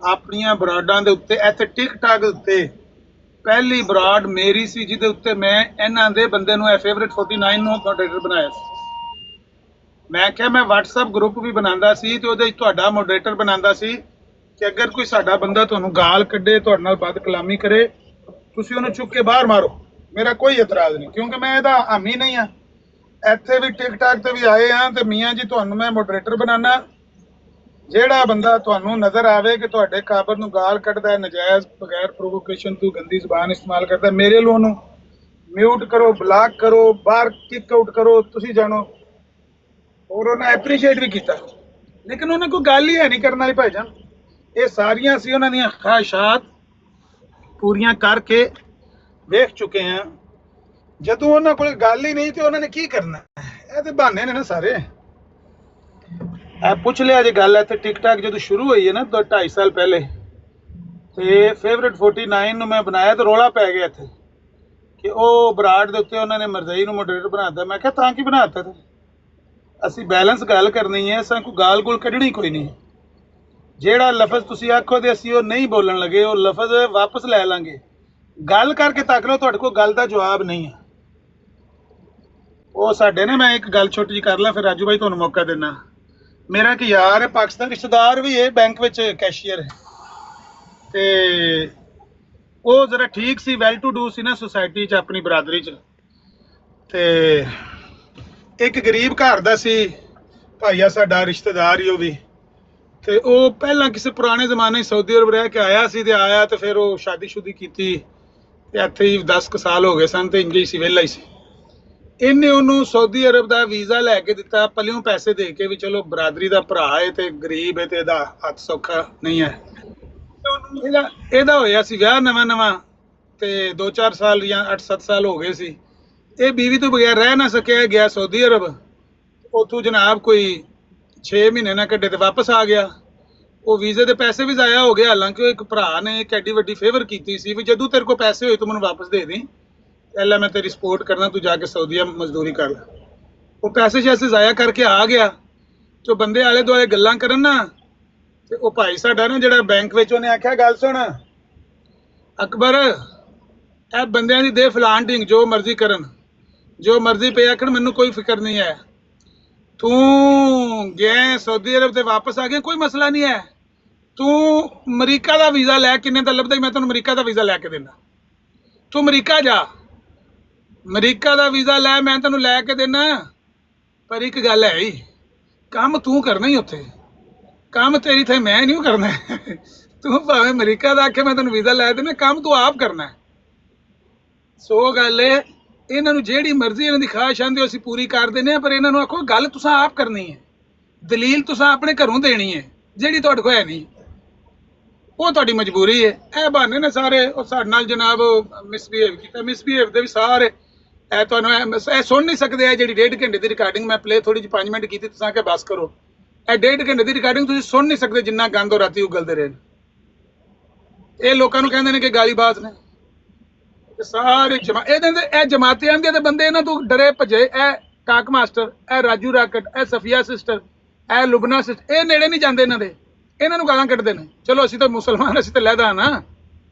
ਆਪਣੀਆਂ ਬਰਾਡਾਂ ਦੇ ਉੱਤੇ, ਇੱਥੇ ਟਿਕਟਾਕ ਦੇ ਉੱਤੇ ਪਹਿਲੀ ਬਰਾਡ ਮੇਰੀ ਸੀ ਜਿਹਦੇ ਉੱਤੇ ਮੈਂ ਇਹਨਾਂ ਦੇ ਬੰਦੇ ਨੂੰ ਇਹ ਫੇਵਰਿਟ 49 ਨੂੰ ਮੋਡਰੇਟਰ ਬਣਾਇਆ ਸੀ। ਮੈਂ ਕਿਹਾ ਮੈਂ WhatsApp ਗਰੁੱਪ ਵੀ ਬਣਾਉਂਦਾ ਸੀ ਤੇ ਉਹਦੇ ਵਿੱਚ ਤੁਹਾਡਾ ਮੋਡਰੇਟਰ ਬਣਾਉਂਦਾ ਸੀ ਕਿ ਅਗਰ ਕੋਈ ਸਾਡਾ ਬੰਦਾ ਤੁਹਾਨੂੰ ਗਾਲ ਕੱਢੇ, ਤੁਹਾਡੇ ਨਾਲ ਬਦ ਕਲਾਮੀ ਕਰੇ, ਤੁਸੀਂ ਉਹਨੂੰ ਚੁੱਕ ਕੇ ਬਾਹਰ ਮਾਰੋ, ਮੇਰਾ ਕੋਈ ਇਤਰਾਜ਼ ਨਹੀਂ, ਕਿਉਂਕਿ ਮੈਂ ਇਹਦਾ ਹਾਮੀ ਨਹੀਂ ਆ। ਇੱਥੇ ਵੀ ਟਿਕਟਾਕ ਤੇ ਵੀ ਆਏ ਆ ਤੇ ਮੀਆਂ ਜੀ ਤੁਹਾਨੂੰ ਮੈਂ ਮੋਡਰੇਟਰ ਬਣਾਉਣਾ, ਜਿਹੜਾ ਬੰਦਾ ਤੁਹਾਨੂੰ ਨਜ਼ਰ ਆਵੇ ਕਿ ਤੁਹਾਡੇ ਕਾਬਰ ਨੂੰ ਗਾਲ ਕੱਢਦਾ ਹੈ, ਨਜਾਇਜ਼ ਬਗੈਰ ਪ੍ਰੋਵੋਕੇਸ਼ਨ ਤੋਂ ਗੰਦੀ ਜ਼ੁਬਾਨ ਇਸਤੇਮਾਲ ਕਰਦਾ, ਮੇਰੇ ਲਈ ਉਹਨੂੰ ਮਿਊਟ ਕਰੋ, ਬਲਾਕ ਕਰੋ, ਬਾਹਰ ਕਿਕ ਆਊਟ ਕਰੋ, ਤੁਸੀਂ ਜਾਣੋ। ਔਰ ਉਹਨਾਂ ਐਪਰੀਸ਼ੀਏਟ ਵੀ ਕੀਤਾ, ਲੇਕਿਨ ਉਹਨਾਂ ਕੋਈ ਗੱਲ ਹੀ ਹੈ ਨਹੀਂ ਕਰਨ ਵਾਲੀ ਭਾਈਜਾਨ। ਇਹ ਸਾਰੀਆਂ ਸੀ ਉਹਨਾਂ ਦੀਆਂ ਖਾਹਿਸ਼ਾਤ ਪੂਰੀਆਂ ਕਰਕੇ ਵੇਖ ਚੁੱਕੇ ਹਾਂ। ਜਦੋਂ ਉਹਨਾਂ ਕੋਲ ਗੱਲ ਹੀ ਨਹੀਂ ਤੇ ਉਹਨਾਂ ਨੇ ਕੀ ਕਰਨਾ? ਇਹ ਤੇ ਬਹਾਨੇ ਨੇ ਨਾ ਸਾਰੇ। ਪੁੱਛ ਲਿਆ ਜੇ ਗੱਲ ਇੱਥੇ ਟਿਕਟਾਕ ਜਦੋਂ ਸ਼ੁਰੂ ਹੋਈ ਹੈ ਨਾ 2.5 ਸਾਲ ਪਹਿਲੇ, ਤੇ ਫੇਵਰਿਟ 49 ਨੂੰ ਮੈਂ ਬਣਾਇਆ ਤੇ ਰੌਲਾ ਪੈ ਗਿਆ ਇੱਥੇ ਕਿ ਉਹ ਬਰਾਡ ਦੇ ਉੱਤੇ ਉਹਨਾਂ ਨੇ ਮਰਜ਼ਈ ਨੂੰ ਮੋਡਰੇਟਰ ਬਣਾਤਾ। ਮੈਂ ਕਿਹਾ ਤਾਂ ਕੀ ਬਣਾਤਾ? ਤੇ ਅਸੀਂ ਬੈਲੈਂਸ ਗੱਲ ਕਰਨੀ ਹੈ, ਅਸਾਂ ਕੋਈ ਗਾਲ ਗੋਲ ਕੱਢਣੀ ਕੋਈ ਨਹੀਂ। ਜਿਹੜਾ ਲਫ਼ਜ਼ ਤੁਸੀਂ ਆਖੋ ਤੇ ਅਸੀਂ ਉਹ ਨਹੀਂ ਬੋਲਣ ਲੱਗੇ, ਉਹ ਲਫ਼ਜ਼ ਵਾਪਸ ਲੈ ਲਾਂਗੇ। ਗੱਲ ਕਰਕੇ ਤੱਕ ਲਓ, ਤੁਹਾਡੇ ਕੋਲ ਗੱਲ ਦਾ ਜਵਾਬ ਨਹੀਂ ਹੈ। ਉਹ ਸਾਡੇ ਨੇ, ਮੈਂ ਇੱਕ ਗੱਲ ਛੋਟੀ ਜਿਹੀ ਕਰ ਲਾਂ ਫਿਰ ਰਾਜੂ ਭਾਈ ਤੁਹਾਨੂੰ ਮੌਕਾ ਦੇਣਾ। ਮੇਰਾ ਇੱਕ ਯਾਰ ਹੈ ਪਾਕਿਸਤਾਨ, ਰਿਸ਼ਤੇਦਾਰ ਵੀ ਹੈ, ਬੈਂਕ ਵਿੱਚ ਕੈਸ਼ੀਅਰ ਹੈ, ਤੇ ਉਹ ਜ਼ਰਾ ਠੀਕ ਸੀ, ਵੈਲ ਟੂ ਡੂ ਸੀ ਨਾ ਸੁਸਾਇਟੀ 'ਚ, ਆਪਣੀ ਬਰਾਦਰੀ 'ਚ। ਤੇ ਇੱਕ ਗਰੀਬ ਘਰ ਦਾ ਸੀ ਭਾਈਆ ਸਾਡਾ, ਰਿਸ਼ਤੇਦਾਰ ਹੀ ਉਹ ਵੀ। ਤੇ ਉਹ ਪਹਿਲਾਂ ਕਿਸੇ ਪੁਰਾਣੇ ਜ਼ਮਾਨੇ 'ਚ ਸਾਊਦੀ ਅਰਬ ਰਹਿ ਕੇ ਆਇਆ ਸੀ, ਤੇ ਆਇਆ ਤੇ ਫਿਰ ਉਹ ਸ਼ਾਦੀ ਕੀਤੀ ਤੇ ਇੱਥੇ ਹੀ 10 ਕੁ ਸਾਲ ਹੋ ਗਏ ਸਨ, ਤੇ ਇੰਜ ਹੀ ਸੀ, ਵਿਹਲਾ ਹੀ ਸੀ। ਇਹਨੇ ਉਹਨੂੰ ਸਾਊਦੀ ਅਰਬ ਦਾ ਵੀਜ਼ਾ ਲੈ ਕੇ ਦਿੱਤਾ, ਪੱਲਿਓਂ ਪੈਸੇ ਦੇ ਕੇ, ਵੀ ਚਲੋ ਬਰਾਦਰੀ ਦਾ ਭਰਾ ਹੈ ਤੇ ਗਰੀਬ ਹੈ ਤੇ ਇਹਦਾ ਹੱਥ ਸੌਖਾ ਨਹੀਂ ਹੈ। ਇਹਦਾ ਹੋਇਆ ਸੀ ਵਿਆਹ ਨਵਾਂ ਤੇ 2-4 ਸਾਲ ਜਾਂ 8-7 ਸਾਲ ਹੋ ਗਏ ਸੀ। ਇਹ ਬੀਵੀ ਤੋਂ ਬਗੈਰ ਰਹਿ ਨਾ ਸਕਿਆ, ਗਿਆ ਸਾਊਦੀ ਅਰਬ। ਉੱਥੋਂ ਜਨਾਬ ਕੋਈ 6 ਮਹੀਨੇ ਨਾ ਕੱਢੇ ਤੇ ਵਾਪਸ ਆ ਗਿਆ। ਉਹ ਵੀਜ਼ੇ ਦੇ ਪੈਸੇ ਵੀ ਜ਼ਾਇਆ ਹੋ ਗਏ, ਹਾਲਾਂਕਿ ਉਹ ਇੱਕ ਭਰਾ ਨੇ ਇੱਕ ਐਡੀ ਵੱਡੀ ਫੇਵਰ ਕੀਤੀ ਸੀ ਵੀ ਜਦੋਂ ਤੇਰੇ ਕੋਲ ਪੈਸੇ ਹੋਏ ਤੂੰ ਮੈਨੂੰ ਵਾਪਸ ਦੇ ਦੇ, ਪਹਿਲਾਂ ਮੈਂ ਤੇਰੀ ਸਪੋਰਟ ਕਰਨਾ, ਤੂੰ ਜਾ ਕੇ ਸਾਊਦੀਆ ਮਜ਼ਦੂਰੀ ਕਰ ਲੈ। ਉਹ ਪੈਸੇ ਜ਼ਾਇਆ ਕਰਕੇ ਆ ਗਿਆ। ਤੇ ਬੰਦੇ ਆਲੇ ਦੁਆਲੇ ਗੱਲਾਂ ਕਰਨ ਨਾ, ਤੇ ਉਹ ਭਾਈ ਸਾਡਾ ਨਾ ਜਿਹੜਾ ਬੈਂਕ ਵਿੱਚ, ਉਹਨੇ ਆਖਿਆ ਗੱਲ ਸੁਣ ਅਕਬਰ, ਇਹ ਬੰਦਿਆਂ ਦੀ ਦੇ ਫਲਾਂਟਿੰਗ, ਜੋ ਮਰਜ਼ੀ ਕਰਨ, ਜੋ ਮਰਜ਼ੀ ਪਏ ਆਖਣ, ਮੈਨੂੰ ਕੋਈ ਫਿਕਰ ਨਹੀਂ ਹੈ। ਤੂੰ ਗਿਆ ਸਾਊਦੀ ਅਰਬ ਤੇ ਵਾਪਸ ਆ ਗਿਆ, ਕੋਈ ਮਸਲਾ ਨਹੀਂ ਹੈ। ਤੂੰ ਅਮਰੀਕਾ ਦਾ ਵੀਜ਼ਾ ਲੈ, ਕਿੰਨੇ ਦਾ ਲੱਭਦਾ, ਮੈਂ ਤੈਨੂੰ ਅਮਰੀਕਾ ਦਾ ਵੀਜ਼ਾ ਲੈ ਕੇ ਦੇਣਾ। ਤੂੰ ਅਮਰੀਕਾ ਜਾ, ਅਮਰੀਕਾ ਦਾ ਵੀਜ਼ਾ ਲੈ, ਮੈਂ ਤੈਨੂੰ ਲੈ ਕੇ ਦੇਣਾ। ਪਰ ਇੱਕ ਗੱਲ ਹੈ ਹੀ, ਕੰਮ ਤੂੰ ਕਰਨਾ ਹੀ ਉੱਥੇ, ਕੰਮ ਤੇਰੀ ਥਾਂ ਮੈਂ ਨਹੀਂ ਕਰਨਾ। ਤੂੰ ਭਾਵੇਂ ਅਮਰੀਕਾ ਦਾ ਆਖੇ ਮੈਂ ਤੈਨੂੰ ਵੀਜ਼ਾ ਲੈ ਦੇਣਾ, ਕੰਮ ਤੂੰ ਆਪ ਕਰਨਾ। ਸੋ ਗੱਲ ਹੈ, ਇਹਨਾਂ ਨੂੰ ਜਿਹੜੀ ਮਰਜ਼ੀ ਇਹਨਾਂ ਦੀ ਖਾਹਿਸ਼ ਆਂਦੀ ਅਸੀਂ ਪੂਰੀ ਕਰ ਦਿੰਦੇ ਹਾਂ, ਪਰ ਇਹਨਾਂ ਨੂੰ ਆਖੋ ਗੱਲ ਤੁਸੀਂ ਆਪ ਕਰਨੀ ਹੈ, ਦਲੀਲ ਤੁਸੀਂ ਆਪਣੇ ਘਰੋਂ ਦੇਣੀ ਹੈ, ਜਿਹੜੀ ਤੁਹਾਡੇ ਕੋਲ ਹੈ ਨਹੀਂ, ਉਹ ਤੁਹਾਡੀ ਮਜਬੂਰੀ ਹੈ। ਇਹ ਬਹਾਨੇ ਨੇ ਸਾਰੇ। ਉਹ ਸਾਡੇ ਨਾਲ ਜਨਾਬ ਮਿਸਬੀਹੇਵ ਕੀਤਾ, ਮਿਸਬੀਹੇਵ ਦੇ ਵੀ ਸਾਰੇ ਇਹ ਤੁਹਾਨੂੰ ਇਹ ਸੁਣ ਨਹੀਂ ਸਕਦੇ। ਇਹ ਜਿਹੜੀ 1.5 ਘੰਟੇ ਦੀ ਰਿਕਾਰਡਿੰਗ ਮੈਂ ਪਲੇ ਥੋੜੀ ਜਿਹੀ 5 ਮਿੰਟ ਕੀਤੀ, ਤੁਸੀਂ ਕਿ ਬਸ ਕਰੋ। ਇਹ 1.5 ਘੰਟੇ ਦੀ ਰਿਕਾਰਡਿੰਗ ਤੁਸੀਂ ਸੁਣ ਨਹੀਂ ਸਕਦੇ, ਜਿੰਨਾ ਗੰਦ ਉਹ ਰਾਤੀ ਉਗਲਦੇ ਰਹੇ। ਇਹ ਲੋਕਾਂ ਨੂੰ ਕਹਿੰਦੇ ਨੇ ਕਿ ਗਾਲੀਬਾਜ਼ ਨੇ ਸਾਰੇ ਇਹ ਜਮਾਤੀ ਆਂਦੇ ਤੇ ਬੰਦੇ ਇਹਨਾਂ ਤੋਂ ਡਰੇ ਭੱਜੇ। ਇਹ ਕਾਕ ਮਾਸਟਰ, ਇਹ ਰਾਜੂ ਰਾਕਟ, ਇਹ ਸਫੀਆ ਸਿਸਟਰ, ਇਹ ਲੁਬਨਾ ਸਿਸਟਰ, ਇਹ ਨੇੜੇ ਨਹੀਂ ਜਾਂਦੇ ਇਹਨਾਂ ਦੇ, ਇਹਨਾਂ ਨੂੰ ਗਾਲਾਂ ਕੱਢਦੇ ਨੇ। ਚਲੋ ਅਸੀਂ ਤਾਂ ਮੁਸਲਮਾਨ, ਅਸੀਂ ਤਾਂ ਲਹਿਦਾ ਨਾ।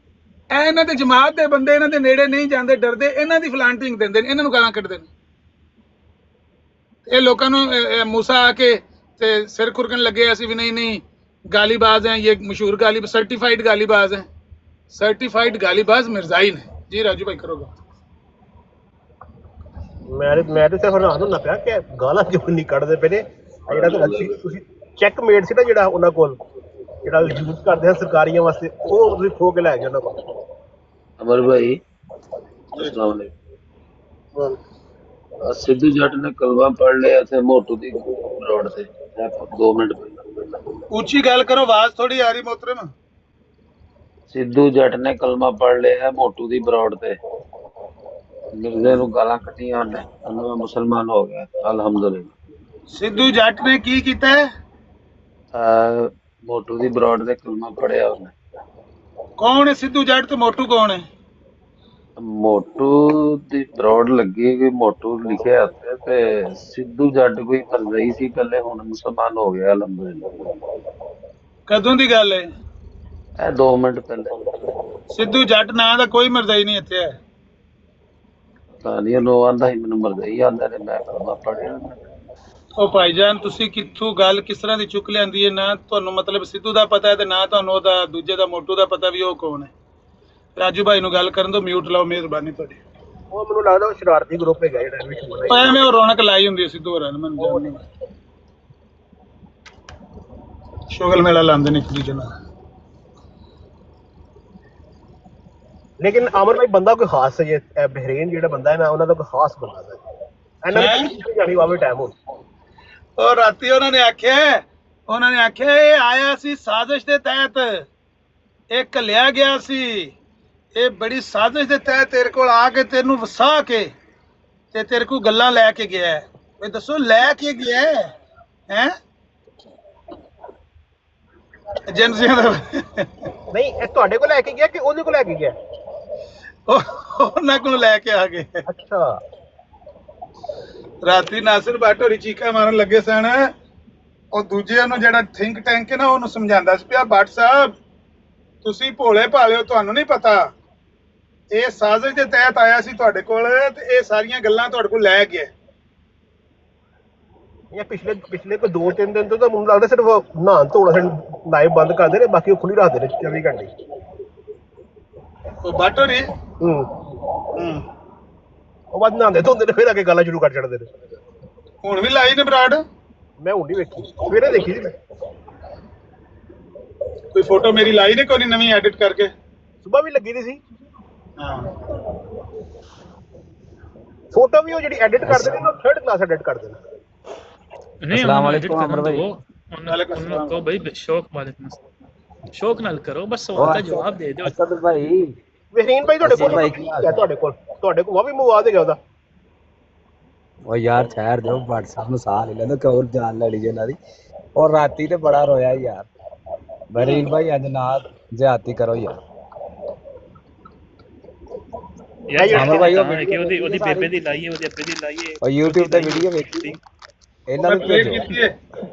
ਇਹ ਇਹਨਾਂ ਦੇ ਜਮਾਤ ਦੇ ਬੰਦੇ ਇਹਨਾਂ ਦੇ ਨੇੜੇ ਨਹੀਂ ਜਾਂਦੇ, ਡਰਦੇ, ਇਹਨਾਂ ਦੀ ਫਲਾਂਟਿੰਗ ਦਿੰਦੇ ਨੇ, ਇਹਨਾਂ ਨੂੰ ਗਾਲਾਂ ਕੱਢਦੇ ਨੇ। ਇਹ ਲੋਕਾਂ ਨੂੰ ਮੂਸਾ ਆ ਕੇ ਤੇ ਸਿਰ ਖੁਰਕਣ ਲੱਗੇ ਅਸੀਂ ਵੀ ਨਹੀਂ गालीबाज हैं, ये मशहूर गाली सर्टिफाइड गालीबाज हैं, सर्टिफाइड गालीबाज मिर्जाई ने। जी राजू भाई करोगे। ਮੈਂ ਤੇ ਸਿਰਫ ਹੈਰਾਨ ਹੁੰਦਾ ਪਿਆ ਕਿ ਗਾਲਾਂ ਕਿਉਂ ਨਹੀਂ ਕੱਢਦੇ ਪਏ ਨੇ। ਆਹ ਜਿਹੜਾ ਤੁਸੀਂ ਚੈੱਕਮੇਟ ਸੀ ਨਾ ਜਿਹੜਾ ਉਹਨਾਂ ਕੋਲ ਜਿਹੜਾ ਯੂਜ਼ ਕਰਦੇ ਆ ਸਰਕਾਰੀਆਂ ਵਾਸਤੇ, ਉਹ ਤੁਸੀਂ ਖੋ ਕੇ ਲੈ ਗਏ ਉਹਨਾਂ ਕੋਲ। अमर भाई अस्सलाम वालेकुम। सिद्धू जट ने कलमा पढ़ लिया थे मोटू दी रोड से 2 मिनट पहले। ऊंची गल करो, आवाज थोड़ी आ रही मोहतरम। सिद्धू जट ने कलमा पढ़ लिया है मोटू दी बरोड ते, मिर्जे नूं गालां कट्टियां ने, कहंदा मैं मुसलमान हो गया अल्हम्दुलिल्लाह। सिद्धू जट ने की कीता है? मोटू दी बरोड ते कलमा पढ़िया उसने। कौन है सिद्धू जट ते मोटू कौन है? मोटू दी बरोड लगी कि मोटू लिखिया उत्ते ते सिद्धू जट कोई फरजई सी पहले, हुण मुसलमान हो गया अल्हम्दुलिल्लाह। कदों दी गल है? 2 मिनट पहले। सिद्धू जट नां दा कोई मरजाई नहीं इत्थे है। तानिया नो आंदा ही मैनूं मरजई आंदा ने, मैं कलमा पढ़िया। ओ भाईजान तुसी कित्थों गल किस तरह दी चुक लियांदी है? ना तुहानूं मतलब सिद्धू दा पता है ते ना तुहानूं ओहदा दूजे दा मोटू दा पता भी, ओह कौन है? राजू भाई नूं गल करन दो, म्यूट लाओ मेहरबानी तुहाडी। ਉਹ ਮੈਨੂੰ ਲੱਗਦਾ ਉਹ ਸ਼ਰਾਰਤੀ ਗਰੁੱਪ ਹੈਗਾ ਜਿਹੜਾ ਵੀ ਸ਼ੁਰੂ ओए मैं रौनक लाई हुंदी है सिद्धू होरां ने, मैं जाणनी शुगल मेला लांदे ने एक दूजे नाल। ਲੇਕਿਨ ਅਮਰ ਭਾਈ ਬੰਦਾ ਕੋਈ ਖਾਸ ਹੈ, ਇਹ ਬਹਿਰੀਨ ਜਿਹੜਾ ਬੰਦਾ ਹੈ ਨਾ ਉਹਨਾਂ ਦਾ ਕੋਈ ਖਾਸ ਬੰਦਾ ਹੈ। ਇਹਨਾਂ ਨੇ ਜਾਣੀ ਵਾਵੇ ਟਾਈਮ ਹੋ ਉਹ ਰਾਤੀ ਉਹਨਾਂ ਨੇ ਆਖਿਆ ਇਹ ਆਇਆ ਸੀ ਸਾਜ਼ਿਸ਼ ਦੇ ਤਹਿਤ, ਇਹ ਘੱਲਿਆ ਗਿਆ ਸੀ, ਇਹ ਬੜੀ ਸਾਜ਼ਿਸ਼ ਦੇ ਤਹਿਤ ਤੇਰੇ ਕੋਲ ਆ ਕੇ ਤੈਨੂੰ ਵਸਾ ਕੇ ਤੇ ਤੇਰੇ ਕੋਲ ਗੱਲਾਂ ਲੈ ਕੇ ਗਿਆ ਹੈ। ਇਹ ਦੱਸੋ ਲੈ ਕੇ ਗਿਆ ਹੈ ਏਜੰਸੀਆਂ ਦਾ? ਨਹੀਂ, ਇਹ ਤੁਹਾਡੇ ਕੋਲ ਲੈ ਕੇ ਗਿਆ ਕਿ ਉਹਦੇ ਕੋਲ ਲੈ ਕੇ ਗਿਆ? ਉਹਨਾਂ ਕੋਲ ਲੈ ਕੇ ਆ ਗਏ। ਅੱਛਾ। ਰਾਤੀ ਨਾਸਿਰ ਭੱਟ ਹੋਰੀ ਚੀਕਾਂ ਮਾਰਨ ਲੱਗੇ ਸਨ, ਉਹ ਦੂਜਿਆਂ ਨੂੰ ਜਿਹੜਾ ਥਿੰਕ ਟੈਂਕ ਹੈ ਨਾ ਉਹਨੂੰ ਸਮਝਾਉਂਦਾ ਸੀ ਪਿਆ, ਭੱਟ ਸਾਹਿਬ ਤੁਸੀਂ ਭੋਲੇ ਭਾਲੇ ਹੋ, ਤੁਹਾਨੂੰ ਨਹੀਂ ਪਤਾ ਇਹ ਸਾਜ਼ਿਸ਼ ਦੇ ਤਹਿਤ ਆਇਆ ਸੀ ਤੁਹਾਡੇ ਕੋਲ ਤੇ ਇਹ ਸਾਰੀਆਂ ਗੱਲਾਂ ਤੁਹਾਡੇ ਕੋਲ ਲੈ ਗਿਆ। ਇਹ ਪਿਛਲੇ ਕੋਈ 2-3 ਦਿਨ ਤੋਂ ਤਾਂ ਮੈਨੂੰ ਲੱਗਦਾ ਸਿਰਫ ਨਹਾਉਣ ਧੋਣਾ ਲਾਈਵ ਬੰਦ ਕਰਦੇ ਨੇ, ਬਾਕੀ ਉਹ ਖੁੱਲੀ ਰੱਖਦੇ ਨੇ 24 ਘੰਟੇ। ਉਹ ਭੱਟ ਹੋਰੀ ਉਹ ਬਾਅਦ ਨਹਾਉਂਦੇ ਧੋਂਦੇ ਨੇ, ਫਿਰ ਆ ਕੇ ਗੱਲਾਂ ਸ਼ੁਰੂ ਕਰ ਛੱਡਦੇ ਨੇ। ਹੁਣ ਵੀ ਲਾਈ ਨੇ ਬਰਾੜ? ਮੈਂ ਹੁਣ ਨਹੀਂ ਵੇਖੀ, ਸਵੇਰੇ ਦੇਖੀ ਸੀ ਮੈਂ। ਕੋਈ ਫੋਟੋ ਮੇਰੀ ਲਾਈ ਨੇ ਕੋਈ ਨਵੀਂ ਐਡਿਟ ਕਰਕੇ? ਸੁਬਾਹ ਵੀ ਲੱਗੀ ਦੀ ਸੀ। ਹਾਂ, ਫੋਟੋ ਵੀ ਉਹ ਜਿਹੜੀ ਐਡਿਟ ਕਰਦੇ ਨੇ ਉਹ 3rd ਕਲਾਸ ਐਡਿਟ ਕਰਦੇ ਨੇ। नहीं वालेकुम अमर भाई, उनको को भाई शौक वालेकुम शौक नाल करो, बस सवाल का जवाब दे दो। असद भाई, वहीन भाई ਤੁਹਾਡੇ ਕੋਲ ਉਹ ਵੀ ਮਵਾ ਦੇਗਾ ਉਹਦਾ। ਉਹ ਯਾਰ ਠਹਿਰ ਜਾਓ, WhatsApp ਨੂੰ ਸਾਹ ਲੈ ਲੈਂਦਾ ਕਿ ਹੋਰ ਜਾਨ ਲੈ ਲਈ ਇਹਨਾਂ ਦੀ। ਔਰ ਰਾਤੀ ਤੇ ਬੜਾ ਰੋਇਆ ਯਾਰ। ਵਹੀਨ ਭਾਈ ਅੱਜ ਨਾਲ ਜ਼ਿਆਦਤੀ ਕਰੋ ਯਾਰ। ਅਮਰ ਭਾਈ ਉਹਦੀ ਬੇਬੇ ਦੀ ਲਾਈਏ, ਉਹਦੇ ਅੱਬੇ ਦੀ ਲਾਈਏ, ਉਹ YouTube ਤੇ ਵੀਡੀਓ ਵੇਖੀ ਇਹਨਾਂ ਨੂੰ ਭੇਜੋ।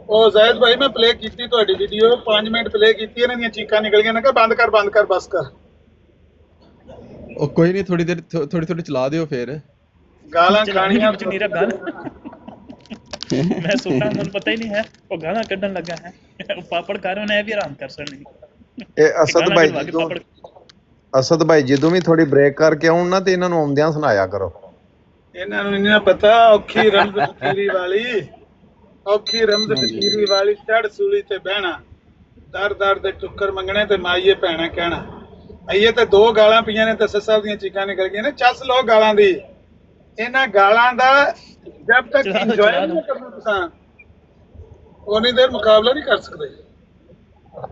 ਉਹ ਜ਼ਾਇਦ ਭਾਈ ਮੈਂ ਪਲੇ ਕੀਤੀ ਤੁਹਾਡੀ ਵੀਡੀਓ, 5 ਮਿੰਟ ਪਲੇ ਕੀਤੀ, ਇਹਨਾਂ ਦੀਆਂ ਚੀਕਾਂ ਨਿਕਲ ਗਈਆਂ। ਨਾ ਕਿ ਬੰਦ ਕਰ ਬਸ ਕਰ। ਉਹ ਕੋਈ ਨਹੀਂ, ਥੋੜੀ ਦੇਰ ਥੋੜੀ ਚਲਾ ਦਿਓ ਫਿਰ। ਗਾਲਾਂ ਖਾਣੀਆਂ ਨੀਰਾ ਗਾਲ ਮੈਂ ਸੁਣਦਾ, ਮੈਨੂੰ ਪਤਾ ਹੀ ਨਹੀਂ ਹੈ ਉਹ ਗਾਲਾਂ ਕੱਢਣ ਲੱਗਾ ਹੈ। ਉਹ ਪਾਪੜ ਕਾਰੋਂ ਨੇ ਇਹ ਵੀ ਆਰਾਮ ਕਰ ਸਕਣੀ। ਇਹ ਅਸਦ ਭਾਈ ਜਦੋਂ ਵੀ ਥੋੜੀ ਬ੍ਰੇਕ ਕਰਕੇ ਆਉਣ ਨਾ ਤੇ ਇਹਨਾਂ ਨੂੰ ਆਉਂਦਿਆਂ ਸੁਣਾਇਆ ਕਰੋ। ਇਹਨਾਂ ਨੂੰ ਨਹੀਂ ਪਤਾ ਔਖੀ ਰਮਜ਼ ਫਕੀਰੀ ਵਾਲੀ ਚੜ ਸੂਲੀ ਤੇ ਬਹਿਣਾ, ਦਰ ਦੇ ਟੁੱਕਰ ਮੰਗਣੇ ਤੇ ਮਾਈਏ ਭੈਣਾ ਕਹਿਣਾ। ਆਈਏ ਤੇ 2 ਗਾਲਾਂ ਪਈਆਂ ਨੇ ਤੇ ਸੱਸਾਂ ਦੀਆਂ ਚੀਕਾਂ ਨਿਕਲ ਗਈਆਂ ਨੇ। ਚੱਸ ਲੋ ਗਾਲਾਂ ਦੀ। ਇਹਨਾਂ ਗਾਲਾਂ ਦਾ ਜਦ ਤੱਕ ਇੰਜੋਏ ਨਹੀਂ ਕਰਨਾ ਤੁਸੀਂ ਉਨੀ ਦੇਰ ਮੁਕਾਬਲਾ ਨਹੀਂ ਕਰ ਸਕਦੇ।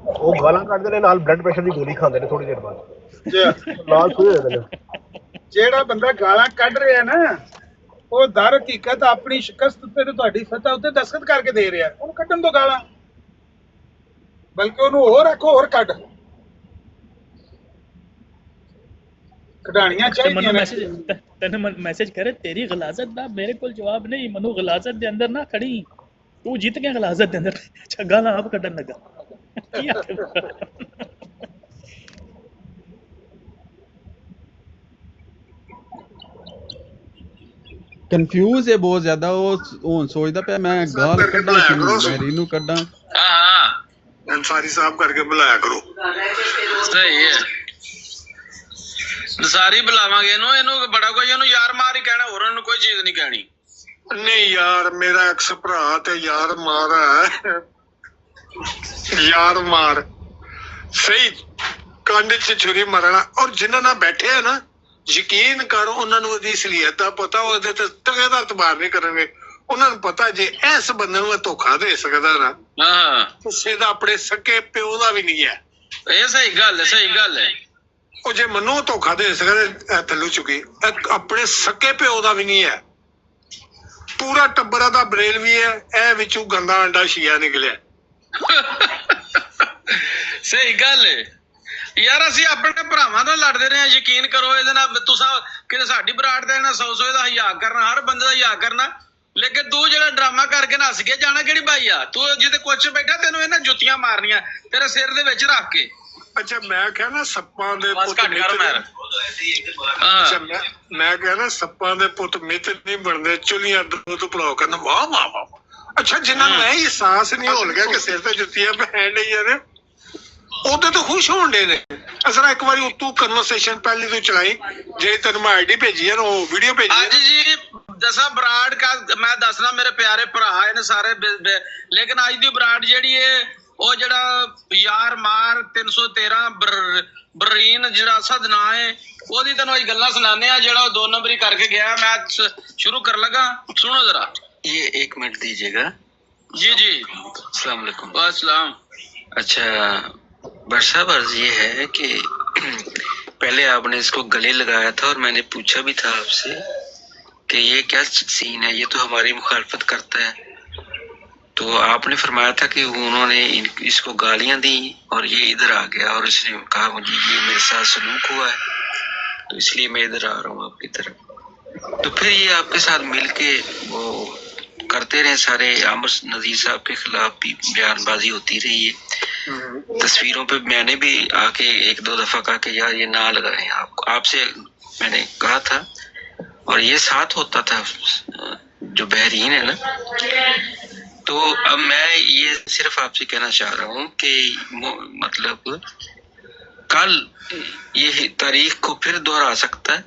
ਉਹ ਗਾਲਾਂ ਕੱਢਦੇ ਨੇ ਨਾਲ ਬਲੱਡ ਪ੍ਰੈਸ਼ਰ ਦੀ ਗੋਲੀ ਖਾਂਦੇ ਨੇ ਥੋੜੀ ਦੇਰ ਬਾਅਦ, ਲਾਲ ਸੂਏ ਹੋ ਜਾਂਦੇ ਨੇ। ਜਿਹੜਾ ਬੰਦਾ ਗਾਲਾਂ ਕੱਢ ਰਿਹਾ ਨਾ ਉਹ ਦਰ ਹਕੀਕਤ ਆਪਣੀ ਸ਼ਿਕਸਤ ਉੱਤੇ ਤੇ ਤੁਹਾਡੀ ਫਤਹ ਉੱਤੇ ਦਸਤਖਤ ਕਰਕੇ ਦੇ ਰਿਹਾ। ਉਹਨੂੰ ਕੱਢਣ ਤੋਂ ਗਾਲਾਂ, ਬਲਕਿ ਉਹਨੂੰ ਹੋਰ ਆਖੋ ਹੋਰ ਕੱਢ। ਕਢਾਣੀਆਂ ਚਾਹੀਦੀਆਂ ਨੇ। ਤੈਨੂੰ ਮੈਸੇਜ ਕਰੇ ਤੇਰੀ ਗਲਾਜ਼ਤ ਦਾ ਮੇਰੇ ਕੋਲ ਜਵਾਬ ਨਹੀਂ, ਮੈਨੂੰ ਗਲਾਜ਼ਤ ਦੇ ਅੰਦਰ ਨਾ ਖੜੀ, ਤੂੰ ਜਿੱਤ ਗਿਆ ਗਲਾਜ਼ਤ ਦੇ ਅੰਦਰ। ਛੱਗਾ ਨਾ ਆਪ ਕੱਢਣ ਲੱਗਾ। ਕਨਫਿਊਜ਼ ਹੈ ਬਹੁਤ ਜ਼ਿਆਦਾ। ਉਹ ਹੁਣ ਸੋਚਦਾ ਪਿਆ ਮੈਂ ਗਾਲ ਕੱਢਾਂ ਕਿਹਨੂੰ, ਬਹਿਰੀਨ ਨੂੰ ਕੱਢਾਂ। ਅੰਸਾਰੀ ਸਾਹਿਬ ਕਰਕੇ ਬੁਲਾਇਆ ਕਰੋ। ਸਹੀ ਹੈ, ਸਾਰੀ ਬੁਲਾਵਾਂਗੇ ਇਹਨੂੰ। ਇਹਨੂੰ ਬੜਾ ਕੁਝ, ਇਹਨੂੰ ਯਾਰ ਮਾਰ ਹੀ ਕਹਿਣਾ, ਹੋਰ ਉਹਨੂੰ ਕੋਈ ਚੀਜ਼ ਨਹੀਂ ਕਹਿਣੀ। ਨਹੀਂ ਯਾਰ, ਮੇਰਾ ਐਕਸ ਭਰਾ ਤੇ ਯਾਰ ਮਾਰ ਹੈ। ਯਾਰ ਮਾਰ ਸਹੀ, ਕੰਡ 'ਚ ਛੁਰੀ ਮਾਰਨਾ। ਔਰ ਜਿਨ੍ਹਾਂ ਨਾਲ ਬੈਠੇ ਆ ਨਾ, ਯਕੀਨ ਕਰ ਉਹਨਾਂ ਨੂੰ ਉਹਦੀ ਅਸਲੀਅਤ ਦਾ ਪਤਾ, ਉਹਦੇ ਤੇ ਤਗੇ ਦਾ ਇਤਬਾਰ ਨਹੀਂ ਕਰਨਗੇ। ਉਹਨਾਂ ਨੂੰ ਪਤਾ ਜੇ ਇਸ ਬੰਦੇ ਨੂੰ ਧੋਖਾ ਦੇ ਸਕਦਾ ਨਾ, ਕਿਸੇ ਦਾ ਆਪਣੇ ਸਕੇ ਪਿਓ ਦਾ ਵੀ ਨਹੀਂ ਹੈ। ਇਹ ਸਹੀ ਗੱਲ ਹੈ, ਸਹੀ ਗੱਲ ਹੈ। ਉਹ ਜੇ ਮੈਨੂੰ ਧੋਖਾ ਦੇ ਸਕਦਾ ਥੱਲੂ ਚੁੱਕੀ, ਆਪਣੇ ਸਕੇ ਪਿਓ ਦਾ ਵੀ ਨਹੀਂ ਹੈ। ਪੂਰਾ ਟੱਬਰਾਂ ਦਾ ਬਰੇਲ ਵੀ ਹੈ, ਇਹ ਵਿੱਚੋਂ ਗੰਦਾ ਅੰਡਾ ਸ਼ੀਆ ਨਿਕਲਿਆ। ਸਹੀ ਗੱਲ ਹੈ ਯਾਰ, ਅਸੀਂ ਆਪਣੇ ਭਰਾਵਾਂ ਨਾਲ ਲੜਦੇ ਰਹੇ ਹਾਂ, ਯਕੀਨ ਕਰੋ। ਇਹਦੇ ਨਾਲ ਤੁਸੀਂ ਕਿਤੇ ਸਾਡੀ ਬਰਾੜ ਦਾ ਇਹਨਾਂ 100 ਦਾ ਹਿਆ ਕਰਨਾ, ਹਰ ਬੰਦੇ ਦਾ ਹਿਆ ਕਰਨਾ, ਲੇਕਿਨ ਤੂੰ ਜਿਹੜਾ ਡਰਾਮਾ ਕਰਕੇ ਨੱਸ ਕੇ ਜਾਣਾ ਕਿਹੜੀ ਭਾਈ ਆ ਤੂੰ? ਜਿਹਦੇ ਕੁਛ ਬੈਠਾ ਤੈਨੂੰ ਇਹਨਾਂ ਜੁੱਤੀਆਂ ਮਾਰਨੀਆਂ ਤੇਰੇ ਸਿਰ ਦੇ ਵਿੱਚ ਰੱਖ ਕੇ। ਅੱਛਾ ਮੈਂ ਕਿਹਾ ਨਾ ਸੱਪਾਂ ਦੇ ਪੁੱਤ ਅੱਛਾ ਮੈਂ ਕਿਹਾ ਨਾ ਸੱਪਾਂ ਦੇ ਪੁੱਤ ਮਿੱਤ ਨਹੀਂ ਬਣਦੇ, ਚੁਲੀਆਂ ਦੁੱਧ ਪਲਾਓ ਕਰਨ। ਵਾਹ ਵਾਹ ਵਾਹ। ਅੱਛਾ ਜਿਨ੍ਹਾਂ ਨੂੰ ਇਹ ਅਹਿਸਾਸ ਨਹੀਂ ਹੋ ਗਿਆ ਕਿ ਸਿਰ ਤੇ ਜੁੱਤੀਆਂ ਪੈਣ ਡਈਆਂ ਨੇ, ਉਹਦੇ ਤੋਂ ਖੁਸ਼ ਹੋਣ ਡੇ ਨੇ। ਅਸਰਾ ਇੱਕ ਵਾਰੀ ਤੂੰ ਕਨਵਰਸੇਸ਼ਨ ਪਹਿਲੀ ਤੋਂ ਚਲਾਈ, ਜੇ ਤੈਨੂੰ ਮੈਂ ਆਈਡੀ ਭੇਜੀ ਹੈ ਨਾ, ਉਹ ਵੀਡੀਓ ਭੇਜੀ ਹੈ। ਜੀ ਦਸਾਂ ਬਰਾੜ ਕਾ ਮੈਂ ਦੱਸਣਾ, ਮੇਰੇ ਪਿਆਰੇ ਭਰਾ ਇਹਨੇ ਸਾਰੇ, ਲੇਕਿਨ ਅੱਜ ਦੀ ਬਰਾੜ ਜਿਹੜੀ ਹੈ ਉਹ ਜਿਹੜਾ ਯਾਰ ਮਾਰ 313 ਬਰੀਨ ਜਿਹੜਾ ਅਸਦ ਨਾਂ ਹੈ, ਉਹਦੀ ਤੈਨੂੰ ਅੱਜ ਗੱਲਾਂ ਸੁਣਾਉਂਦੇ ਆ। ਜਿਹੜਾ ਉਹ 2 ਨੰਬਰੀ ਕਰਕੇ ਗਿਆ, मैं शुरू कर लगा, सुनो जरा। ये 1 मिनट दीजिएगा। जी जी, अस्सलाम वालेकुम। वालेकुम। अच्छा भट्ट साहब, अर्ज ये है कि पहले आपने इसको गले लगाया था और मैंने पूछा भी था आपसे कि ये क्या सीन है, ये तो हमारी मुखालफत करता है। तो आपने फरमाया था कि उन्होंने इसको गालियां दी और ये इधर आ गया और इसने कहा मुझे ये मेरे साथ सलूक हुआ है, तो इसलिए मैं इधर आ रहा हूँ आपकी तरफ। तो फिर ये आपके साथ मिलके वो करते रहे सारे, आमिर नज़ीर साहब के खिलाफ भी बयानबाजी होती रही है। तस्वीरों पे मैंने भी आके 1-2 दफा कहा कि यार ये ना लगाएं, आपसे मैंने कहा था, और ये साथ होता था जो बहरीन है ना। तो अब मैं ये सिर्फ आपसे कहना चाह रहा हूँ कि मतलब कल ये तारीख को फिर दोहरा सकता है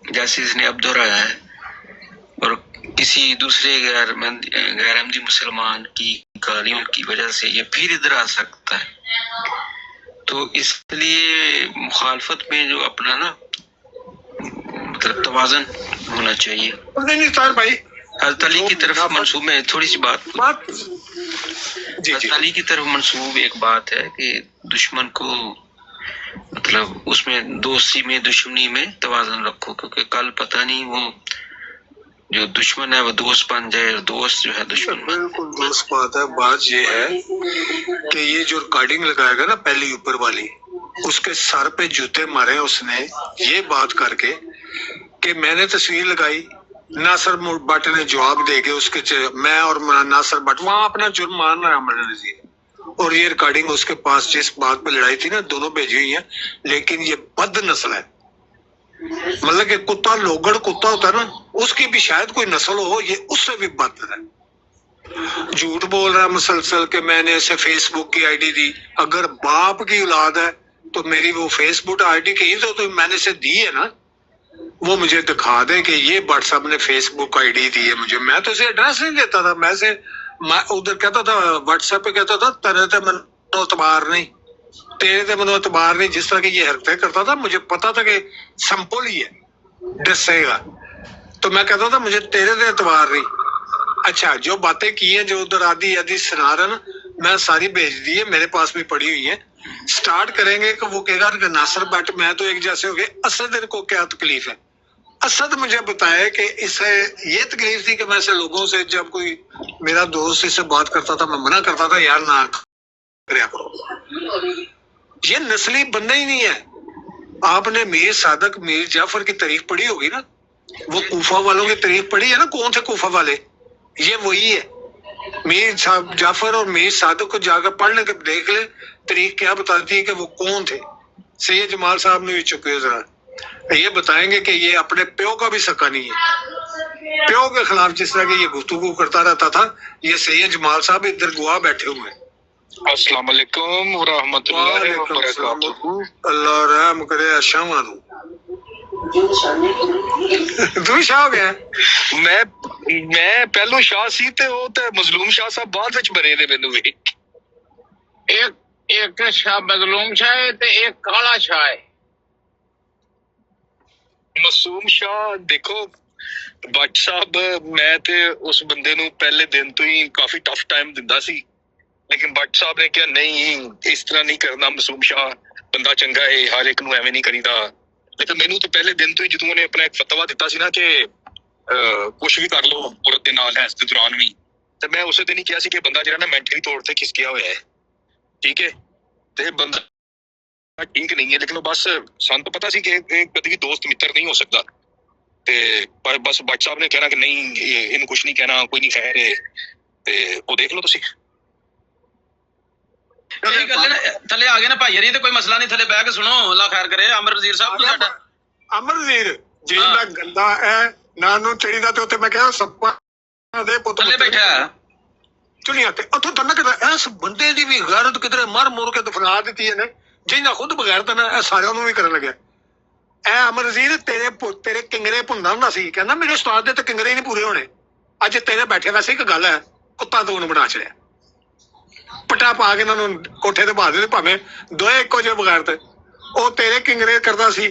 जैसे इसने अब दोहराया है, और किसी दूसरे गैर अहमदी मुसलमान की गालियों की वजह से ये फिर इधर आ सकता है। तो इसलिए मुखालफत में जो अपना ना मतलब तवाज़न होना चाहिए। नहीं तार भाई, हज़रत अली की तरफ मंसूब में थोड़ी सी बात हज़रत अली की तरफ मंसूब एक बात है कि दुश्मन को मतलब उसमें दोस्ती में दुश्मनी में तवाज़न रखो, क्योंकि कल पता नहीं वो जो दुश्मन है वो दोस्त बन जाए और दोस्त जो है दुश्मन बन। बिल्कुल दोस्त बात है। बात ये है कि ये जो रिकॉर्डिंग लगाएगा ना पहली ऊपर वाली, उसके सर पे जूते मारे उसने ये बात करके कि मैंने तस्वीर लगाई, नासिर भट्ट ने जवाब देके उसके मैं और नासिर भट्ट वहां अपना जुर्म मान रहा है नज़ीर, और ये रिकॉर्डिंग उसके पास जिस बात पे लड़ाई थी ना दोनों भेजी हुई है। लेकिन ये बद नस्ल है, मतलब कि कुत्ता लोगड़ कुत्ता होता है ना, उसकी भी शायद कोई नस्ल हो, ये उससे भी बद है। झूठ बोल रहा है मुसलसल कि मैंने इसे फेसबुक की आईडी दी। अगर बाप की औलाद है तो मेरी वो फेसबुक आईडी कही तो मैंने इसे दी है ना, वो मुझे दिखा दे कि ये भट्ट साहब ने फेसबुक आईडी दी है मुझे। मैं तो इसे एड्रेस नहीं देता था, मैं उधर कहता था व्हाट्सएप पे कहता था तेरे ते मनो एतबार नहीं, तेरे ते मनो एतबार नहीं। जिस तरह की ये हरकतें करता था मुझे पता था कि संपुल ही है, डसेगा, तो मैं कहता था मुझे तेरे ते एतबार नहीं। अच्छा जो बातें की हैं, जो उधर आधी आधी सुना रहा ना, मैं सारी भेज दी है, मेरे पास भी पड़ी हुई है। स्टार्ट करेंगे कि वो कहेगा कि नासिर भट्ट मैं तो एक जैसे हो गए, असद इनको क्या तकलीफ है। असद मुझे बताया कि इसे ये तकलीफ थी कि मैं ऐसे लोगों से जब कोई मेरा दोस्त इससे बात करता था मैं मना करता था, यार ना करया करो, ये नस्ली बंदा ही नहीं है। आपने मीर सादक मीर जाफर की तारीफ पढ़ी होगी ना, वो कूफा वालों की तारीफ पढ़ी है ना, कौन थे कूफा वाले, ये वही है। मीर जाफर और मीर सादक को जाकर पढ़ने के देख ले, तारीख क्या बताती है कि वो कौन थे। सैयद जमाल साहब ने भी चुके जरा ये बताएंगे कि ये अपने प्यो का भी सका नहीं है। प्यो के खिलाफ जिस तरह की ये गुफ्तगू करता रहता था, ये सैयद जमाल साहब इधर गुआ बैठे हुए हैं। अस्सलाम वालेकुम व रहमतुल्लाहि व बरकातहू। अल्लाह रहम करे शामा नू। तू भी शाह हो गया? मैं पहलो शाह सी ते ओ ते मजलूम शाह साहब बाद विच बने ने मैनू भी। एक शाह मजलूम शाह है ते एक काला शाह है। मासूम शाह देखो भट्ट साहब, मैं ते उस बंदे नू पहले दिन तो ही काफी टफ टाइम दिंदा सी, लेकिन भट्ट साहब ने कहा नहीं इस तरह नहीं करना, मासूम शाह बंदा चंगा है, हर एक नू एवें नहीं करीदा। लेकिन मैनू तो पहले दिन तो ही जदों उन्हें अपना एक फतवा दिता सी ना कि कुछ भी कर लो औरत दे नाल इस दौरान भी, तो मैं उस दिन ही कहा सी कि बंदा जिहड़ा ना मैंटली तौर ते खिसकिया होया है, ठीक है, ते बंदा ठीक नहीं है। लेकिन वो बस सन तो पता सी कि एक कभी दोस्त मित्र नहीं हो सकता, ते पर बस भट्ट साहब ने कहना कि नहीं इन्हू कुछ नहीं कहना, कोई नहीं खैर है, ते वो देख लो तुसी। थले आ गए ना भाई यारी, तो कोई मसला नहीं, थले बैठ के सुनो, अल्लाह खैर करे। अमर वजीर साहब तो साडा अमर वजीर जेड़ा गंदा है ना नु चढ़ीदा ते उत्ते मैं कहा सप्पा दे पुੱਤ थले बैठा है चुनिया ते उत्थों तन्ना कि इस बंदे दी भी गैरत किधरे मर मुर के दफना दी है ने, जिन्ना खुद बगैरत ना ए सारियां नु भी करन लगे। ए अमर वजीर तेरे किंगरे भुंदा हुंदा सी, कहंदा मेरे उस्ताद दे ते किंगरे नहीं पूरे होने, अज तेरे बैठे वैसे एक गल है कुत्ता तूं बना छड़िया, पटा पा के इन्हां नूं कोठे ते पा दे, भावें दोए इक्को जिहे बगैरत। ओ तेरे किंगरे करदा सी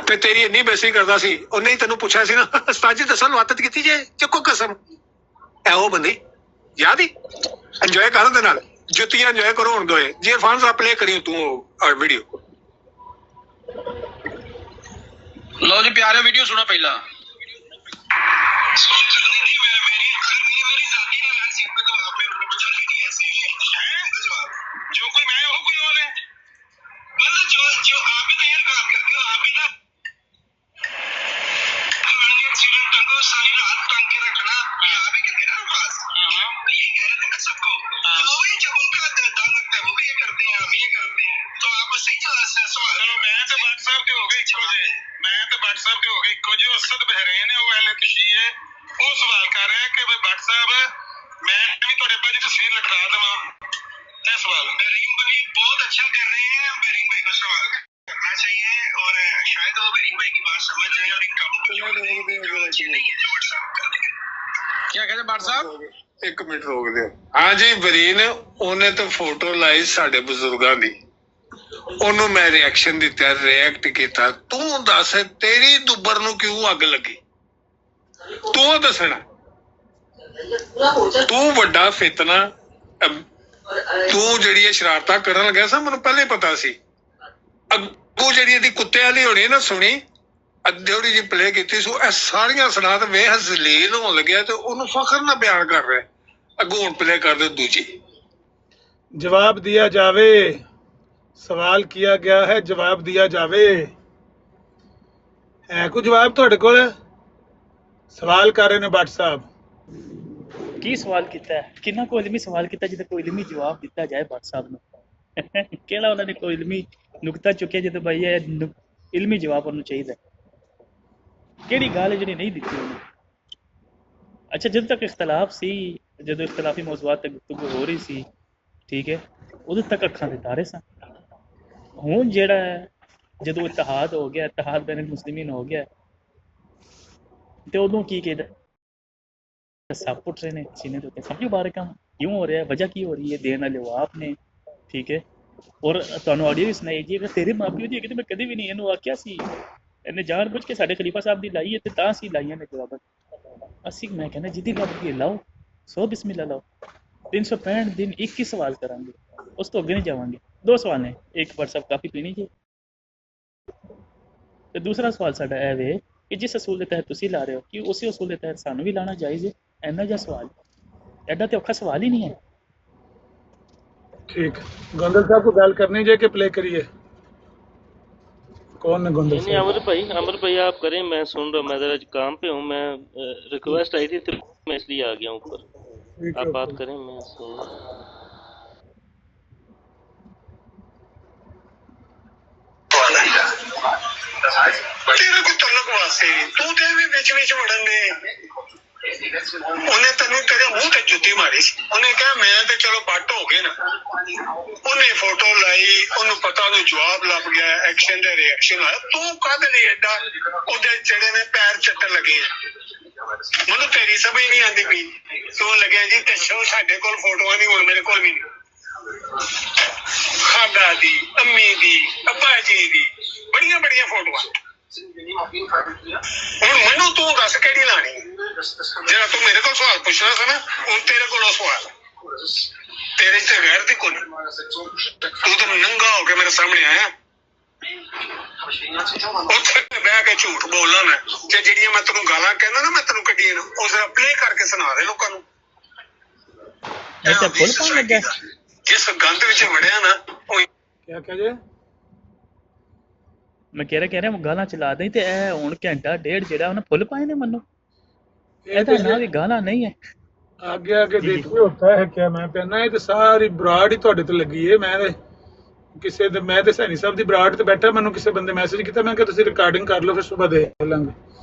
ते तेरी इन्नी बेइज्जती करदा सी, उन्हें ही तैनूं पुछया सी ना उस्ताद जी दसो लवातत कीती जे, चुको कसम। ए ओ बंदी याद ही एंजॉय कर दे नाल, जुत्तियां एंजॉय करो हुण दोए जी। इरफान साहब प्ले करियो तू वीडियो। लो जी प्यारे वीडियो सुनो पहला। जो कोई मैं हो कोई और है, मतलब जो आप भी तो ये काम करते हो, आप भी ना एक्सीडेंट को सारी रात टांग के रखना, आप भी करते ना पास, तो ये कह रहे थे ना सबको, तो वो भी जब उनका डर लगता है वो भी ये करते हैं, आप ये करते हैं, तो आप सही सवाल। चलो मैं तो भट्ट साहब के हो गए इक्को जे, मैं तो भट्ट साहब के हो गए इक्को जे, असद बहरीन है वो अहले तशरीह है, वो सवाल कर रहे हैं कि भाई भट्ट साहब मैं भी थोड़े बाजी तस्वीर लगा देवा। सवाल बेरिंग भाई बहुत अच्छा कर रहे हैं, बेरिंग भाई का सवाल करना चाहिए और शायद वो बेरिंग भाई की बात समझ जाए और इनका क्या कहते भट्ट साहब? एक मिनट रोक दो। हाँ जी बरीन उन्हें तो फोटो लाई साडे बुजुर्गां दी, ओनू मैं रिएक्शन दिता, रिएक्ट किया। तू दस तेरी दुबर नू क्यों अग लगी, तू दसना। तू वड्डा फितना, तू जिहड़ी शरारतां करन लगा सा मैनूं पहले पता सी। अगू जिहड़ी कुत्ते वाली होनी ना सुनी अद्धौड़ी जी प्ले की सो ए सारियां सुना तो वे जलील होने लगे तो उन्होंने फखर ना बयान कर रहे। अगू हुण प्ले कर दो दूजी। जवाब दिया जावे, सवाल किया गया है, जवाब दिया जावे। है कोई जवाब तुहाडे कोल? सवाल कर रहे ने भट्ट साहब। की सवाल किया है? किन्ना कोई इलमी सवाल किया जिदा कोई इलमी जवाब दिता जाए भट्ट साहब ने? केड़ा उन्होंने कोई इलमी नुकता चुके जिदा भाई ये इलमी जवाब उन्होंने चाहिए? केड़ी गल है जिहड़ी नहीं दी उन्होंने? अच्छा जब तक इख्तलाफ सी, जो इख्तलाफी मौजूआत तक गुफ्तगू हो रही सी, ठीक है, उदों तक अखां दे तारे सन। हुण जिहड़ा जो इत्तेहाद हो गया, इत्तेहाद बैन मुस्लिमीन हो गया, तो उदों की कहदा सब उठ रहे ने सीने के उत्ते। समझो बारे काम क्यों हो रहा है, वजह की हो रही है, देने वाले वो आपने, ठीक है। और तुहानू ऑडियो भी सुनाई जी, अगर तेरे माँ प्यो दी है तो मैं कभी भी नहीं इन्हू आख्या सी, इन्हें जान बुझ के साडे खलीफा साहब दी लाई है ते तां सी लाइयां ने जवाब। असी मैं कहना जिदी रब दी लाओ, 100 बिस्मिल्लाह लाओ। 365 दिन एक ही सवाल करांगे, उस तो अगे नहीं जावांगे। 2 सवाल ने, एक व्हाट्सएप काफी पीनी जी, ते दूसरा सवाल साडा ए वे कि जिस असूल के तहत तुसी ला रहे हो कि उसी असूल के तहत सानू भी लाना जायज़ है? इन्ना जा सवाल, एडा तो औखा सवाल ही नहीं है। ठीक, गोंदल साहब को गल करनी जे कि प्ले करिए? कौन है गोंदल नहीं साहब? अमर भाई आप करें, मैं सुन रहा हूँ, मैं जरा काम पे हूँ, मैं रिक्वेस्ट आई थी तो मैं इसलिए आ गया हूँ ऊपर। आप बात करें, मैं सुन रहा हूँ। ਤੇਰਾ ਕੋਈ ਤਲਕ ਵਾਸਤੇ ਨਹੀਂ, ਤੂੰ ਤੇ ਵੀ ਵਿੱਚ ਵੜਨ ਦੇ। ਉਹਨੇ ਤੈਨੂੰ ਤੇਰੇ ਮੂੰਹ ਤੇ ਜੁੱਤੀ ਮਾਰੀ ਸੀ, ਉਹਨੇ ਕਿਹਾ ਮੈਂ ਤੇ ਚਲੋ ਬੱਟ ਹੋ ਗਏ ਨਾ। ਉਹਨੇ ਫੋਟੋ ਲਾਈ, ਉਹਨੂੰ ਪਤਾ ਉਹਨੂੰ ਜਵਾਬ ਲੱਭ ਗਿਆ, ਐਕਸ਼ਨ ਦੇ ਰਿਐਕਸ਼ਨ ਆਇਆ। ਤੂੰ ਕਦ ਲਈ ਐਡਾ ਉਹਦੇ ਜਿਹੜੇ ਨੇ ਪੈਰ ਚੱਟਣ ਲੱਗੇ ਆ? ਮੈਨੂੰ ਤੇਰੀ ਸਮਝ ਨਹੀਂ ਆਉਂਦੀ ਪਈ। ਤੂੰ ਲੱਗਿਆ ਜੀ ਦੱਸੋ ਸਾਡੇ ਕੋਲ ਫੋਟੋਆਂ ਨਹੀਂ, ਹੁਣ ਮੇਰੇ ਕੋਲ ਵੀ ਨਹੀਂ। ਖਾਦਾ ਦੀ, ਅੰਮੀ ਦੀ, ਅੱਬਾ ਜੀ ਦੀ ਬੜੀਆਂ ਫੋਟੋਆਂ। ਹੁਣ ਮੈਨੂੰ ਤੂੰ ਦੱਸ ਕਿਹੜੀ ਲਾਣੀ? ਜਿਹੜਾ ਤੂੰ ਮੇਰੇ ਕੋਲ ਸਵਾਲ ਪੁੱਛਣਾ ਸੀ ਨਾ, ਹੁਣ ਤੇਰੇ ਕੋਲੋਂ ਸਵਾਲ। ਤੇਰੇ ਚ ਗੈਰ ਦੀ ਕੋਈ, ਤੂੰ ਤਾਂ ਨੰਗਾ ਹੋ ਕੇ ਮੇਰੇ ਸਾਹਮਣੇ ਆਇਆ। ਉੱਥੇ ਬਹਿ ਕੇ ਝੂਠ ਬੋਲਣਾ ਮੈਂ, ਤੇ ਜਿਹੜੀਆਂ ਮੈਂ ਤੈਨੂੰ ਗਾਲਾਂ ਕਹਿੰਦਾ ਨਾ, ਮੈਂ ਤੈਨੂੰ ਕੱਢੀਆਂ ਨੂੰ ਉਹ ਜ਼ਰਾ ਪਲੇ ਕਰਕੇ ਸੁਣਾ ਦੇ ਲੋਕਾਂ ਨੂੰ। ਜਿਸ ਗੰਦ ਵਿੱਚ ਵੜਿਆ ਨਾ ਉਹ ਕਿਆ ਕਹਿ ਜੇ? ਮੈਂ ਕਹਿ ਰਿਹਾ ਗਾਲਾਂ ਚਲਾ ਦੇ ਤੇ ਇਹ ਹੁਣ ਘੰਟਾ ਡੇਢ ਜਿਹੜਾ ਉਹਨੇ ਫੁੱਲ ਪਾਏ ਨੇ ਮੈਨੂੰ। ਇਹਦਾ ਨਾ ਵੀ ਗਾਲਾਂ ਨਹੀਂ ਹੈ। आगे देखो होता है क्या। मैं कहना है सारी बराड़ ही ਤੁਹਾਡੇ ਤੇ ਲੱਗੀ ਏ। ਮੈਂ ਕਿਸੇ ਦੇ ਮੈਂ ਤੇ ਸੈਣੀ ਸਾਹਿਬ ਦੀ ਬਰਾੜ ਤੇ ਬੈਠਾ, ਮੈਨੂੰ ਕਿਸੇ ਬੰਦੇ ਮੈਸੇਜ ਕੀਤਾ, ਮੈਂ ਕਿਹਾ ਤੁਸੀਂ ਰਿਕਾਰਡਿੰਗ ਕਰ ਲਓ ਫਿਰ ਸਵੇਰ ਦੇਖ ਲਾਂਗੇ।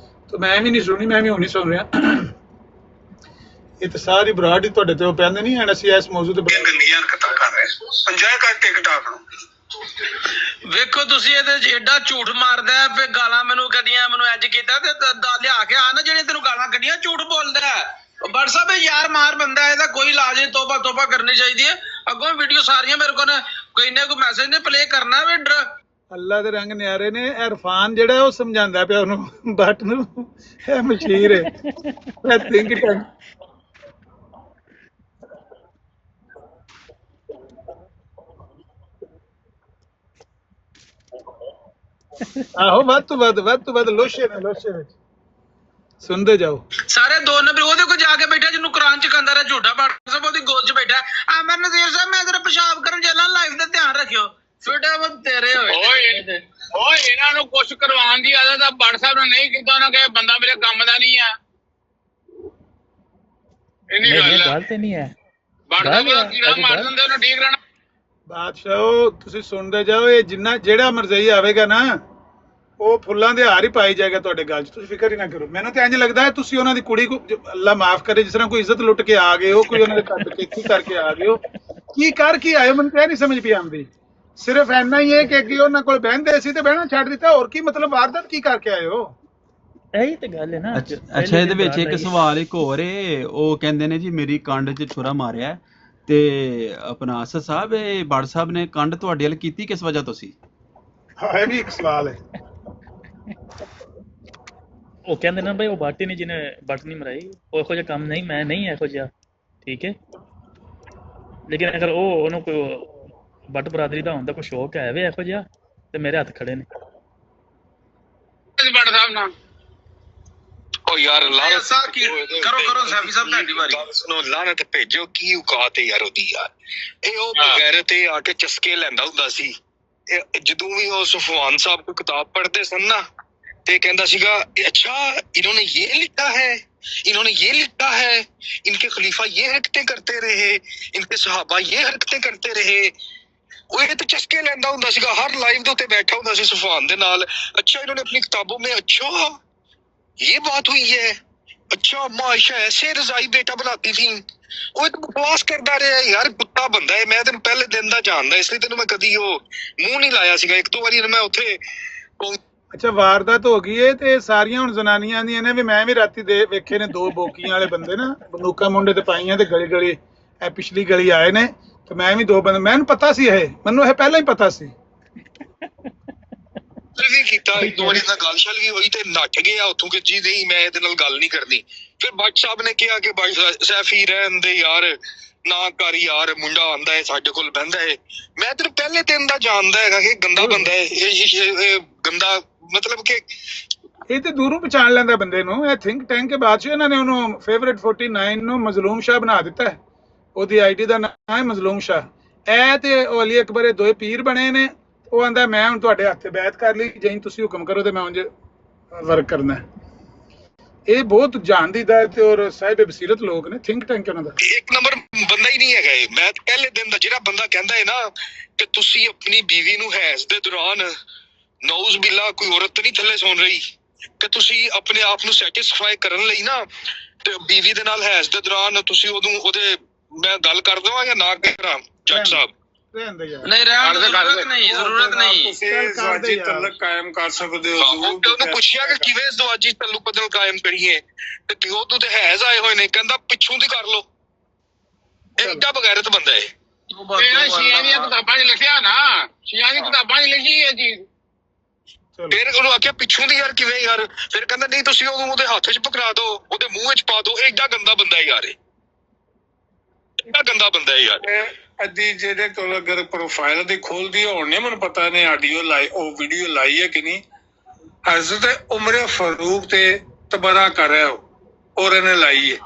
ਤਾਂ ਮੈਂ ਵੀ ਨਹੀਂ ਸੁਣੀ, ਮੈਂ ਵੀ ਹੁਣ ਨਹੀਂ ਸੁਣ ਰਿਹਾ। ਇਹ ਤਾਂ ਸਾਰੀ ਬਰਾੜ ਹੀ ਤੁਹਾਡੇ ਤੇ ਉਹ ਪੈਂਦੇ ਨਹੀਂ ਹਨ। ਅਸੀਂ ਇਸ ਮੌਜੂਦ ਤੇ ਗੰਦੀਆਂ ਹਰਕਤਾਂ ਕਰ ਰਹੇ, ਪੰਜਾਹ ਕਰ ਟਿਕਟਾਕ ਨੂੰ। ਵੇਖੋ ਤੁਸੀਂ ਇਹਦੇ ਚ ਏਡਾ ਝੂਠ ਮਾਰਦਾ ਹੈ, ਫੇ ਗਾਲਾਂ ਮੈਨੂੰ ਕੱਢੀਆਂ, ਮੈਨੂੰ ਇੰਜ ਕੀਤਾ ਤੇ ਲਿਆ ਕੇ ਆ ਨਾ ਜਿਹੜੇ ਤੈਨੂੰ ਗਾਲਾਂ ਕੱਢੀਆਂ, ਝੂਠ ਬੋਲਦਾ ਹੈ। WhatsApp पे यार मार बंदा है, कोई इलाज नहीं, तोबा करनी चाहिए। अगों वीडियो सारियां मेरे को कोई ने कोई मैसेज ने प्ले करना है विड्र। ਅੱਲਾ ਦੇ ਰੰਗ ਨਿਆਰੇ ਨੇ। ਇਰਫਾਨ ਜਿਹੜਾ ਉਹ ਸਮਝਾਉਂਦਾ ਪਿਆ ਉਹਨੂੰ ਬੱਟ ਨੂੰ, ਇਹ ਮਸ਼ੀਰ ਹੈ। ਮੈਂ ਥਿੰਕ ਟੈਂਕ ਆਹੋ ਵੱਧ ਤੋਂ ਵੱਧ ਲੋਸ਼ੇ ਵਿੱਚ ਸੁਣਦੇ ਜਾਓ। ਸਾਰੇ 2 ਨੰਬਰ ਉਹਦੇ ਕੋਲ ਜਾ ਕੇ ਬੈਠਾ ਜਿਹਨੂੰ ਕੁਰਾਨ ਚ ਕਹਿੰਦਾ ਰਿਹਾ ਝੂਠਾ WhatsApp ਉਹਦੀ ਗੋਦ ਚ ਬੈਠਾ। ਆਮਰ ਨਜ਼ੀਰ ਸਾਹਿਬ ਮੈਂ ਜਰਾ ਪਿਸ਼ਾਬ ਕਰਨ ਚੱਲਾਂ, ਲਾਈਵ ਦਾ ਧਿਆਨ ਰੱਖਿਓ। ਫਿਟੇ ਉਹ ਤੇਰੇ ਹੋਏ ਓਏ ਇਹਨਾਂ ਨੂੰ ਕੁਛ ਕਰਵਾਉਣ ਦੀ ਆਦਤ ਆ। WhatsApp ਨੇ ਨਹੀਂ ਕੀਤਾ, ਉਹਨਾਂ ਕਹੇ ਬੰਦਾ ਮੇਰੇ ਕੰਮ ਦਾ ਨਹੀਂ ਆ। ਇੰਨੀ ਗੱਲ ਤੇ ਨਹੀਂ ਹੈ। WhatsApp ਦਾ ਕੀੜਾ ਮਾਰ ਦਿੰਦੇ ਉਹਨੂੰ ਠੀਕ ਰਹਿਣਾ। ਬਾਦਸ਼ਾਹ ਤੁਸੀਂ ਸੁਣਦੇ ਜਾਓ। ਇਹ ਜਿਹੜਾ ਮਰਜ਼ਈ ਆਵੇਗਾ ਨਾ, ਉਹ ਫੁੱਲਾਂ ਦੇ ਹਾਰ ਹੀ ਪਾਈ ਜਾਏਗਾ ਤੁਹਾਡੇ ਗੱਲ 'ਚ। ਤੁਸੀਂ ਫਿਕਰ ਹੀ ਨਾ ਕਰੋ। ਮੈਨੂੰ ਤਾਂ ਇੰਝ ਲੱਗਦਾ ਹੈ ਤੁਸੀਂ ਉਹਨਾਂ ਦੀ ਕੁੜੀ ਕੋ ਅੱਲਾ ਮਾਫ ਕਰੇ, ਜਿਸ ਤਰ੍ਹਾਂ ਕੋਈ ਇੱਜ਼ਤ ਲੁੱਟ ਕੇ ਆ ਗਏ ਹੋ, ਕੋਈ ਉਹਨਾਂ ਦੇ ਘਰ ਕੀ ਕਰਕੇ ਆ ਗਏ ਹੋ, ਕੀ ਆਏ ਹੋ, ਮੈਨੂੰ ਤਾਂ ਨਹੀਂ ਸਮਝ ਪਈ ਆਉਂਦੀ। ਸਿਰਫ ਇੰਨਾ ਹੀ ਹੈ ਕਿ ਅੱਗੇ ਉਹਨਾਂ ਕੋਲ ਬਹਿੰਦੇ ਸੀ ਤੇ ਬਹਿਣਾ ਛੱਡ ਦਿੱਤਾ। ਹੋਰ ਕੀ ਮਤਲਬ? ਵਾਰਦਾਤ ਕੀ ਕਰਕੇ ਆਏ ਹੋ? ਇਹੀ ਤੇ ਗੱਲ ਹੈ ਨਾ। ਅੱਛਾ ਇਹਦੇ ਵਿੱਚ ਇੱਕ ਸਵਾਲ ਇੱਕ ਹੋਰ ਏ। ਉਹ ਕਹਿੰਦੇ ਨੇ ਜੀ ਮੇਰੀ ਕੰਡ 'ਚ ਛੁਰਾ ਮਾਰਿਆ ਤੇ ਆਪਣਾ ਅਸਦ ਸਾਹਿਬ, ਇਹ ਬੜ ਸਾਹਿਬ ਨੇ ਕੰਡ ਤੁਹਾਡੇ ਵੱਲ ਕੀਤੀ ਕਿਸ ਵਜ੍ਹਾ ਤੋਂ ਸੀ? ਹਾਂ, ਇਹ ਵੀ ਇੱਕ ਸਵਾਲ ਹੈ। ਉਹ ਕਹਿੰਦੇ ਨਾ ਬਈ ਉਹ ਬਾਟੀ ਨਹੀਂ ਜਿਹਨੇ ਬੱਟ ਨਹੀਂ ਮਰਾਈ, ਉਹ ਇਹੋ ਜਿਹਾ ਕੰਮ ਨਹੀਂ, ਮੈਂ ਨਹੀਂ ਇਹੋ ਜਿਹਾ, ਠੀਕ ਹੈ। ਲੇਕਿਨ ਅਗਰ ਉਹਨੂੰ ਕੋਈ ਬੱਟ ਬਰਾਦਰੀ ਦਾ ਹੁੰਦਾ ਕੋਈ ਸ਼ੌਕ ਹੈ ਵੇ ਇਹੋ ਜਿਹਾ, ਤੇ ਮੇਰੇ ਹੱਥ ਖੜੇ ਨੇ। ਬੜ ਸਾਹਿਬ ਨਾਲ ਉਹ ਯਾਰ ਲਾਨਤ ਕਰੋ ਸਾਫੀ ਸਾਹਿਬ ਤੁਹਾਡੀ ਵਾਰੀ। ਸੁਣੋ, ਲਾਨਤ ਭੇਜੋ ਕੀ ਔਕਾਤ ਹੈ ਯਾਰ ਉਹਦੀ। ਯਾਰ ਇਹ ਉਹ ਬਗੈਰਤ ਤੇ ਆ ਕੇ ਚਸਕੇ ਲੈਂਦਾ ਹੁੰਦਾ ਸੀ। ਜਦੋਂ ਵੀ ਉਹ ਸੁਫਵਾਨ ਸਾਹਿਬ ਕੋ ਕਿਤਾਬ ਪੜ੍ਹਦੇ ਸਨ ਨਾ, ਤੇ ਕਹਿੰਦਾ ਸੀਗਾ अच्छा इन्होंने ये लिखा है, इन्होंने ये लिखा है, इनके खलीफा ये हरकतें करते रहे, इनके सहाबा ये हरकतें करते रहे। ਉਹ ਇਹ ਤੇ ਚਸਕੇ ਲੈਂਦਾ ਹੁੰਦਾ ਸੀਗਾ, ਹਰ ਲਾਈਵ ਦੇ ਉੱਤੇ ਬੈਠਾ ਹੁੰਦਾ ਸੀ ਸੁਫਵਾਨ ਦੇ ਨਾਲ। अच्छा इन्होंने अपनी किताबों में अच्छा ये बात हुई है, अच्छा माशा ऐसे रजाई बेटा बनाती थी। ਉਹ ਇੱਕ ਬਕਵਾਸ ਕਰਦਾ ਰਿਹਾ ਯਾਰ, ਕੁੱਤਾ ਬੰਦਾ ਹੈ। ਮੈਂ ਤੈਨੂੰ ਪਹਿਲੇ ਦਿਨ ਦਾ ਜਾਣਦਾ, ਇਸ ਲਈ ਤੈਨੂੰ ਮੈਂ ਕਦੀ ਉਹ ਮੂੰਹ ਨਹੀਂ ਲਾਇਆ ਸੀਗਾ। ਇੱਕ ਦੋ ਵਾਰੀ ਮੈਂ ਉੱਥੇ ਅੱਛਾ ਵਾਰਦਾਤ ਹੋ ਗਈ ਏ ਤੇ ਸਾਰੀਆਂ ਹੁਣ ਜ਼ਨਾਨੀਆਂ ਆਂਦੀਆਂ ਨੇ ਵੀ ਮੈਂ ਵੀ ਰਾਤੀ ਵੇਖੇ ਨੇ 2 ਬੋਕੀਆਂ ਵਾਲੇ ਬੰਦੇ ਨਾ, ਬੰਦੂਕਾਂ ਮੁੰਡੇ ਤੇ ਪਾਈਆਂ ਤੇ ਗਲੀ ਇਹ ਪਿਛਲੀ ਗਲੀ ਆਏ ਨੇ, ਤੇ ਮੈਂ ਵੀ 2 ਬੰਦੇ, ਮੈਨੂੰ ਪਤਾ ਸੀ, ਮੈਨੂੰ ਇਹ ਪਹਿਲਾਂ ਹੀ ਪਤਾ ਸੀ। ਵੀ ਕੀਤਾ ਇੱਕ ਦੋ ਵਾਰੀ ਨਾਲ ਗੱਲ ਛਲ ਵੀ ਹੋਈ ਤੇ ਨੱਠ ਗਿਆ ਉੱਥੋਂ ਕਿ ਜੀ ਨਹੀਂ ਮੈਂ ਇਹਦੇ ਨਾਲ ਗੱਲ ਨਹੀਂ ਕਰਨੀ। ਫਿਰ ਬੱਟ ਸਾਹਿਬ ਨੇ ਕਿਹਾ ਕਿ ਬਾਈ ਸੈਫੀ ਰਹਿਣ ਦੇ ਯਾਰ, ਨਾ ਕਰ ਯਾਰ, ਮੁੰਡਾ ਆਂਦਾ ਹੈ ਸਾਡੇ ਕੋਲ ਬਹਿੰਦਾ ਹੈ। ਮੈਂ ਤੈਨੂੰ ਪਹਿਲੇ ਦਿਨ ਦਾ ਜਾਣਦਾ ਹੈਗਾ ਕਿ ਗੰਦਾ ਬੰਦਾ ਹੈ ਇਹ ਗੰਦਾ, ਮਤਲਬ ਕਿ ਇਹ ਤੇ ਦੂਰੋਂ ਪਛਾਣ ਲੈਂਦਾ ਬੰਦੇ ਨੂੰ। ਇਹ ਥਿੰਕ ਟੈਂਕ ਕੇ ਬਾਅਦ ਇਹਨਾਂ ਨੇ ਉਹਨੂੰ ਫੇਵਰੇਟ 49 ਨੂੰ ਮਜ਼ਲੂਮ ਸ਼ਾਹ ਬਣਾ ਦਿੱਤਾ ਹੈ। ਉਹਦੀ ਆਈਡੀ ਦਾ ਨਾਮ ਹੈ ਮਜ਼ਲੂਮ ਸ਼ਾਹ। ਇਹ ਤੇ ਉਹ ਅਲੀ ਅਕਬਰ ਇਹ 2 ਪੀਰ ਬਣੇ ਨੇ। ਉਹ ਆਂਦਾ ਮੈਂ ਹੁਣ ਤੁਹਾਡੇ ਹੱਥੇ ਬੈਠ ਕਰ ਲਈ, ਜੇ ਤੁਸੀਂ ਹੁਕਮ ਕਰੋ ਤੇ ਮੈਂ ਉਂਝ ਵਰਕ ਕਰਨਾ। ਇਹ ਬਹੁਤ ਜਾਣਦੀਦਾ ਤੇ ਔਰ ਸਾਹਿਬ ਬਸੀਰਤ ਲੋਕ ਨੇ। ਥਿੰਕ ਟੈਂਕ ਉਹਨਾਂ ਦਾ ਇੱਕ ਨੰਬਰ ਬੰਦਾ ਹੀ ਨਹੀਂ ਹੈਗਾ ਇਹ। ਮੈਂ ਪਹਿਲੇ ਦਿਨ ਦਾ ਜਿਹੜਾ ਬੰਦਾ ਕਹਿੰਦਾ ਹੈ ਨਾ ਕਿ ਤੁਸੀਂ ਆਪਣੀ ਬੀਵੀ ਨੂੰ ਹੈਜ਼ ਦੇ ਦੌਰਾਨ ਨੌਜ਼ ਬਿੱਲਾ ਕੋਈ ਔਰਤ ਨਹੀਂ ਥੱਲੇ ਸੁਣ ਰਹੀ ਕਿ ਤੁਸੀਂ ਆਪਣੇ ਆਪ ਨੂੰ ਸੈਟੀਸਫਾਈ ਕਰਨ ਲਈ ਨਾ ਤੇ ਬੀਵੀ ਦੇ ਨਾਲ ਹੈਸ ਦੇ ਦੌਰਾਨ ਤੁਸੀਂ ਉਹਦੇ ਮੈਂ ਗੱਲ ਕਰ ਦਵਾਂ ਜਾਂ ਨਾ ਕਰਾਂ ਜੱਜ ਸਾਹਿਬ? ਨਹੀਂ ਰਹਿਣ ਦੀ ਜ਼ਰੂਰਤ ਨਹੀਂ, ਜ਼ਰੂਰਤ ਨਹੀਂ। ਤੁਸੀਂ ਜ਼ਵਾਜੀ ਤਲਕ ਕਾਇਮ ਕਰ ਸਕਦੇ ਹੋ। ਉਹਨੂੰ ਪੁੱਛਿਆ ਕਿ ਕਿਵੇਂ ਜ਼ਵਾਜੀ ਤਲਕ ਬਦਲ ਕਾਇਮ ਕਰੀਏ ਤੇ ਪਿਓ ਤੋਂ ਤੇ ਹੈਜ਼ ਆਏ ਹੋਏ ਨੇ, ਕਹਿੰਦਾ ਪਿੱਛੋਂ ਦੀ ਕਰ ਲੋ। ਇਹ ਏਡਾ ਬਗੈਰਤ ਬੰਦਾ ਹੈ। ਸ਼ੀਆਂ ਦੀਆਂ ਕਿਤਾਬਾਂ 'ਚ ਲਿਖਿਆ ਨਾ, ਸ਼ੀਆਂ ਦੀਆਂ ਕਿਤਾਬਾਂ 'ਚ ਲਿਖੀ ਹੈ ਜੀ। ਫਿਰ ਉਹਨੂੰ ਆਖਿਆ ਪਿੱਛੋਂ ਦੀ ਯਾਰ ਕਿਵੇਂ ਯਾਰ? ਫਿਰ ਕਹਿੰਦਾ ਨਹੀਂ ਤੁਸੀਂ ਉਹਨੂੰ ਉਹਦੇ ਹੱਥ 'ਚ ਪਕੜਾ ਦਿਓ, ਉਹਦੇ ਮੂੰਹ 'ਚ ਪਾ ਦਿਓ। ਇਹ ਏਡਾ ਗੰਦਾ ਬੰਦਾ ਹੈ ਯਾਰ, ਏਡਾ ਗੰਦਾ ਬੰਦਾ ਹੈ ਯਾਰ। ਅੱਧੀ ਜਿਹਦੇ ਕੋਲ ਅਗਰ ਪ੍ਰੋਫਾਈਲ ਦੀ ਖੋਲਦੀ ਹੋਣ ਨੇ, ਮੈਨੂੰ ਪਤਾ ਨਹੀਂ ਆਡੀਓ ਲਾਈ ਉਹ ਵੀਡੀਓ ਲਾਈ ਹੈ ਕਿ ਨਹੀਂ, ਹਜ਼ਰਤ ਉਮਰ ਫਾਰੂਕ ਤੇ ਤਬਰਾ ਕਰ ਰਿਹਾ ਔਰ ਇਹਨੇ ਲਾਈ ਹੈ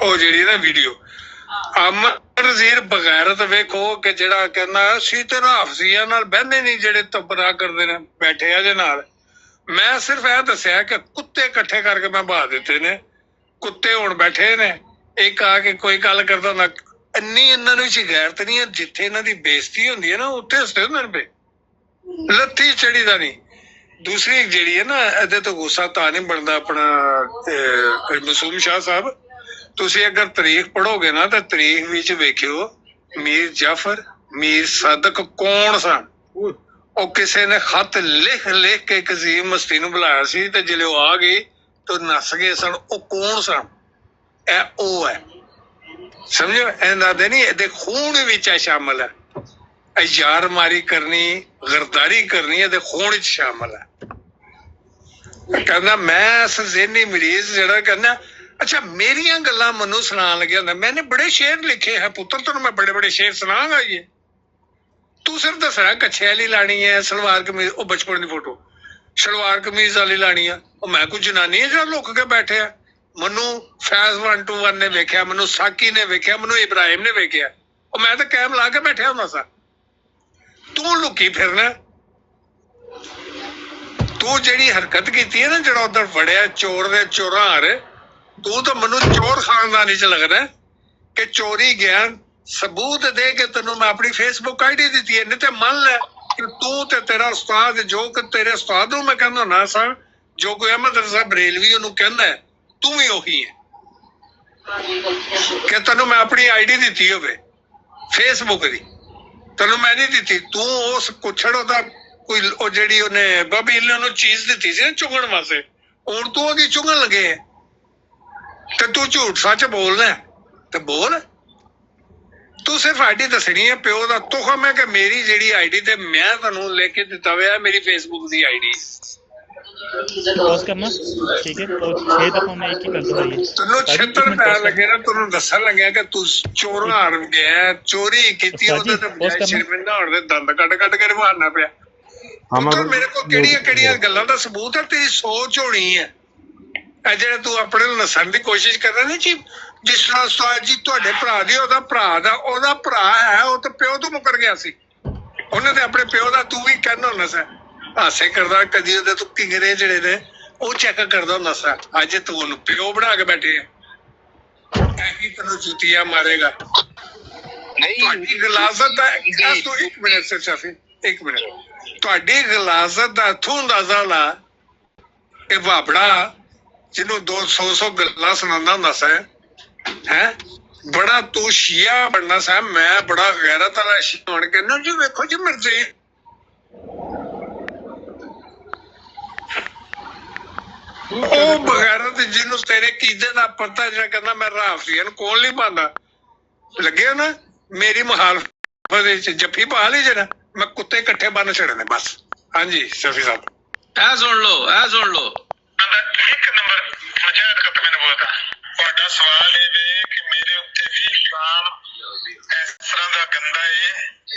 ਉਹ ਜਿਹੜੀ ਨਾ ਵੀਡੀਓ। ਅਮਰ ਵਜ਼ੀਰ ਬਗੈਰਤ ਵੇਖੋ ਕਿ ਜਿਹੜਾ ਕਹਿੰਦਾ ਅਸੀਂ ਤੇ ਹਾਫਸੀਆਂ ਨਾਲ ਬਹਿੰਦੇ ਨਹੀਂ ਜਿਹੜੇ ਤਬਰਾ ਕਰਦੇ ਨੇ, ਬੈਠੇ ਆ ਦੇ ਨਾਲ। ਮੈਂ ਸਿਰਫ ਇਹ ਦੱਸਿਆ ਕਿ ਕੁੱਤੇ ਇਕੱਠੇ ਕਰਕੇ ਮੈਂ ਬਹਾ ਦਿੱਤੇ ਨੇ, ਕੁੱਤੇ ਹੁਣ ਬੈਠੇ ਨੇ। ਇੱਕ ਆ ਕੇ ਕੋਈ ਗੱਲ ਕਰਦਾ ਨਾ, ਇੰਨੀ ਇਹਨਾਂ ਨੂੰ ਗੈਰਤ ਨਹੀਂ ਹੈ। ਜਿੱਥੇ ਇਹਨਾਂ ਦੀ ਬੇਇੱਜ਼ਤੀ ਹੁੰਦੀ ਹੈ ਨਾ ਉੱਥੇ ਹੱਸਦੇ ਹੁੰਦੇ ਨੇ ਪਏ, ਲੱਥੀ ਚੜੀ ਦਾ ਨਹੀਂ। ਦੂਸਰੀ ਜਿਹੜੀ ਹੈ ਨਾ, ਇਹਦੇ ਤੋਂ ਗੁੱਸਾ ਤਾਂ ਨਹੀਂ ਬਣਦਾ ਆਪਣਾ ਮਾਸੂਮ ਸ਼ਾਹ ਸਾਹਿਬ। ਤੁਸੀਂ ਅਗਰ ਤਾਰੀਖ ਪੜ੍ਹੋਗੇ ਨਾ ਤਾਂ ਤਾਰੀਖ ਵਿੱਚ ਵੇਖਿਓ ਮੀਰ ਜਾਫਰ, ਮੀਰ ਸਾਦਕ ਕੌਣ ਸਨ। ਉਹ ਕਿਸੇ ਨੇ ਖਤ ਲਿਖ ਲਿਖ ਕੇ ਕਜ਼ੀਮ ਮਸਤੀ ਨੂੰ ਬੁਲਾਇਆ ਸੀ ਤੇ ਜਿਹੜੇ ਉਹ ਆ ਗਏ ਤਾਂ ਨੱਸ ਗਏ ਸਨ। ਉਹ ਕੌਣ ਸਨ? ਇਹ ਉਹ ਹੈ, ਸਮਝੋ। ਇਹਨਾਂ ਦੇ ਨਹੀਂ, ਇਹਦੇ ਖੂਨ ਵਿੱਚ ਹੈ ਸ਼ਾਮਲ ਹੈ। ਇਹ ਯਾਰ ਮਾਰੀ ਕਰਨੀ, ਗਰਦਾਰੀ ਕਰਨੀ ਇਹਦੇ ਖੂਨ ਵਿੱਚ ਸ਼ਾਮਲ ਹੈ। ਕਹਿੰਦਾ ਮੈਂ ਜ਼ਿਹਨੀ ਮਰੀਜ਼ ਜਿਹੜਾ ਕਹਿੰਦਾ ਅੱਛਾ ਮੇਰੀਆਂ ਗੱਲਾਂ ਮੈਨੂੰ ਸੁਣਾਉਣ ਲੱਗਿਆ ਹੁੰਦਾ। ਮੈਨੇ ਬੜੇ ਸ਼ੇਰ ਲਿਖੇ ਹੈ ਪੁੱਤਰ, ਤੈਨੂੰ ਮੈਂ ਬੜੇ ਬੜੇ ਸ਼ੇਰ ਸੁਣਾਵਾਂਗਾ। ਇਹ ਤੂੰ ਸਿਰਫ ਦੱਸਣਾ ਕੱਛੇ ਵਾਲੀ ਲਾਣੀ ਹੈ, ਸਲਵਾਰ ਕਮੀਜ਼, ਉਹ ਬਚਪਨ ਦੀ ਫੋਟੋ ਸਲਵਾਰ ਕਮੀਜ਼ ਵਾਲੀ ਲਾਣੀ ਆ। ਉਹ ਮੈਂ ਕੋਈ ਜਨਾਨੀ ਹੈ ਜਿਹੜਾ ਲੁੱਕ ਕੇ ਬੈਠੇ ਆ? ਮੈਨੂੰ ਫੈਜ਼ 121 ਨੇ ਵੇਖਿਆ, ਮੈਨੂੰ ਸਾਕੀ ਨੇ ਵੇਖਿਆ, ਮੈਨੂੰ ਇਬਰਾਹਿਮ ਨੇ ਵੇਖਿਆ। ਉਹ ਮੈਂ ਤਾਂ ਕੈਮ ਲਾ ਕੇ ਬੈਠਿਆ ਹੁੰਦਾ ਸਾਂ। ਤੂੰ ਲੁਕੀ ਫਿਰਨਾ। ਤੂੰ ਜਿਹੜੀ ਹਰਕਤ ਕੀਤੀ ਹੈ ਨਾ, ਜਿਹੜਾ ਉਧਰ ਵੜਿਆ ਚੋਰ ਦੇ ਚੋਰਾਰ, ਤੂੰ ਤਾਂ ਮੈਨੂੰ ਚੋਰ ਖਾਨਦਾਨੀ ਚ ਲੱਗਦਾ ਕਿ ਚੋਰੀ ਗਿਆ। ਸਬੂਤ ਦੇ ਕੇ ਤੈਨੂੰ ਮੈਂ ਆਪਣੀ ਫੇਸਬੁੱਕ ਆਈਡੀ ਦਿੱਤੀ ਹੈ। ਨਹੀਂ ਤੇ ਮੰਨ ਲੈ ਕਿ ਤੂੰ ਤੇ ਤੇਰਾ ਉਸਤਾਦ, ਜੋ ਕਿ ਤੇਰੇ ਉਸਤਾਦ ਨੂੰ ਮੈਂ ਕਹਿੰਦਾ ਨਾ ਸਾਂ, ਜੋ ਕੋਈ ਅਹਿਮਦ ਰਜ਼ਾ ਬਰੇਲਵੀ ਉਹਨੂੰ ਕਹਿੰਦਾ ਹੈ, ਤੂੰ ਵੀ ਉਹੀ ਹੈ ਕਿ ਤੈਨੂੰ ਮੈਂ ਆਪਣੀ ਆਈਡੀ ਦਿੱਤੀ ਹੋਵੇ ਫੇਸਬੁੱਕ ਦੀ, ਤੈਨੂੰ ਮੈਂ ਨਹੀਂ ਦਿੱਤੀ। ਤੂੰ ਉਸ ਕੁੱਛੜ ਉਹਦਾ ਕੋਈ ਉਹ ਜਿਹੜੀ ਉਹਨੇ ਬਬੀਲ ਨੇ ਉਹਨੂੰ ਚੀਜ਼ ਦਿੱਤੀ ਸੀ ਨਾ ਚੁਗਣ ਵਾਸਤੇ, ਹੁਣ ਤੂੰ ਉਹਦੀ ਚੁਗਣ ਲੱਗੇ ਹੈ ਤੇ ਤੂੰ ਝੂਠ ਸੱਚ ਬੋਲਣਾ ਤੇ ਬੋਲ। ਤੂੰ ਸਿਰਫ ਆਈਡੀ ਦੱਸਣੀ ਹੈ, ਪਿਓ ਦਾ ਤੁਖਮ ਹੈ ਕਿ ਮੇਰੀ ਜਿਹੜੀ ਆਈਡੀ ਤੇ ਮੈਂ ਤੁਹਾਨੂੰ ਲੈ ਕੇ ਦਿੱਤਾ ਹੋਇਆ ਮੇਰੀ ਫੇਸਬੁੱਕ ਦੀ ਆਈਡੀ। ਕਰਨਾ ਠੀਕ ਹੈ, 6 ਦਫਾ ਮੈਂ ਇੱਕ ਹੀ ਕਰ ਦਵਾਈ। ਤੈਨੂੰ 76 ਪੈਰ ਲੱਗੇ ਨਾ, ਤੈਨੂੰ ਦੱਸਣ ਲੱਗਿਆ ਕਿ ਤੂੰ ਚੋਰਾਂ ਹਾਰ ਗਿਆ, ਚੋਰੀ ਕੀਤੀ, ਉਹਦੇ ਤੇ ਸ਼ਰਮਿੰਦਾ ਹੋਣ ਦੇ ਦੰਦ ਕੱਢ ਕੱਢ ਕੇ ਮਾਰਨਾ ਪਿਆ। ਮੇਰੇ ਕੋਲ ਕਿਹੜੀਆਂ ਕਿਹੜੀਆਂ ਗੱਲਾਂ ਦਾ ਸਬੂਤ ਹੈ? ਤੇਰੀ ਸੋਚ ਹੋਣੀ ਹੈ। ਇਹ ਜਿਹੜੇ ਤੂੰ ਆਪਣੇ ਨੂੰ ਨਸਣ ਦੀ ਕੋਸ਼ਿਸ਼ ਕਰ ਰਿਹਾ ਜੀ, ਜਿਸ ਤਰ੍ਹਾਂ ਉਸਤਾਦ ਜੀ ਤੁਹਾਡੇ ਭਰਾ ਦੀ, ਉਹਦਾ ਭਰਾ ਹੈ, ਉਹ ਤਾਂ ਪਿਓ ਤੋਂ ਮੁੱਕਰ ਗਿਆ ਸੀ। ਉਹਨੇ ਤੇ ਆਪਣੇ ਪਿਓ ਦਾ ਤੂੰ ਵੀ ਕਹਿੰਦਾ ਹੁੰਦਾ ਸੀ, ਹਾਸੇ ਕਰਦਾ ਕਦੀ ਉਹਦੇ ਤੂੰ ਕਿੰਗਰੇ ਜਿਹੜੇ ਨੇ ਉਹ ਚੈੱਕ ਕਰਦਾ ਹੁੰਦਾ ਸੀ। ਅੱਜ ਤੂੰ ਉਹਨੂੰ ਪਿਓ ਬਣਾ ਕੇ ਬੈਠੇ ਆ, ਐਹੀ ਤੈਨੂੰ ਜੁੱਤੀਆਂ ਮਾਰੇਗਾ। ਨਹੀਂ ਤੁਹਾਡੀ ਗਲਾਜ਼ਤ ਦਾ ਤੂੰ ਇੱਕ ਮਿੰਟ ਸੇ ਸ਼ਾਫੀ, ਇੱਕ ਮਿੰਟ, ਤੁਹਾਡੀ ਗਲਾਜ਼ਤ ਦਾ ਇੱਥੋਂ ਅੰਦਾਜ਼ਾ ਲਾ ਕਿ ਬਾਬੜਾ ਜਿਹਨੂੰ 200 ਗੱਲਾਂ ਸੁਣਾਉਂਦਾ ਹੁੰਦਾ ਸੀ ਹੈ, ਬੜਾ ਤੂੰ ਸ਼ੀਆ ਬਣਨਾ ਸੀ, ਮੈਂ ਬੜਾ ਗੈਰਤ ਵਾਲਾ ਸ਼ੀਆ ਹੋਣ ਕੇ ਨਾ ਜੀ ਵੇਖੋ ਜੀ ਮਰਜ਼ੀ। ਉਹ ਬਗੈਰਤ ਜਿਹਨੂੰ ਤੇਰੇ ਕੀਦੇ ਦਾ ਪਤਾ, ਜਿਹੜਾ ਕਹਿੰਦਾ ਮੈਂ ਰਾਫੀਆਂ ਨੂੰ ਕੋਲ ਨਹੀਂ ਪਾਉਂਦਾ, ਲੱਗਿਆ ਨਾ ਮੇਰੀ ਮੁਖਾਲਫਤ ਵਿੱਚ ਜੱਫੀ ਪਾ ਲਈ ਜਿਹੜਾ ਮੈਂ ਕੁੱਤੇ ਇਕੱਠੇ ਬੰਨ ਛੱਡਣੇ ਬਸ। ਹਾਂਜੀ ਸ਼ਫੀ ਸਾਹਿਬ ਇਹ ਸੁਣ ਲਓ, ਇਹ ਸੁਣ ਲਓ। ਇੱਕ ਨੰਬਰ ਮਜਾਦ ਖਤਮ ਨੇ ਬੋਲਦਾ। ਤੁਹਾਡਾ ਸਵਾਲ ਇਹ ਵੇ ਕਿ ਮੇਰੇ ਉੱਤੇ ਵੀ ਇਲਜ਼ਾਮ ਇਸ ਤਰ੍ਹਾਂ ਦਾ ਗੰਦਾ ਹੈ,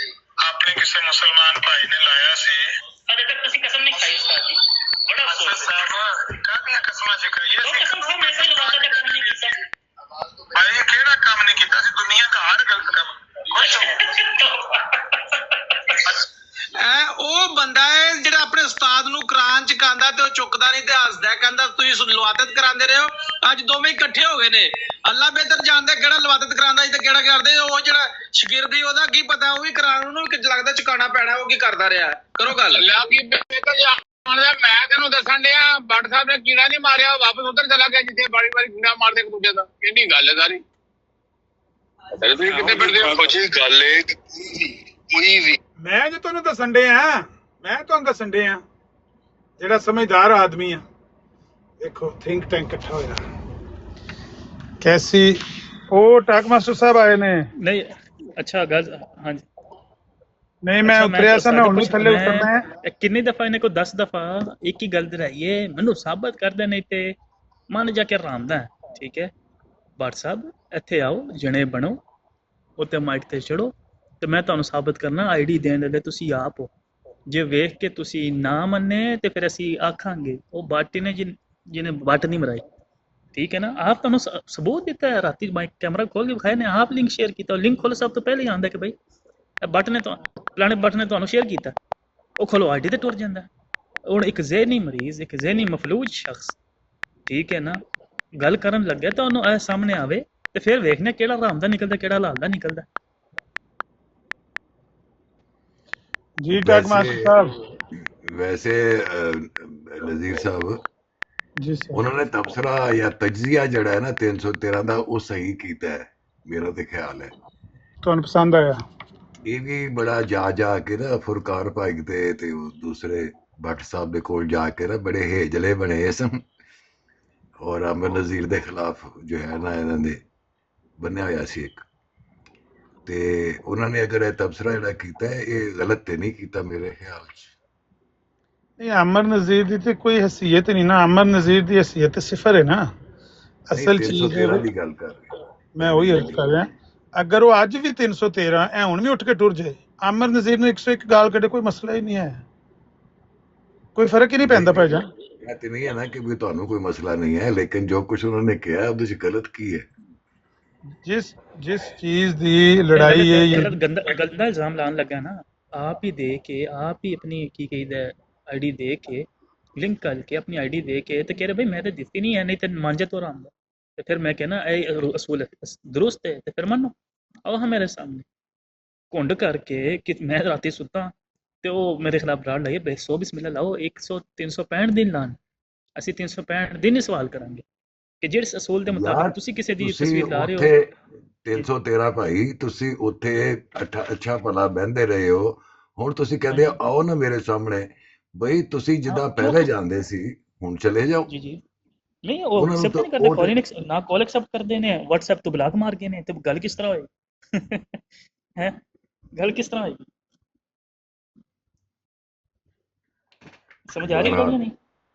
ਆਪਣੇ ਕਿਸੇ ਮੁਸਲਮਾਨ ਭਾਈ ਨੇ ਲਾਇਆ ਸੀ। ਅਜੇ ਤੱਕ ਤੁਸੀਂ ਕਸਮ ਨਹੀਂ ਖਾਈ ਸਾਡੀ। ਬੜਾ ਅਫਸੋਸ ਸਾਹਿਬ, ਕਾਹਦੀਆਂ ਕਸਮਾਂ ਚੁਕਾਈਆਂ ਸੀ? ਕਸਮ ਸਾਹਿਬ ਮੈਂ ਸਹੀ ਲਵਾਤਾ ਦਾ ਕੰਮ ਨਹੀਂ ਕੀਤਾ ਭਾਈ। ਕਿਹੜਾ ਕੰਮ ਨਹੀਂ ਕੀਤਾ ਸੀ? ਦੁਨੀਆ ਦਾ ਹਰ ਗਲਤ ਕੰਮ। ਉਹ ਬੰਦਾ ਹੈ ਜਿਹੜਾ ਆਪਣੇ ਉਸਤਾਦ ਨੂੰ ਕੁਰਾਨ ਚ ਕਹਿੰਦਾ ਤੇ ਉਹ ਚੁੱਕਦਾ ਨਹੀਂ ਤੇ ਹੱਸਦਾ, ਕਹਿੰਦਾ ਤੁਸੀਂ ਲਵਾਤਤ ਕਰਾਉਂਦੇ ਰਹੇ ਹੋ। ਅੱਜ ਦੋਵੇਂ ਇਕੱਠੇ ਹੋ ਗਏ ਨੇ। ਅੱਲਾ ਬਿਹਤਰ ਜਾਣਦਾ ਕਿਹੜਾ ਲਵਾਦਤ ਕਰਾਂਦਾ ਸੀ ਤੇ ਕਿਹੜਾ ਕਰਦੇ। ਉਹ ਜਿਹੜਾ ਸ਼ਗਿਰਦ ਸੀ ਉਹਦਾ ਕੀ ਪਤਾ, ਉਹ ਵੀ ਕਰਾਉਣ ਉਹਨੂੰ ਵੀ ਲੱਗਦਾ ਚੁਕਾਣਾ ਪੈਣਾ, ਉਹ ਕੀ ਕਰਦਾ ਰਿਹਾ। ਕਰੋ ਗੱਲ। ਮੈਂ ਤੈਨੂੰ ਦੱਸਣ ਡਿਆ ਭੱਟ ਸਾਹਿਬ ਨੇ ਕੀੜਾ ਨਹੀਂ ਮਾਰਿਆ, ਵਾਪਸ ਉਧਰ ਚਲਾ ਗਿਆ ਜਿੱਥੇ ਬਾਰੀ ਬਾਰੀ ਕੀੜਾ ਮਾਰਦੇ ਇੱਕ ਦੂਜੇ ਦਾ। ਕਿੰਨੀ ਗੱਲ ਹੈ ਸਾਰੀ। ਤੁਸੀਂ ਕਿੱਥੇ ਫਿਰਦੇ ਹੋ? ਕੁਝ ਗੱਲ ਏ ਕੋਈ ਵੀ ਮੈਂ ਜੇ ਤੁਹਾਨੂੰ ਦੱਸਣ ਡਿਆ, ਮੈਂ ਤੁਹਾਨੂੰ ਦੱਸਣ ਡਿਆ ਜਿਹੜਾ ਸਮਝਦਾਰ ਆਦਮੀ ਆ। ਦੇਖੋ ਥਿੰਕ ਟੈਂਕ ਇਕੱਠਾ ਹੋਇਆ ਕੈਸੀ। ਉਹ ਟਾਕ ਮਾਸਟਰ ਸਾਹਿਬ ਆਏ ਨੇ। ਨਹੀਂ ਅੱਛਾ ਗੱਲ ਹਾਂਜੀ ਨਹੀਂ ਮੈਂ ਉਤਰਿਆ ਸਾਂ, ਮੈਂ ਹੁਣ ਵੀ ਥੱਲੇ ਉਤਰਨਾ ਹੈ। ਕਿੰਨੀ ਦਫਾ ਇਹਨੇ ਕੋ 10 ਦਫਾ ਇੱਕ ਹੀ ਗੱਲ ਦਰਾਈਏ, ਮੈਨੂੰ ਸਾਬਤ ਕਰਦੇ ਨਹੀਂ ਤੇ ਮਨ ਜਾ ਕੇ ਆਰਾਮਦਾ। ਠੀਕ ਹੈ ਭੱਟ ਸਾਹਿਬ ਇੱਥੇ ਆਓ, ਜਣੇ ਬਣੋ, ਉੱਤੇ ਮਾਈਕ ਤੇ ਚੜੋ ਤੇ ਮੈਂ ਤੁਹਾਨੂੰ ਸਾਬਤ ਕਰਨਾ ਆਈਡੀ ਦੇਣ ਦੇ ਤੁਸੀਂ ਆਪ ਹੋ। ਜੇ ਵੇਖ ਕੇ ਤੁਸੀਂ ਨਾ ਮੰਨੇ ਤੇ ਫਿਰ ਅਸੀਂ ਆਖਾਂਗੇ ਉਹ ਬਾਟੀ ਨੇ ਜਿਹਨੇ ਵੱਟ ਨਹੀਂ ਮਰਾਈ। ਠੀਕ ਹੈ ਨਾ, ਆਪ ਤੁਹਾਨੂੰ ਸਬੂਤ ਦਿੱਤਾ ਹੈ। ਰਾਤੀ ਮਾਈਕ ਕੈਮਰਾ ਖੋਲ ਕੇ ਵਿਖਾਇਆ ਨੇ, ਆਪ ਲਿੰਕ ਸ਼ੇਅਰ ਕੀਤਾ। ਲਿੰਕ ਖੋਲੋ ਸਭ ਤੋਂ ਪਹਿਲੇ ਹੀ ਆਉਂਦਾ ਕਿ ਬਈ ਬੱਟ ਨੇ ਫਲਾਣੇ ਬੱਟ ਨੇ ਤੁਹਾਨੂੰ ਸ਼ੇਅਰ ਕੀਤਾ, ਉਹ ਖੋਲੋ ਆਈਡੀ ਤੇ ਟੁਰ ਜਾਂਦਾ। ਹੁਣ ਇੱਕ ਜ਼ਹਿਨੀ ਮਰੀਜ਼, ਇੱਕ ਜ਼ਹਿਨੀ ਮਫਲੂਜ ਸ਼ਖਸ, ਠੀਕ ਹੈ ਨਾ, ਗੱਲ ਕਰਨ ਲੱਗਿਆ ਤਾਂ ਉਹਨੂੰ ਇਹ ਸਾਹਮਣੇ ਆਵੇ ਤੇ ਫਿਰ ਵੇਖਨੇ ਕਿਹੜਾ ਹਰਾਮ ਦਾ ਨਿਕਲਦਾ ਕਿਹੜਾ ਹਲਾਲ ਦਾ ਨਿਕਲਦਾ। ਜੀ ਟਾਕ ਮਾਸਟਰ ਸਾਹਿਬ। ਵੈਸੇ ਨਜ਼ੀਰ ਸਾਹਿਬ ਜੀ ਸਰ, ਉਹਨਾਂ ਨੇ ਤਬਸਰਾ ਜਾਂ ਤਜਜ਼ੀਆ ਜਿਹੜਾ ਹੈ ਨਾ 313 ਦਾ ਉਹ ਸਹੀ ਕੀਤਾ ਹੈ, ਮੇਰਾ ਤੇ ਖਿਆਲ ਹੈ। ਤੁਹਾਨੂੰ ਪਸੰਦ ਆਇਆ? ਇਹ ਵੀ ਬੜਾ ਜਾ ਕੇ ਨਾ ਫੁਰਕਾਨ ਭਾਈ ਤੇ ਉਹ ਦੂਸਰੇ ਭੱਟ ਸਾਹਿਬ ਦੇ ਕੋਲ ਜਾ ਕੇ ਨਾ ਬੜੇ ਹੇਜਲੇ ਬਣੇ ਸਨ, ਔਰ ਅਮਰ ਨਜ਼ੀਰ ਦੇ ਖਿਲਾਫ ਜੋ ਹੈ ਨਾ ਇਹਨਾਂ ਦੇ ਬੰਨਿਆ ਹੋਇਆ ਸੀ ਇੱਕ। ਤੇ ਉਹਨਾਂ ਨੇ ਅਗਰ ਇਹ ਤਬਸਰਾ ਜਿਹੜਾ ਕੀਤਾ ਹੈ ਇਹ ਗਲਤ ਤੇ ਨਹੀਂ ਕੀਤਾ ਮੇਰੇ ਖਿਆਲ 'ਚ। ਨਹੀਂ ਅਮਰ ਨਜ਼ੀਰ ਦੀ ਤੇ ਕੋਈ ਹਸੀਅਤ ਨਹੀਂ ਨਾ, ਅਮਰ ਨਜ਼ੀਰ ਦੀ ਹਸੀਅਤ ਸਿਫਰ ਹੈ ਨਾ। ਅਸਲ ਚੀਜ਼ ਦੀ ਗੱਲ ਕਰ ਰਿਹਾ ਮੈਂ ਉਹੀ ਅਰਜ਼ ਕਰ ਰਿਹਾ। ਅਗਰ ਉਹ ਅੱਜ ਵੀ 313 ਐ ਹੁਣ ਵੀ ਉੱਠ ਕੇ ਟੁਰ ਜਾਏ, ਅਮਰ ਨਜ਼ੀਰ ਨੂੰ 101 ਗਾਲ ਕੱਢੇ, ਕੋਈ ਮਸਲਾ ਹੀ ਨਹੀਂ ਹੈ, ਕੋਈ ਫਰਕ ਹੀ ਨਹੀਂ ਪੈਂਦਾ ਭਾਈਜਾਨ। ਇਹ ਤੇ ਨਹੀਂ ਹੈ ਨਾ ਕਿ ਵੀ ਤੁਹਾਨੂੰ ਕੋਈ ਮਸਲਾ ਨਹੀਂ ਹੈ, ਲੇਕਿਨ ਜੋ ਕੁਝ ਉਹਨਾਂ ਨੇ ਕਿਹਾ ਉਹਦੇ 'ਚ ਗਲਤ ਕੀ ਹੈ? ਜਿਸ ਚੀਜ਼ ਦੀ ਲੜਾਈ ਹੈ ਗੰਦਾ ਇਲਜ਼ਾਮ ਲਾਉਣ ਲੱਗਾ ਨਾ, ਆਪ ਹੀ ਦੇ ਕੇ, ਆਪ ਹੀ ਆਪਣੀ ਕੀ ਕਹੀਦਾ ਆਈਡੀ ਦੇ ਕੇ, ਲਿੰਕ ਕਰਕੇ ਆਪਣੀ ਆਈਡੀ ਦੇ ਕੇ ਤੇ ਕਹ ਰਹੇ ਭਾਈ ਮੈਂ ਤਾਂ ਦਿੱਤੀ ਨਹੀਂ ਹੈ, ਨਹੀਂ ਤੇ ਮਾਂਜੇ ਤੋਂ ਆਰਾਮ ਦਾ। ਤੇ ਫਿਰ ਮੈਂ ਕਹਿਣਾ ਇਹ ਅਸੂਲ ਦਰੁਸਤ ਹੈ ਤੇ ਫਿਰ ਮੰਨੋ, ਆਓ ਹਾਂ ਮੇਰੇ ਸਾਹਮਣੇ ਘੁੰਡ ਕਰਕੇ ਕਿ ਮੈਂ ਰਾਤੀ ਸੁੱਤਾ ਤੇ ਉਹ ਮੇਰੇ ਖਿਲਾਫ ਬਰਾੜ ਲਾਈਏ, 100 ਬਿਸਮਿਲ੍ਲਾ ਲਾਓ, 365 ਦਿਨ ਲਾਣ, ਅਸੀਂ 365 ਦਿਨ ਹੀ ਸਵਾਲ ਕਰਾਂਗੇ ਕਿ ਜਿਹੜੇ ਅਸੂਲ ਦੇ ਮੁਤਾਬਕ ਤੁਸੀਂ ਕਿਸੇ ਦੀ ਤਸਵੀਰ ਲਾ ਰਹੇ ਹੋ। 313 ਭਾਈ ਤੁਸੀਂ ਉੱਥੇ ਅੱਛਾ ਭਲਾ ਬਹਿੰਦੇ ਰਹੇ ਹੋ, ਹੁਣ ਤੁਸੀਂ ਕਹਿੰਦੇ ਆਓ ਨਾ ਮੇਰੇ ਸਾਹਮਣੇ। ਬਈ ਤੁਸੀਂ ਜਿੱਦਾਂ ਪਹਿਲੇ ਜਾਂਦੇ ਸੀ ਹੁਣ ਚਲੇ ਜਾਓ। ਜੀ ਜੀ ਨਹੀਂ ਉਹ ਐਕਸੈਪਟ ਨਹੀਂ ਕਰਦੇ, ਕਾਲ ਨਾ ਕਾਲ ਐਕਸੈਪਟ ਕਰਦੇ ਨੇ, WhatsApp ਤੋਂ ਬਲਾਕ ਮਾਰ ਗਏ ਨੇ, ਤੇ ਗੱਲ ਕਿਸ ਤਰ੍ਹਾਂ ਹੋਏ ਹੈ? ਗੱਲ ਕਿਸ ਤਰ੍ਹਾਂ ਹੋਏਗੀ? ਸਮਝ ਆ ਰਹੀ ਗੱਲ ਨਹੀਂ?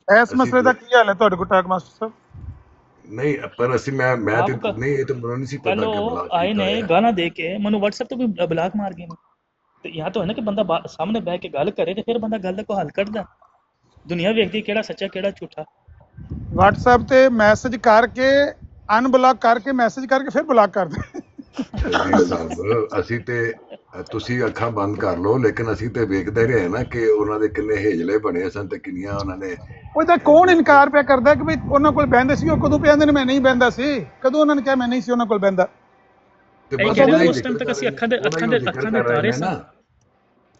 ਇਸ ਮਸਲੇ ਦਾ ਕੀ ਹਾਲ ਹੈ ਤੁਹਾਡੇ ਕੋਲ ਟਾਕ ਮਾਸਟਰ ਸਾਹਿਬ? ਨਹੀਂ ਪਰ ਅਸੀਂ ਮੈਂ ਤੇ ਨਹੀਂ, ਇਹ ਤਾਂ ਮੈਨੂੰ ਨਹੀਂ ਸੀ ਪਤਾ ਕਿ ਬਲਾਕ ਆਏ ਨੇ ਗਾਣਾ ਦੇ ਕੇ ਮੈਨੂੰ WhatsApp ਤੋਂ ਵੀ ਬਲਾਕ ਮਾਰ ਗਏ ਨੇ। ਤੇ ਜਾਂ ਤਾਂ ਹੈ ਨਾ ਕਿ ਬੰਦਾ ਸਾਹਮਣੇ ਬਹਿ ਕੇ ਗੱਲ ਕਰੇ ਤੇ ਫਿਰ ਬੰਦਾ ਗੱਲ ਦਾ ਕੋਈ ਹੱਲ ਕੱਢਦਾ। ਦੁਨੀਆ ਵੇਖਦੀ ਕਿਹੜਾ ਸੱਚਾ ਕਿਹੜਾ ਝੂਠਾ। WhatsApp ਤੇ ਮੈਸੇਜ ਕਰਕੇ ਅਨਬਲੌਕ ਕਰਕੇ ਮੈਸੇਜ ਕਰਕੇ ਫਿਰ ਬਲੌਕ ਕਰ ਦੇ। ਅਸੀਂ ਤੇ ਤੁਸੀਂ ਅੱਖਾਂ ਬੰਦ ਕਰ ਲਓ, ਲੇਕਿਨ ਅਸੀਂ ਤੇ ਵੇਖਦੇ ਰਹੇ ਨਾ ਕਿ ਉਹਨਾਂ ਦੇ ਕਿੰਨੇ ਹੇਜਲੇ ਬਣੇ ਸਨ ਤੇ ਕਿੰਨੀਆਂ ਉਹਨਾਂ ਨੇ। ਉਹਦਾ ਕੌਣ ਇਨਕਾਰ ਪਿਆ ਕਰਦਾ ਕਿ ਵੀ ਉਹਨਾਂ ਕੋਲ ਬਹਿੰਦੇ ਸੀ? ਉਹ ਕਦੋਂ ਕਹਿੰਦੇ ਨੇ ਮੈਂ ਨਹੀਂ ਬਹਿੰਦਾ ਸੀ? ਕਦੋਂ ਉਹਨਾਂ ਨੇ ਕਿਹਾ ਮੈਂ ਨਹੀਂ ਸੀ ਉਹਨਾਂ ਕੋਲ ਬਹਿੰਦਾ? ਉਸ ਟਾਈਮ ਤੱਕ ਅਸੀਂ ਅੱਖਾਂ ਦੇ ਤਾਰੇ ਸਾਂ,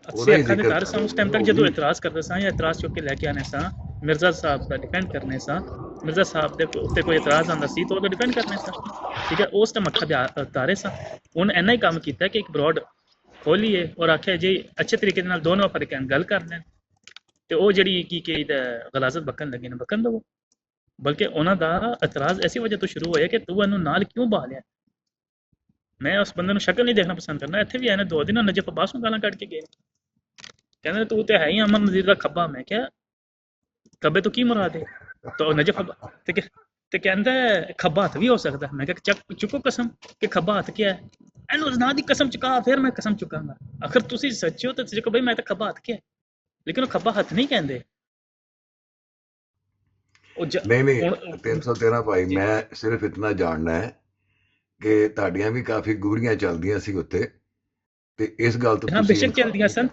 ਅਸੀਂ ਅੱਖਾਂ ਦੇ ਤਾਰੇ ਸਾਂ ਉਸ ਟਾਈਮ ਤੱਕ ਜਦੋਂ ਇਤਰਾਜ਼ ਕਰਦੇ ਸਾਂ ਜਾਂ ਇਤਰਾਜ਼ ਚੁੱਕ ਕੇ ਲੈ ਕੇ ਆਨੇ ਸਾਂ, ਮਿਰਜ਼ਾ ਸਾਹਿਬ ਦਾ ਡਿਫੈਂਡ ਕਰਨੇ ਸਾਂ, ਮਿਰਜ਼ਾ ਸਾਹਿਬ ਦੇ ਉੱਤੇ ਕੋਈ ਇਤਰਾਜ਼ ਆਉਂਦਾ ਸੀ ਤਾਂ ਉਹਦਾ ਡਿਫੈਂਡ ਕਰਨੇ ਸਾਂ। ਠੀਕ ਹੈ, ਉਸ ਟਾਈਮ ਅੱਖਾਂ ਦੇ ਤਾਰੇ ਸਾਂ। ਹੁਣ ਇੰਨਾ ਹੀ ਕੰਮ ਕੀਤਾ ਕਿ ਇੱਕ ਬਰੋਡ ਖੋਲੀਏ ਔਰ ਆਖਿਆ ਜੀ ਅੱਛੇ ਤਰੀਕੇ ਨਾਲ ਦੋਨੋਂ ਅਫਰੀਕਨ ਗੱਲ ਕਰ ਲੈਣ ਤੇ ਉਹ ਜਿਹੜੀ ਕੀ ਕਹੀਦਾ ਗਲਾਜ਼ਤ ਬਕਣ ਲੱਗੇ ਨੇ ਬਕਣ ਦਵੋ। ਬਲਕਿ ਉਹਨਾਂ ਦਾ ਇਤਰਾਜ਼ ਐਸੀ ਵਜ੍ਹਾ ਤੋਂ ਸ਼ੁਰੂ ਹੋਇਆ ਕਿ ਤੂੰ ਇਹਨੂੰ ਨਾਲ ਕਿਉਂ ਬਾ ਲਿਆ। ਮੈਂ ਉਸ ਬੰਦੇ ਨੂੰ ਸ਼ਕਲ ਨਹੀਂ ਦੇਖਣਾ ਪਸੰਦ ਕਰਨਾ। ਇੱਥੇ ਵੀ ਆਏ ਨੇ 2 ਦਿਨ ਨਜਫ ਅਬਾਸ ਨੂੰ ਗਾਲਾਂ ਕੱਢ ਕੇ ਗਏ, ਕਹਿੰਦੇ ਤੂੰ ਤੇ ਹੈ ਹੀ ਅਮਨ ਨਜ਼ੀਰ ਦਾ ਖੱਬਾ। ਮੈਂ ਕਿਹਾ ਖੱਬੇ ਤੋਂ ਕੀ ਮੁਰਾਦ ਹੈ? ਤਾਂ ਨਜਫ ਤੇ ਕਹਿੰਦਾ ਖੱਬਾ ਹੱਥ ਵੀ ਹੋ ਸਕਦਾ। ਮੈਂ ਕਿਹਾ ਚੁੱਕੋ ਕਸਮ ਕਿ ਖੱਬਾ ਹੱਥ ਕੀ ਹੈ, ਇਹਨੂੰ ਨਾ ਦੀ ਕਸਮ ਚੁਕਾ ਫਿਰ ਮੈਂ ਕਸਮ ਚੁਕਾਂਗਾ। ਆਖਰ ਤੁਸੀਂ ਸੱਚੇ ਹੋ ਤਾਂ ਚੁੱਕੋ ਬਈ ਮੈਂ ਤਾਂ ਖੱਬਾ ਹੱਥ ਕੀ ਹੈ, ਲੇਕਿਨ ਉਹ ਖੱਬਾ ਹੱਥ ਨਹੀਂ ਕਹਿੰਦੇ। ਨਹੀਂ 313 ਭਾਈ ਮੈਂ ਸਿਰਫ ਇਤਨਾ ਜਾਣਨਾ ਹੈ ਕਿ ਤੁਹਾਡੀਆਂ ਵੀ ਕਾਫੀ ਗੂੜੀਆਂ ਚੱਲਦੀਆਂ ਸੀ ਉੱਥੇ ਤੇ ਇਸ ਗੱਲ ਤੋਂ ਹਾਂ ਬੇਸ਼ੱਕ ਚੱਲਦੀਆਂ ਸਨ।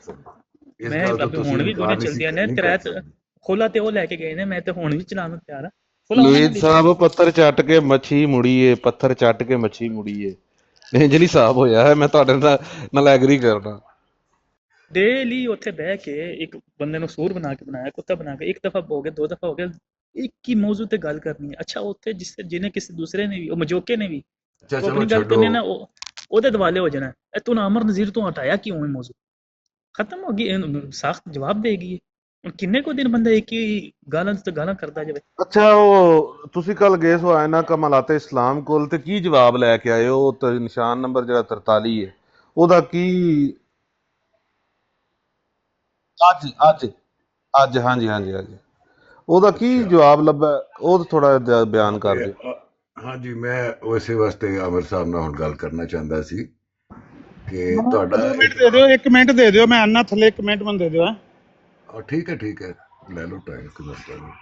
ਮੈਂ ਹੁਣ ਵੀ ਗੋਲੀਆਂ ਚੱਲਦੀਆਂ ਨੇ। ਖੋਲਾ ਤੇ ਉਹ ਲੈ ਕੇ ਗਏ ਨੇ, ਮੈਂ ਤੇ ਹੁਣ ਵੀ ਚਲਾਉਣ ਨੂੰ ਤਿਆਰ ਹਾਂ। ਲੁਈਦ ਸਾਹਿਬ ਪੱਥਰ ਚੱਟ ਕੇ ਮੱਛੀ ਮੁੜੀਏ, ਪੱਥਰ ਚੱਟ ਕੇ ਮੱਛੀ ਮੁੜੀਏ, ਇੰਜ ਨਹੀਂ ਸਾਫ਼ ਹੋਇਆ ਹੈ। ਮੈਂ ਤੁਹਾਡੇ ਨਾਲ ਐਗਰੀ ਕਰਦਾ। ਡੇਲੀ ਉੱਥੇ ਬਹਿ ਕੇ ਇੱਕ ਬੰਦੇ ਨੂੰ ਸੂਰ ਬਣਾ ਕੇ ਬਣਾਇਆ, ਕੁੱਤਾ ਬਣਾ ਕੇ, ਇੱਕ ਦਫਾ ਹੋ ਗਿਆ, 2 ਦਫਾ ਹੋ ਗਿਆ, ਇੱਕ ਹੀ ਮੌਜੂ ਤੇ ਗੱਲ ਕਰਨੀ ਹੈ। ਅੱਛਾ ਉੱਥੇ ਜਿਹਨੇ ਕਿਸੇ ਦੂਸਰੇ ਨੇ ਵੀ, ਉਹ ਮਜੋਕੇ ਨੇ ਵੀ ਅੱਛਾ ਉਹ ਚਲੋ ਆਪਣੀ ਗੱਲ ਛੱਡੋ। ਕਰਨੀ ਨਾ, ਉਹਦੇ ਦਿਵਾਲੇ ਹੋ ਜਾਣਾ। ਇਹ ਤੂੰ ਅਮਰ ਨਜ਼ੀਰ ਤੋਂ ਹਟਾਇਆ ਕਿਉਂ ਹੈ ਮੌਜੂ? ਖਤਮ ਹੋ ਗਈ, ਸਾਖਤ ਜਵਾਬ ਦੇਗੀ। ਹੁਣ ਕਿੰਨੇ ਕੋ ਦਿਨ ਬੰਦਾ ਇੱਕ ਹੀ ਗਾਲਾਂ ਤੇ ਗਾਲਾਂ ਕਰਦਾ ਜਾਵੇ। ਅੱਛਾ ਉਹ ਤੁਸੀਂ ਕੱਲ ਗਏ ਸੋ ਆਇਨਾ ਕਮਲਾਤੇ ਇਸਲਾਮ ਕੋਲ, ਤੇ ਕੀ ਜਵਾਬ ਲੈ ਕੇ ਆਏ? ਉਹ ਤੇ ਨਿਸ਼ਾਨ ਨੰਬਰ ਜਿਹੜਾ 43 ਹੈ ਉਹਦਾ ਕੀ ਅੱਜ ਹਾਂਜੀ ਉਹਦਾ ਕੀ ਜਵਾਬ ਲੱਭਾ? ਉਹ ਥੋੜਾ ਬਿਆਨ ਕਰ ਦਿਓ। ਹਾਂਜੀ, ਮੈਂ ਉਸੇ ਵਾਸਤੇ ਅਮਰ ਸਾਹਿਬ ਨਾਲ ਹੁਣ ਗੱਲ ਕਰਨਾ ਚਾਹੁੰਦਾ ਸੀ ਕਿ ਤੁਹਾਡਾ 2 ਮਿੰਟ ਦੇ ਦਿਓ, 1 ਮਿੰਟ ਦੇ ਦਿਓ, ਮੈਂ ਆਨਾ ਥੱਲੇ 1 ਮਿੰਟ ਮੈਨੂੰ ਦੇ ਦਿਓ। ਠੀਕ ਹੈ ਲੈ ਲਓ ਟਾਈਮ, ਕੋਈ ਮਸਲਾ ਨਹੀਂ।